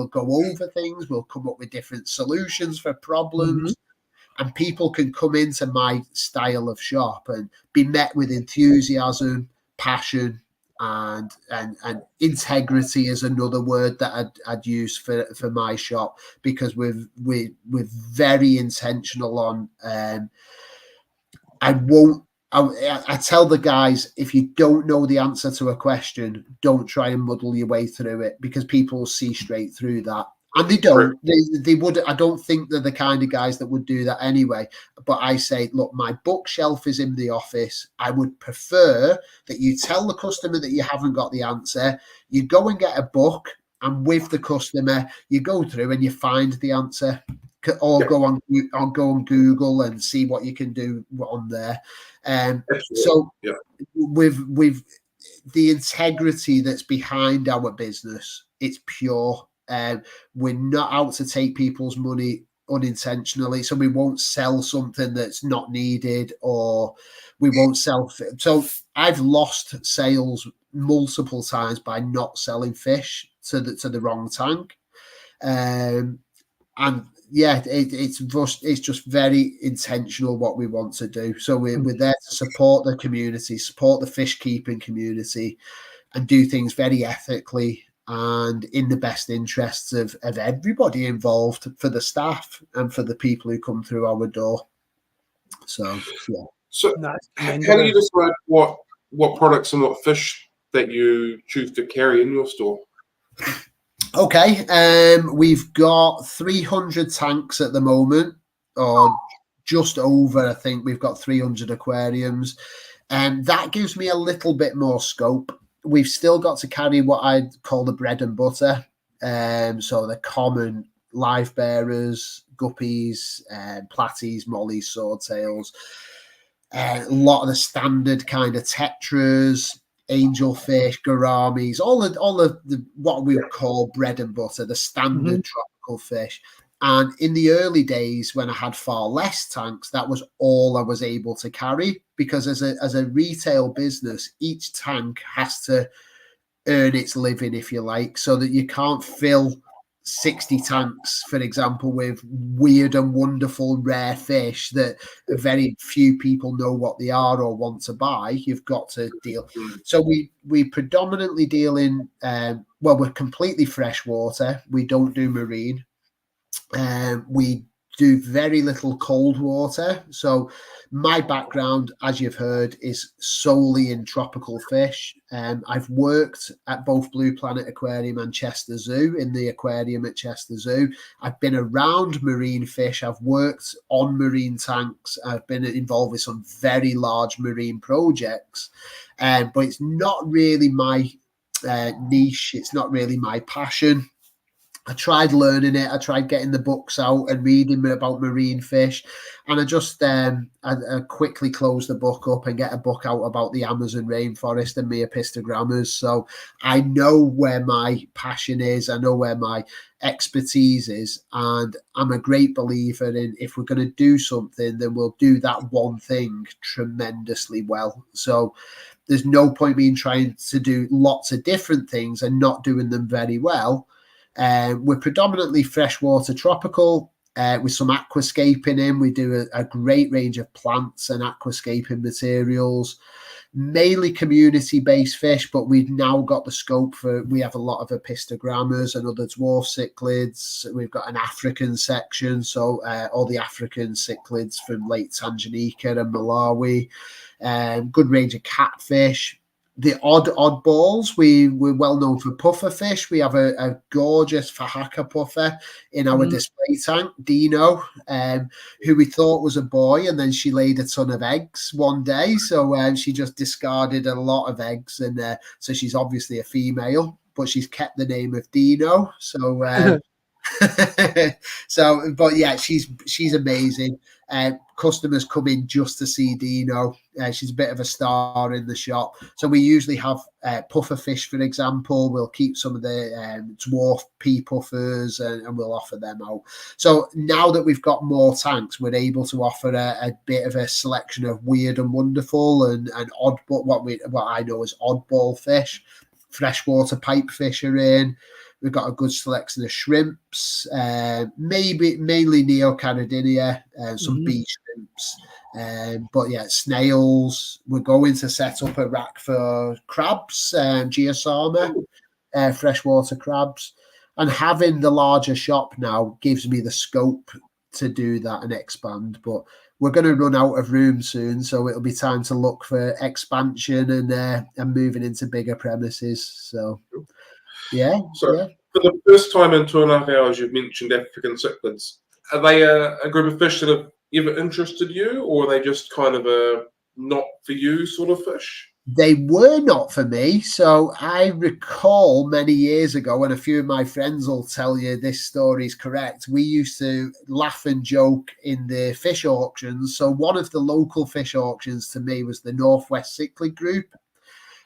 go over things. We'll come up with different solutions for problems, and people can come into my style of shop and be met with enthusiasm, passion, and integrity is another word that I'd use for my shop, because we're very intentional on. I I tell the guys, if you don't know the answer to a question, don't try and muddle your way through it, because people will see straight through that. And they don't. They would. I don't think they're the kind of guys that would do that anyway. But I say, look, my bookshelf is in the office. I would prefer that you tell the customer that you haven't got the answer. You go and get a book, and with the customer, you go through and you find the answer, or go on Google and see what you can do on there. So with the integrity that's behind our business, it's pure. We're not out to take people's money unintentionally, so we won't sell something that's not needed, or we won't sell. So I've lost sales multiple times by not selling fish to the wrong tank, and yeah, it's just very intentional what we want to do. So we're there to support the community, support the fish keeping community, and do things very ethically and in the best interests of everybody involved, for the staff and for the people who come through our door. So yeah. So how do you decide what products and what fish that you choose to carry in your store? Okay, we've got 300 tanks at the moment, or just over. I think we've got 300 aquariums, and that gives me a little bit more scope. We've still got to carry what I'd call the bread and butter, so the common live bearers, guppies, platies, mollies, swordtails, a lot of the standard kind of tetras, angelfish, gouramis, all of the what we would call bread and butter, the standard tropical fish. And in the early days, when I had far less tanks, that was all I was able to carry, because as a retail business, each tank has to earn its living, if you like, so that you can't fill 60 tanks, for example, with weird and wonderful rare fish that very few people know what they are or want to buy. You've got to deal. So we predominantly deal in, we're completely freshwater. We don't do marine. We do very little cold water. So my background, as you've heard, is solely in tropical fish. I've worked at both Blue Planet Aquarium and Chester Zoo, in the aquarium at Chester Zoo. I've been around marine fish. I've worked on marine tanks. I've been involved with some very large marine projects, but it's not really my niche. It's not really my passion. I tried learning it. I tried getting the books out and reading about marine fish, and I just I quickly closed the book up and get a book out about the Amazon rainforest and Meopistogrammas. So I know where my passion is. I know where my expertise is, and I'm a great believer in, if we're going to do something, then we'll do that one thing tremendously well. So there's no point me in trying to do lots of different things and not doing them very well. We're predominantly freshwater tropical, with some aquascaping in. We do a great range of plants and aquascaping materials, mainly community-based fish, but we've now got the scope for, we have a lot of Epistogrammas and other dwarf cichlids. We've got an African section, so all the African cichlids from Lake Tanganyika and Malawi, good range of catfish. The oddballs, we're well known for puffer fish. We have a gorgeous Fahaka puffer in our display tank, Dino, who we thought was a boy, and then she laid a ton of eggs one day. So she just discarded a lot of eggs, and so she's obviously a female, but she's kept the name of Dino. So so, but yeah, she's amazing. Customers come in just to see Dino. She's a bit of a star in the shop. So we usually have puffer fish, for example. We'll keep some of the dwarf pea puffers and we'll offer them out. So now that we've got more tanks, we're able to offer a bit of a selection of weird and wonderful and odd, but what I know as oddball fish. Freshwater pipefish are in. We've got a good selection of shrimps, mainly Neocaridina, some beach shrimps, but yeah, snails. We're going to set up a rack for crabs, Geosama, freshwater crabs, and having the larger shop now gives me the scope to do that and expand. But we're going to run out of room soon, so it'll be time to look for expansion and moving into bigger premises. So, yeah. So, for the first time in 2.5 hours, you've mentioned African cichlids. Are they a group of fish that have ever interested you, or are they just kind of a not for you sort of fish? They were not for me. So I recall many years ago, and a few of my friends will tell you this story is correct. We used to laugh and joke in the fish auctions. So one of the local fish auctions to me was the Northwest Cichlid Group.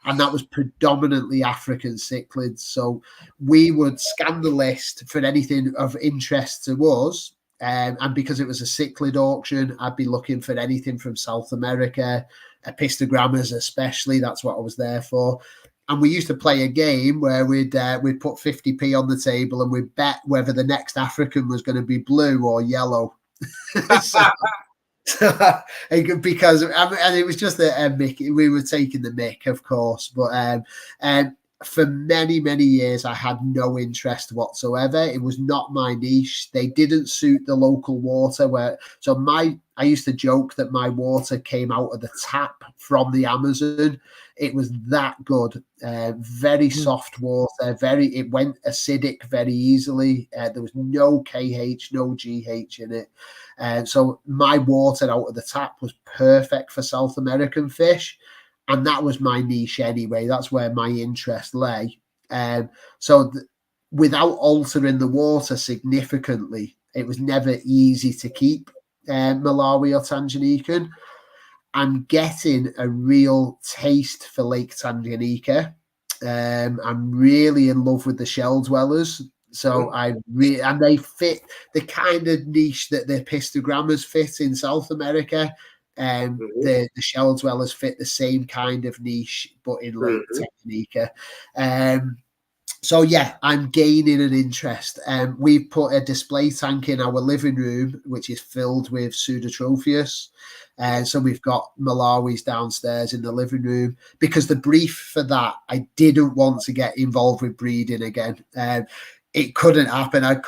And that was predominantly African cichlids. So we would scan the list for anything of interest to us. And because it was a cichlid auction, I'd be looking for anything from South America, epistogrammas especially. That's what I was there for. And we used to play a game where we'd put 50p on the table and we'd bet whether the next African was going to be blue or yellow. Because and it was just a mick. We were taking the mick, of course, but for many years I had no interest whatsoever. It was not my niche. They didn't suit the local water. I used to joke that my water came out of the tap from the Amazon. It was that good. Very soft water. It went acidic very easily. There was no KH, no GH in it. So my water out of the tap was perfect for South American fish. And that was my niche anyway. That's where my interest lay. Without altering the water significantly, it was never easy to keep Malawi or Tanganyika. I'm getting a real taste for Lake Tanganyika. I'm really in love with the shell dwellers. So and they fit the kind of niche that the pistogrammas fit in South America. The shell dwellers fit the same kind of niche, but in Lake Tanganyika. So yeah, I'm gaining an interest. We've put a display tank in our living room, which is filled with Pseudotropheus. So we've got Malawis downstairs in the living room because the brief for that, I didn't want to get involved with breeding again. It couldn't happen. A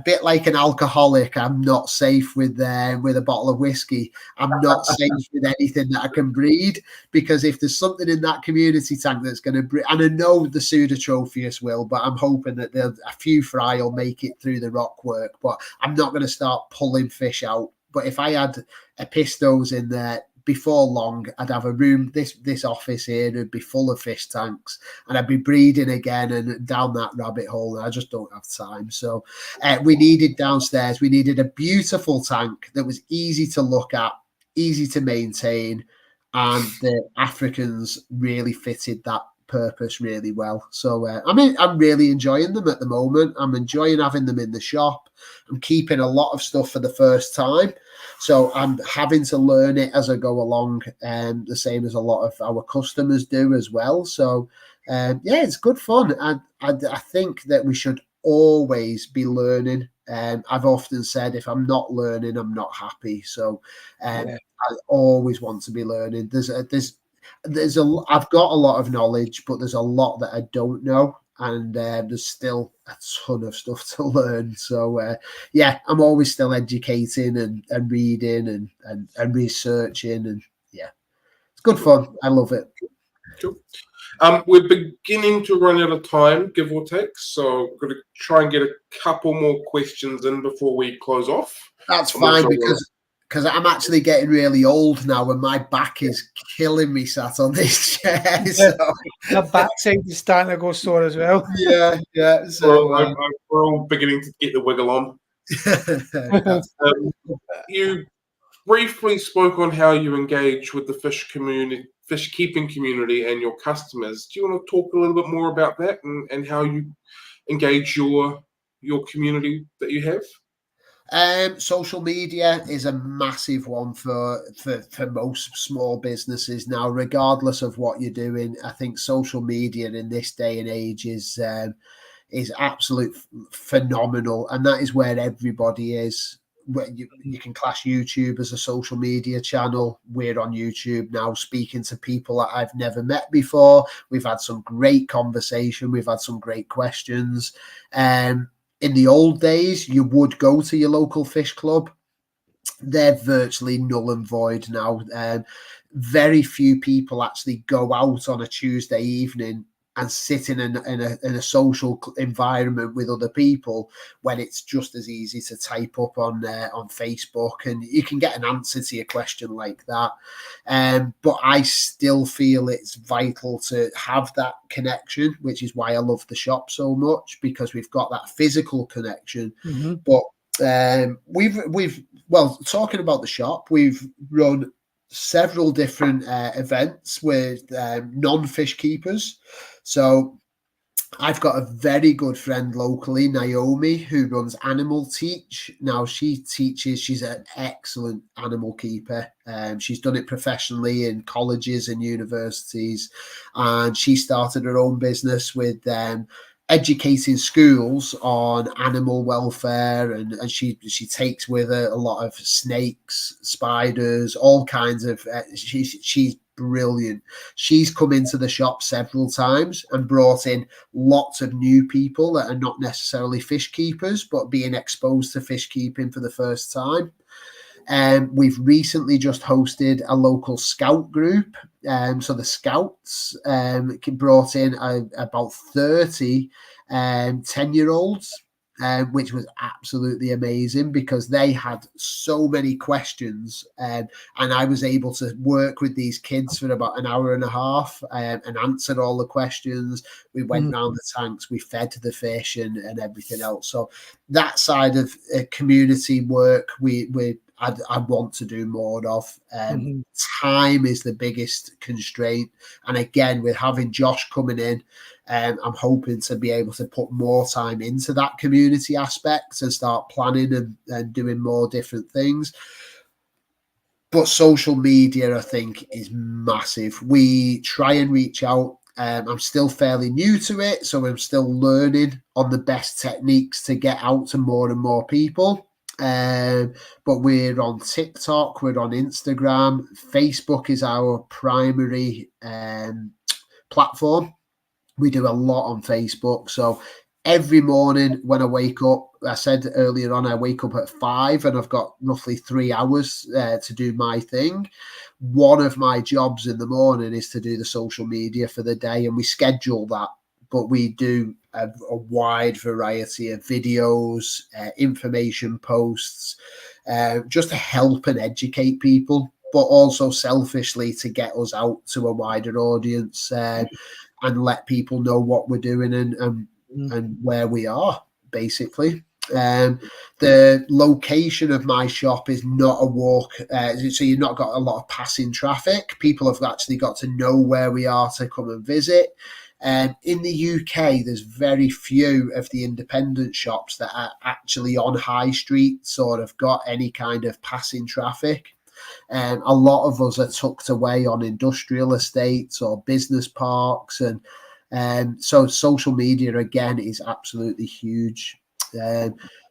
bit like an alcoholic. I'm not safe with a bottle of whiskey. I'm not safe with anything that I can breed, because if there's something in that community tank that's going to breed, and I know the Pseudotropheus will, but I'm hoping that a few fry will make it through the rock work. But I'm not going to start pulling fish out. But if I had epistos in there, before long, I'd have a room. This office here would be full of fish tanks, and I'd be breeding again and down that rabbit hole. I just don't have time. So we needed downstairs. We needed a beautiful tank that was easy to look at, easy to maintain, and the Africans really fitted that purpose really well. So I'm really enjoying them at the moment. I'm enjoying having them in the shop. I'm keeping a lot of stuff for the first time. So I'm having to learn it as I go along, the same as a lot of our customers do as well. So, it's good fun. And I think that we should always be learning. I've often said, if I'm not learning, I'm not happy. So I always want to be learning. I've got a lot of knowledge, but there's a lot that I don't know. And there's still a ton of stuff to learn. So, I'm always still educating and reading and researching. And, it's good fun. I love it. Cool. We're beginning to run out of time, give or take. So, I'm going to try and get a couple more questions in before we close off. That's fine, because I'm actually getting really old now and my back is killing me sat on this chair. So. My backside is starting to go sore as well. Yeah. So we're all beginning to get the wiggle on. You briefly spoke on how you engage with the fish keeping community and your customers. Do you want to talk a little bit more about that and how you engage your community that you have? Social media is a massive one for most small businesses now, regardless of what you're doing. I think social media in this day and age is absolute phenomenal, and that is where everybody is. You can class YouTube as a social media channel. We're on YouTube now, speaking to people that I've never met before. We've had some great conversation. We've had some great questions. In the old days, you would go to your local fish club they're virtually null and void now. Very few people actually go out on a Tuesday evening and sit in a social environment with other people when it's just as easy to type up on Facebook, and you can get an answer to your question like that. But I still feel it's vital to have that connection, which is why I love the shop so much, because we've got that physical connection. Mm-hmm. But we've talking about the shop, we've run several different events with non-fish keepers. So I've got a very good friend locally, Naomi, who runs Animal Teach. Now she's an excellent animal keeper. She's done it professionally in colleges and universities, and she started her own business with educating schools on animal welfare, and she takes with her a lot of snakes, spiders, all kinds of she's brilliant. She's come into the shop several times and brought in lots of new people that are not necessarily fish keepers, but being exposed to fish keeping for the first time. We've recently just hosted a local scout group. So the scouts brought in about 30 10-year-olds, which was absolutely amazing because they had so many questions. And I was able to work with these kids for about an hour and a half and answered all the questions. We went round the tanks, we fed the fish and everything else. So that side of community work, I want to do more of. Time is the biggest constraint, and again, with having Josh coming in, I'm hoping to be able to put more time into that community aspect and start planning and doing more different things. But social media, I think, is massive. We try and reach out. I'm still fairly new to it, so I'm still learning on the best techniques to get out to more and more people. But we're on TikTok, we're on Instagram. Facebook is our primary platform. We do a lot on Facebook. So every morning when I wake up, I said earlier on, I wake up at 5 and I've got roughly 3 hours to do my thing. One of my jobs in the morning is to do the social media for the day, and we schedule that. But we do a wide variety of videos, information posts, just to help and educate people, but also selfishly to get us out to a wider audience and let people know what we're doing and where we are, basically. The location of my shop is not a walk, so you've not got a lot of passing traffic. People have actually got to know where we are to come and visit. In the UK, there's very few of the independent shops that are actually on high streets or have got any kind of passing traffic. A lot of us are tucked away on industrial estates or business parks, and so social media again is absolutely huge.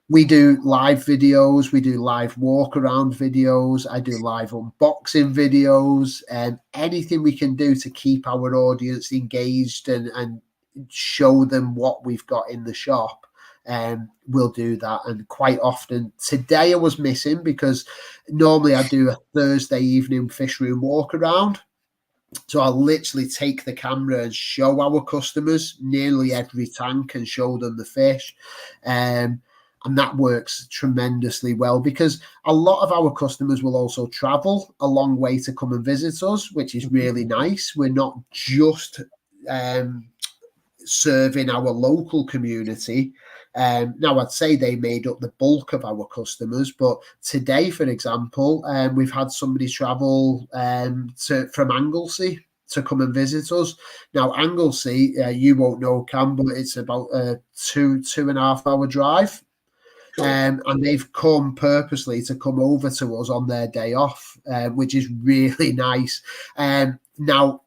We do live videos, we do live walk around videos, I do live unboxing videos, and anything we can do to keep our audience engaged and show them what we've got in the shop. We'll do that. And quite often, today I was missing because normally I do a Thursday evening fish room walk around. So I'll literally take the camera and show our customers nearly every tank and show them the fish. And that works tremendously well because a lot of our customers will also travel a long way to come and visit us, which is really nice. We're not just serving our local community. Now, I'd say they made up the bulk of our customers, but today, for example, we've had somebody travel from Anglesey to come and visit us. Now, Anglesey, you won't know, Cam, but it's about a 2.5 hour drive. Cool. And they've come purposely to come over to us on their day off, which is really nice. Now,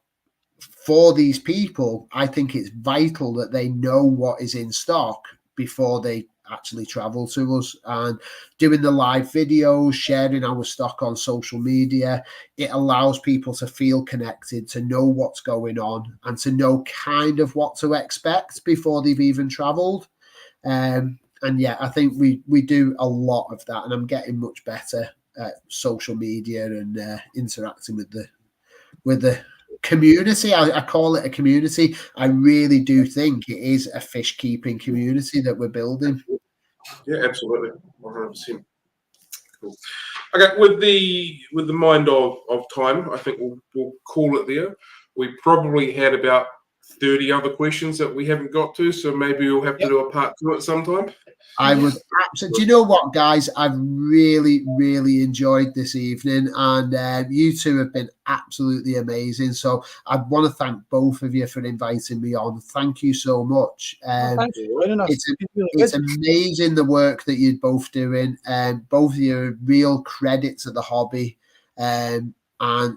for these people, I think it's vital that they know what is in stock before they actually travel to us. And doing the live videos, sharing our stock on social media, it allows people to feel connected, to know what's going on, and to know kind of what to expect before they've even traveled. And yeah, I think we do a lot of that, and I'm getting much better social media and interacting with the community. I call it a community. I really do think it is a fish keeping community that we're building. Yeah, absolutely, 100%. Cool. Okay, with the mind of time, I think we'll call it there. We probably had about 30 other questions that we haven't got to, so maybe we'll have to do a part 2 at some time. I would absolutely. Do you know what, guys? I've really, really enjoyed this evening, and you two have been absolutely amazing. So I want to thank both of you for inviting me on. Thank you so much. Thanks for joining us. It's amazing the work that you're both doing, and both of you are real credit to the hobby. And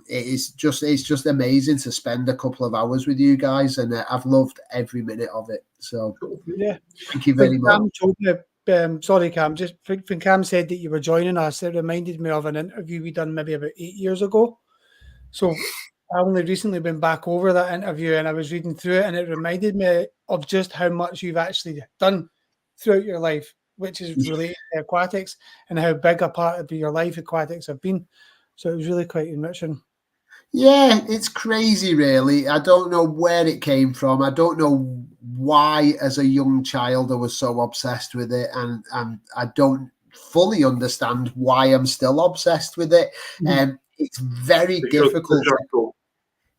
it's just amazing to spend a couple of hours with you guys, and I've loved every minute of it. So yeah, thank you very much. Sorry, Cam. Just when Cam said that you were joining us, it reminded me of an interview we done maybe about 8 years ago. So I only recently been back over that interview, and I was reading through it, and it reminded me of just how much you've actually done throughout your life, which is related to aquatics, and how big a part of your life aquatics have been. So it was really quite enriching. Yeah, it's crazy, really. I don't know where it came from. I don't know why, as a young child, I was so obsessed with it, and I don't fully understand why I'm still obsessed with it. It's very difficult.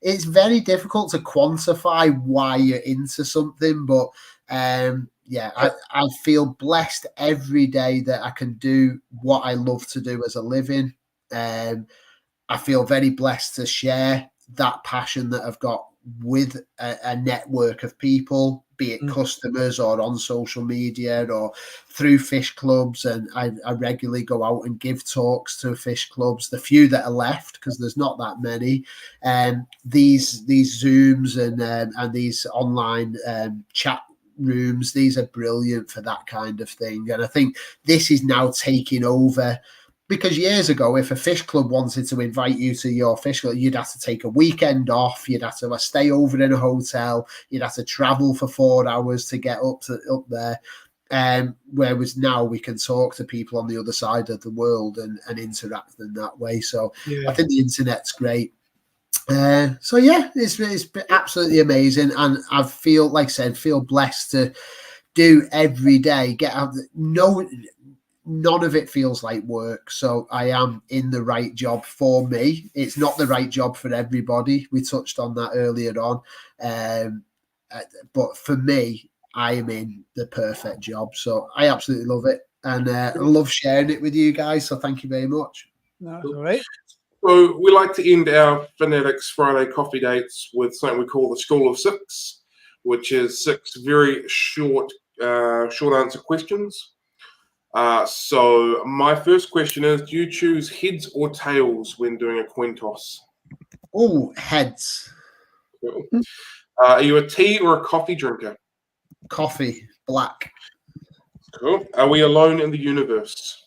It's very difficult to quantify why you're into something, but yeah, I feel blessed every day that I can do what I love to do as a living. I feel very blessed to share that passion that I've got with a network of people, be it customers or on social media or through fish clubs. And I regularly go out and give talks to fish clubs, the few that are left, because there's not that many. These Zooms and these online chat rooms, these are brilliant for that kind of thing. And I think this is now taking over. Because years ago, if a fish club wanted to invite you to your fish club, you'd have to take a weekend off. You'd have to stay over in a hotel. You'd have to travel for 4 hours to get up there. Whereas now we can talk to people on the other side of the world and interact in that way. So yeah. I think the internet's great. So yeah, it's been absolutely amazing, and I feel, like I said, blessed to do every day. Get out. None of it feels like work. So I am in the right job for me. It's not the right job for everybody. We touched on that earlier on. But for me, I am in the perfect job. So I absolutely love it. And I love sharing it with you guys. So thank you very much. That's all right. So we like to end our Fanatics Friday coffee dates with something we call the School of Six, which is 6 very short answer questions. So my first question is, do you choose heads or tails when doing a coin toss? Oh, heads. Cool. Are you a tea or a coffee drinker? Coffee, black. Cool. Are we alone in the universe?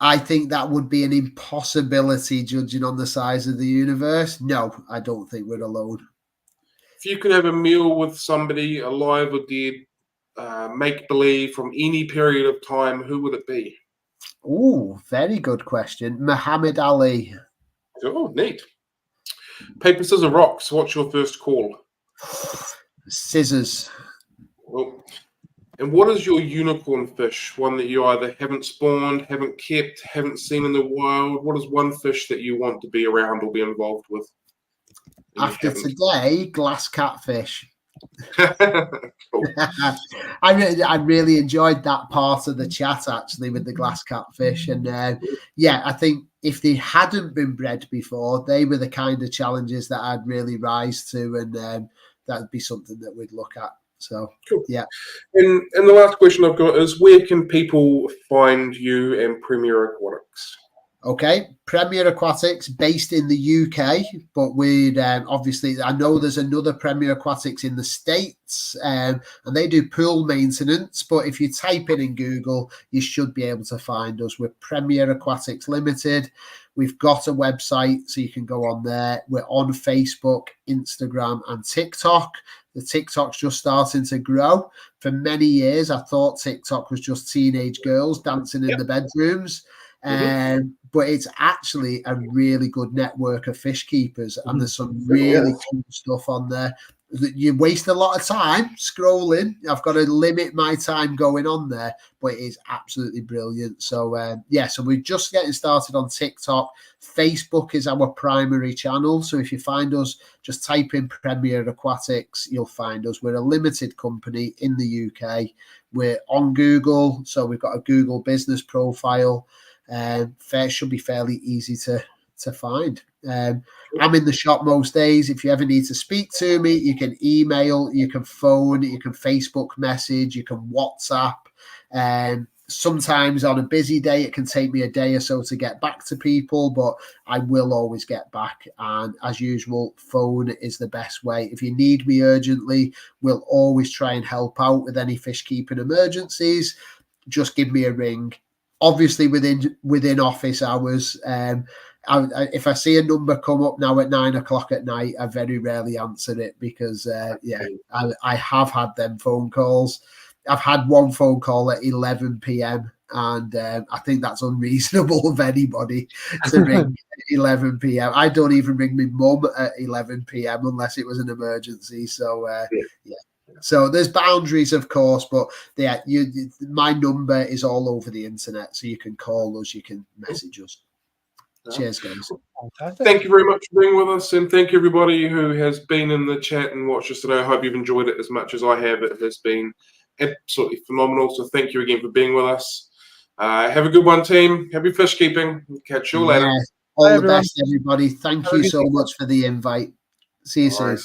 I think that would be an impossibility judging on the size of the universe. No, I don't think we're alone. If you could have a meal with somebody alive or dead, make-believe from any period of time, who would it be? Oh, very good question. Muhammad Ali. Oh, neat. Paper, scissors, rocks. What's your first call? Scissors. Well, and what is your unicorn fish? One that you either haven't spawned, haven't kept, haven't seen in the wild? What is one fish that you want to be around or be involved with? After today, glass catfish. Cool. I really enjoyed that part of the chat, actually, with the glass catfish. And yeah, I think if they hadn't been bred before, they were the kind of challenges that I'd really rise to, and that'd be something that we'd look at. So cool. Yeah. And the last question I've got is, where can people find you and Premier Aquatics? Okay, Premier Aquatics, based in the UK, but we'd obviously, I know there's another Premier Aquatics in the States, and they do pool maintenance, but if you type in Google, you should be able to find us. We're Premier Aquatics Limited. We've got a website, so you can go on there. We're on Facebook, Instagram, and TikTok. The TikTok's just starting to grow. For many years, I thought TikTok was just teenage girls dancing in the bedrooms. But it's actually a really good network of fish keepers, and there's some really cool stuff on there. You waste a lot of time scrolling. I've got to limit my time going on there, but it is absolutely brilliant. So so we're just getting started on TikTok. Facebook is our primary channel. So if you find us, just type in Premier Aquatics, you'll find us. We're a limited company in the UK. We're on Google, so we've got a Google business profile. Should be fairly easy to find. I'm in the shop most days. If you ever need to speak to me, you can email, you can phone, you can Facebook message, you can WhatsApp. Sometimes on a busy day, it can take me a day or so to get back to people, but I will always get back. And as usual, phone is the best way. If you need me urgently, we'll always try and help out with any fish keeping emergencies. Just give me a ring. Obviously, within office hours. If I see a number come up now at 9 o'clock at night, I very rarely answer it because, I have had them phone calls. I've had one phone call at 11 p.m. and I think that's unreasonable of anybody to ring at 11 p.m. I don't even ring my mum at 11 p.m. unless it was an emergency. So, So there's boundaries, of course, but my number is all over the internet, so you can call us, you can message us. Cheers, guys. Thank you very much for being with us, and thank you everybody who has been in the chat and watched us today. I hope you've enjoyed it as much as I have. It has been absolutely phenomenal. So thank you again for being with us. Have a good one, team. Happy fish keeping. Catch you later. All the best, everybody. Thank you so much for the invite. See you soon.